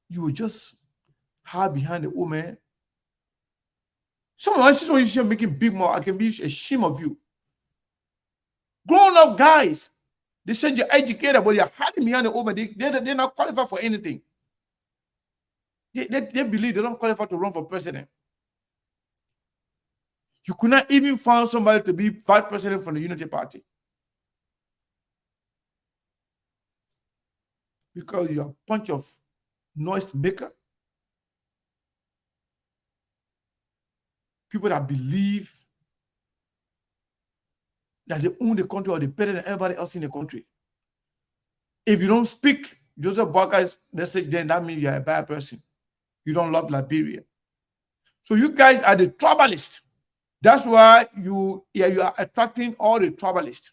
you will just hide behind the woman. Someone else is making big more. I can be ashamed of you. Grown-up guys, they said you're educated, but you're hiding behind the woman. They're not qualified for anything. They believe they don't qualify to run for president. You could not even find somebody to be vice president from the Unity Party. Because you're a bunch of noise maker. People that believe that they own the country or they're better than everybody else in the country. If you don't speak Joseph Boakai's message, then that means you're a bad person. You don't love Liberia. So you guys are the tribalists. That's why you are attracting all the tribalists.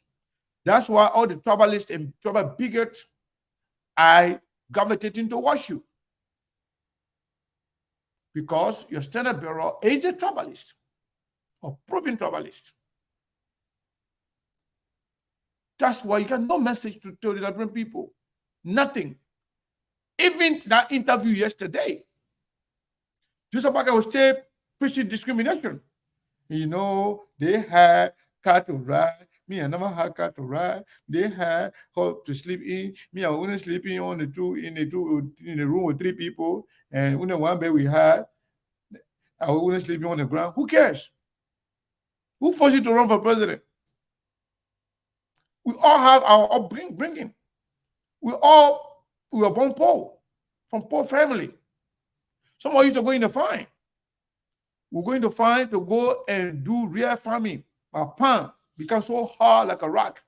That's why all the tribalists and tribal bigots are gravitating towards you. Because your standard bearer is a tribalist or proven tribalist. That's why you got no message to tell the Liberian people. Nothing. Even that interview yesterday, Joseph Boakai was still preaching discrimination. You know, they had car to ride. Me, I never had car to ride. They had hall to sleep in. Me, I was only sleeping on in the room with 3 people. And only one bed we had, I was only sleeping on the ground. Who cares? Who forced you to run for president? We all have our upbringing. We were born poor, from poor family. Some of you to go in the farm. We're going to find to go and do real farming. Our palm becomes so hard like a rock.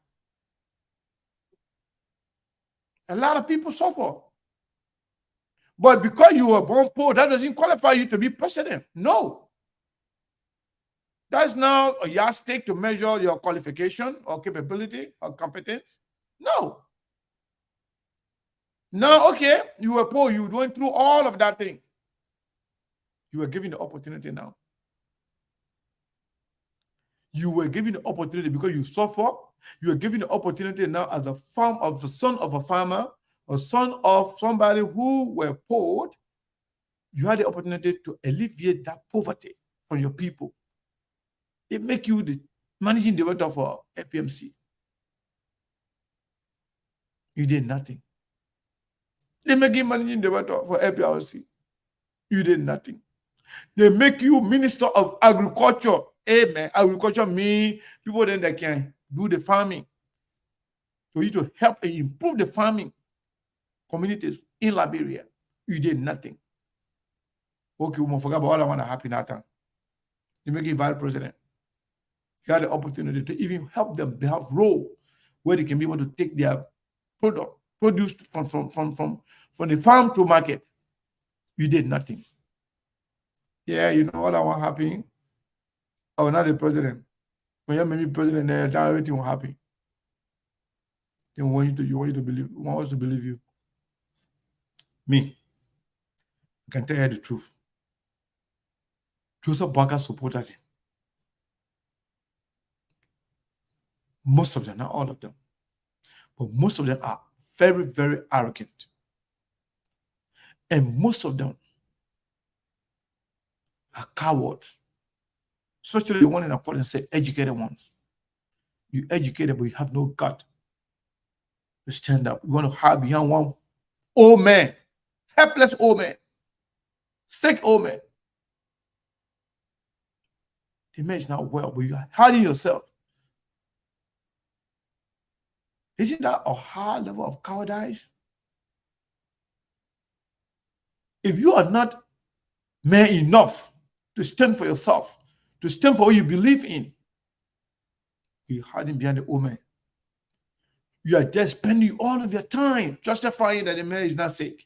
A lot of people suffer. But because you were born poor, that doesn't qualify you to be president. No. That's now a yardstick to measure your qualification or capability or competence. No. No, okay, you were poor, you went through all of that thing. You were given the opportunity now. You were given the opportunity because you suffer. You were given the opportunity now as the son of a farmer, or son of somebody who were poor. You had the opportunity to alleviate that poverty from your people. They make you the managing director for APMC. You did nothing. They make you managing director for APRC. You did nothing. They make you Minister of Agriculture. Amen. Agriculture means people then that can do the farming. For you to help and improve the farming communities in Liberia. You did nothing. Okay, we forgot about all that want to happen now. They make you vice president. You had the opportunity to even help them have role where they can be able to take their product produced from the farm to market. You did nothing. Yeah, you know all that won't happen. Oh, not the president. When you're maybe president, then everything will happen. They want you to believe. Want us to believe you. Me, I can tell you the truth. Joseph Boakai supported him. Most of them, not all of them, but most of them are very, very arrogant. And most of them are cowards, especially the one in accordance, say educated ones. You educated, but you have no gut to stand up. You want to hide behind one old man, helpless old man, sick old man. The man is not well, but you are hiding yourself. Isn't that a high level of cowardice? If you are not man enough to stand for yourself, to stand for what you believe in, you're hiding behind the old man. You are there spending all of your time justifying that the man is not sick.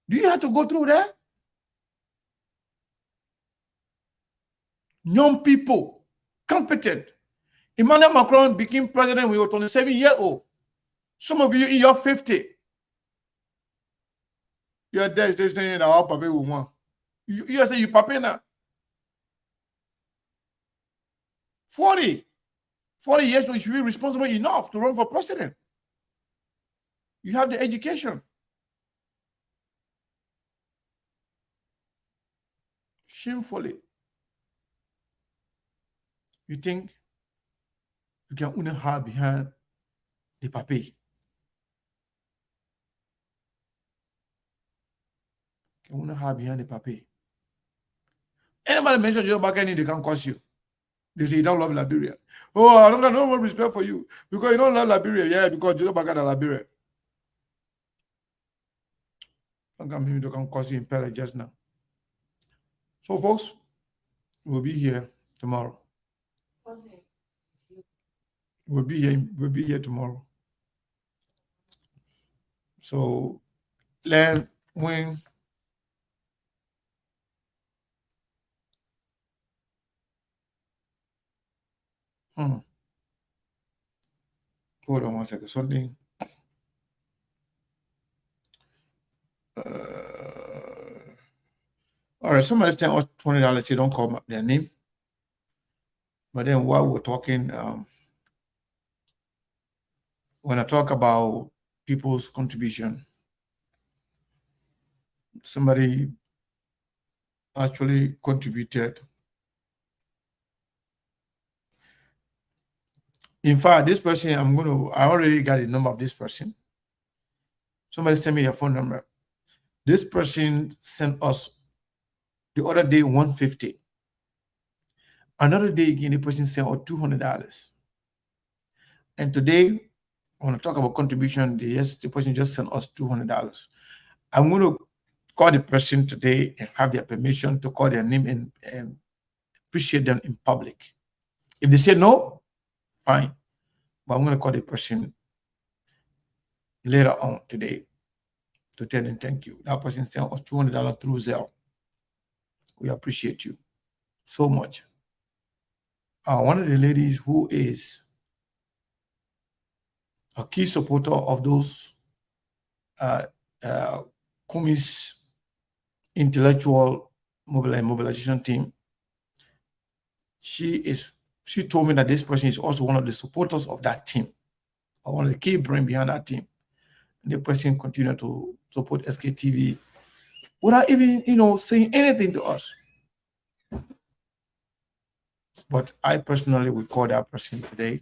Do you have to go through that? Young people, competent. Emmanuel Macron became president when he was 27 years old. Some of you in your 50. You're there saying that our papa will want. You say you papa now. 40 years old, you should be responsible enough to run for president. You have the education. Shamefully. You think you can only hide behind the papier. You can only hide behind the papier. Anybody mention Joe Bakani, they can curse you. They say you don't love Liberia. Oh, I don't got no more respect for you because you don't love Liberia. Yeah, because Joe Bakani is Liberia. Don't come here to come curse you in Pele just now. So, folks, we'll be here tomorrow. We'll be here tomorrow. So, learn when. Hold on one second. Something. All right, somebody's telling us $20. They don't call their name. But then while we're talking, when I talk about people's contribution, somebody actually contributed. In fact, this person, I already got the number of this person. Somebody send me their phone number. This person sent us the other day $150. Another day again, the person sent us $200. And today, I want to talk about contribution. The person just sent us $200. I'm going to call the person today and have their permission to call their name and appreciate them in public. If they say no, fine. But I'm going to call the person later on today to tell them thank you. That person sent us $200 through Zelle. We appreciate you so much. One of the ladies who is a key supporter of those Kumi's intellectual mobilization team, she told me that this person is also one of the supporters of that team, or one of the key brain behind that team. And the person continued to support SKTV without even, saying anything to us. But I personally will call that person today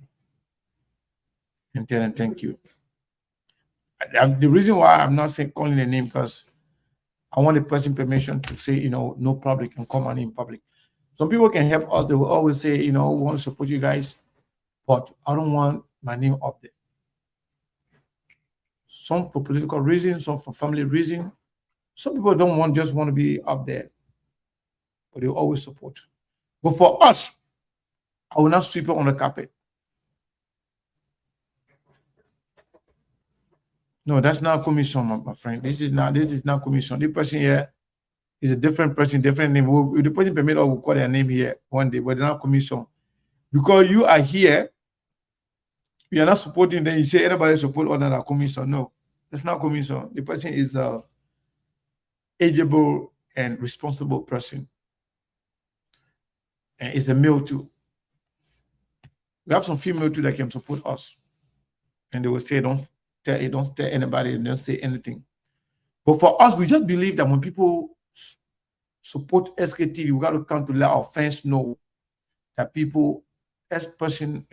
and tell them thank you. The reason why I'm not calling the name, because I want the person permission to say, no public can come on in public. Some people can help us. They will always say, we want to support you guys, but I don't want my name up there. Some for political reasons, some for family reasons. Some people just want to be up there, but they always support. But for us, I will not sweep it on the carpet. No, that's not commission, my friend. This is not commission. This person here is a different person, different name. If the person permit, I will call their name here one day, but it's not commission. Because you are here, you are not supporting, then you say anybody support other than commission. No, that's not commission. The person is a ageable and responsible person. And it's a male too. We have some female too that can support us. And they will say, don't tell anybody, and don't say anything. But for us, we just believe that when people support SKTV, we got to come to let our fans know that people, as person,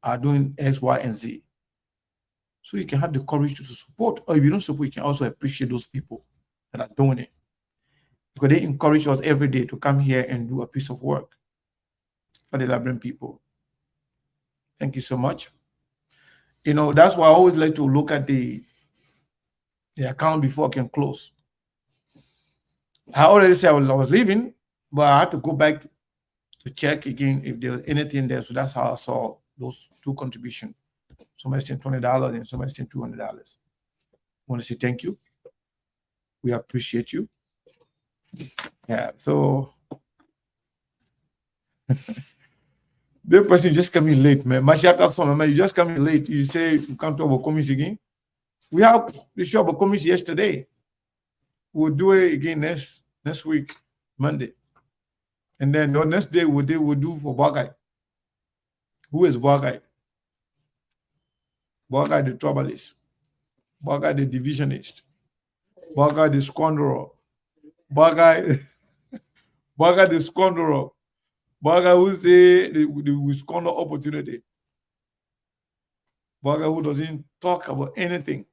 are doing X, Y, and Z. So you can have the courage to support, or if you don't support, you can also appreciate those people that are doing it. Because they encourage us every day to come here and do a piece of work for the Liberian people. Thank you so much. That's why I always like to look at the account before I can close. I already said I was leaving, but I had to go back to check again if there was anything there. So that's how I saw those two contributions. Somebody sent $20 and somebody sent $200. I want to say thank you. We appreciate you. Yeah, so the person just coming late, man. You just coming late. You say you come to our committee again. We have the show about committee yesterday. We'll do it again next week, Monday. And then the next day we'll do for Bagai. Who is Bagai? Bagai the troublist. Bagai the divisionist. Bagai the squanderer. Bagai the squanderer. Bagai who say they will squander opportunity. Bagai who doesn't talk about anything.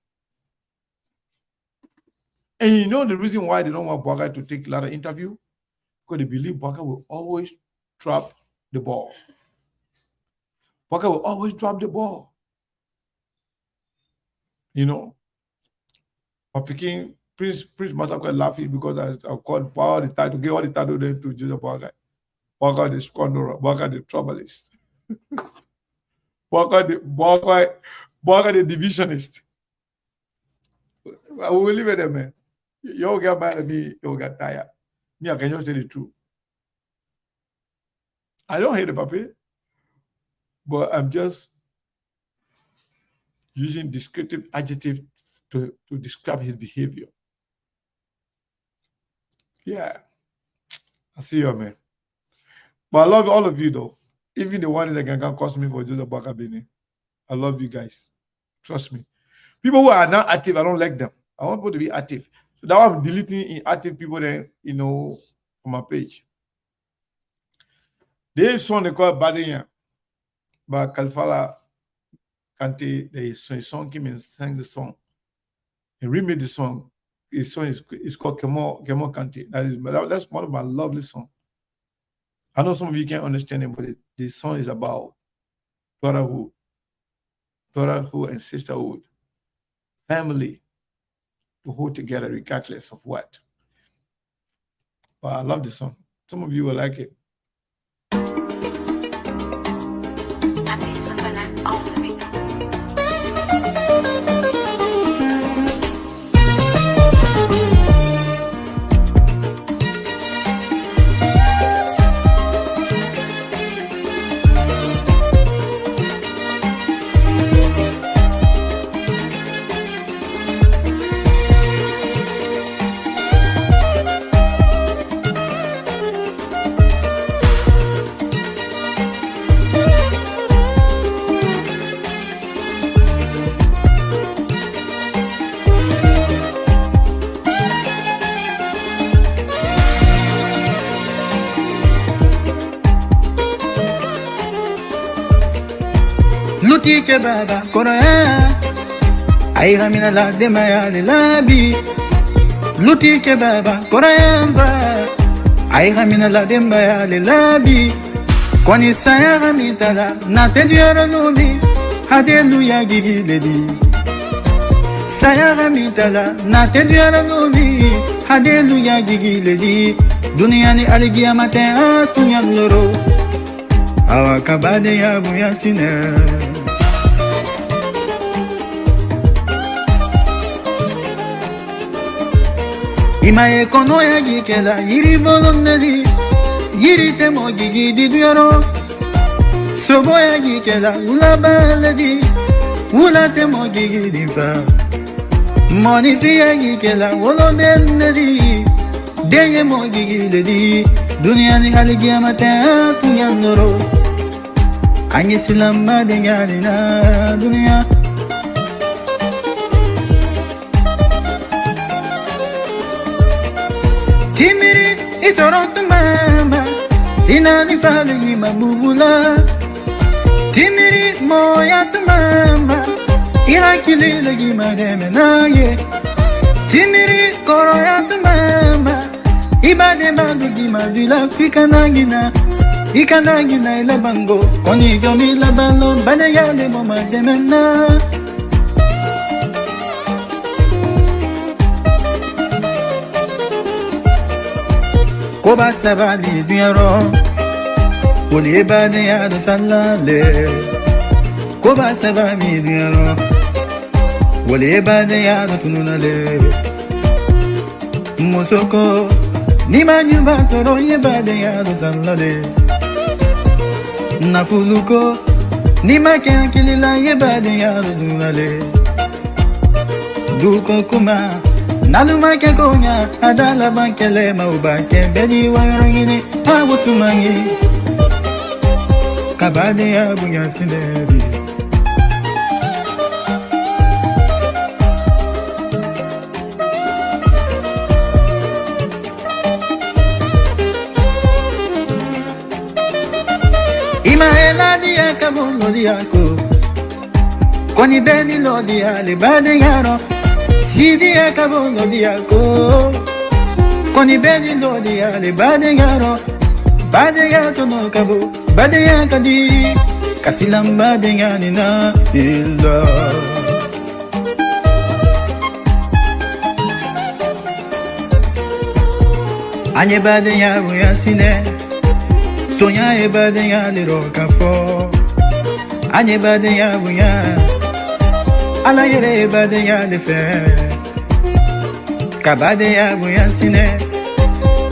And the reason why they don't want Bagai to take a lot of interview? because they believe Baka will always drop the ball. Baka will always drop the ball. You know, I'm picking Prince Master quite laughing because I called Power the title, give all the title then to Joseph Baka. Baka the squanderer, Baka the troublist, Baka the divisionist. I will leave it there, man. You get mad at me, you get tired. Me, I can just tell the truth. I don't hate the puppy, but I'm just using descriptive adjective to describe his behavior. Yeah. I see you, man. But I love all of you, though. Even the one that can cost me for Joseph Baka Bini. I love you guys. Trust me. People who are not active, I don't like them. I want people to be active. So now I'm deleting inactive people then, you know, on my page. There's a song they call Badenya by Kalfala Kante. There is a song came and sang the song. And remade the song. His song is called Kemo Kante. That's one of my lovely songs. I know some of you can't understand it, but the song is about brotherhood and sisterhood, family, to hold together regardless of what. But I love the song. Some of you will like it. Luti ke baba koraya ay ramina la demaya le labi Luti ke baba koraya ba ay ramina la demaya le labi Kwani saya ramita la na te diara lubi hallelujah gigi ledi Saya ramita la na te diara lubi hallelujah gigi ledi Dunia ni aligia matea tunyan loro awakabade ya buyasina Imae kono ya gikela yiri bolonnedi yiri temo gigi didioro Sobo ya gikela ula baledi ula temo gigi difa Moni fi ya gikela wolo dennedi deye mo gigi ledi Dunia ni haligi amata tuyandoro Anyi silamba dengani na dunia Timiri isorotu mama Inani fali mabubula Timiri moya tu mama Irakili lagi mademe na ye Timiri koroya tu mama Ibade bandu gimadila fikanagina Ikanagina ila bango Koni jomi la balo Bade yale moma demena Koba sabali dunyaro Wole bade yade salale Koba sabali dunyaro Wole bade yade tununale Mosoko Nima nyumba soro ye bade yade salale Nafuluko Nima kankilila ye bade yade tununale Duko kuma Naluma ke konya adala bankele maubanke bedi warangini awutumangi kabade ya bunya sinebi Imaela dia kabulo diako Kwani beni lo dia le bade yaro Sidi akabono diako Koni beni lodi ale badengaro badengato no kabo badengakadi kasilam badengani na illa anye badenya yasine tonya e badenya liro kafo anye badenya ala yere badenya le fe kabadenya yasine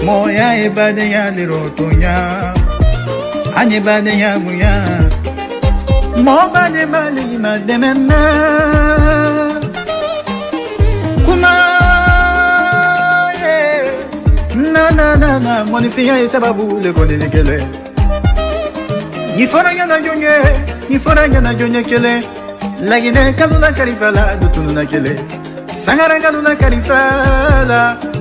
moya e badenya liro tonya anye badenya mo bade bali ma demena kuma na monifia e sababu le kone kele ni foranga na jonye kele lagine kalula karifala dutuna kele sangara kalula karifala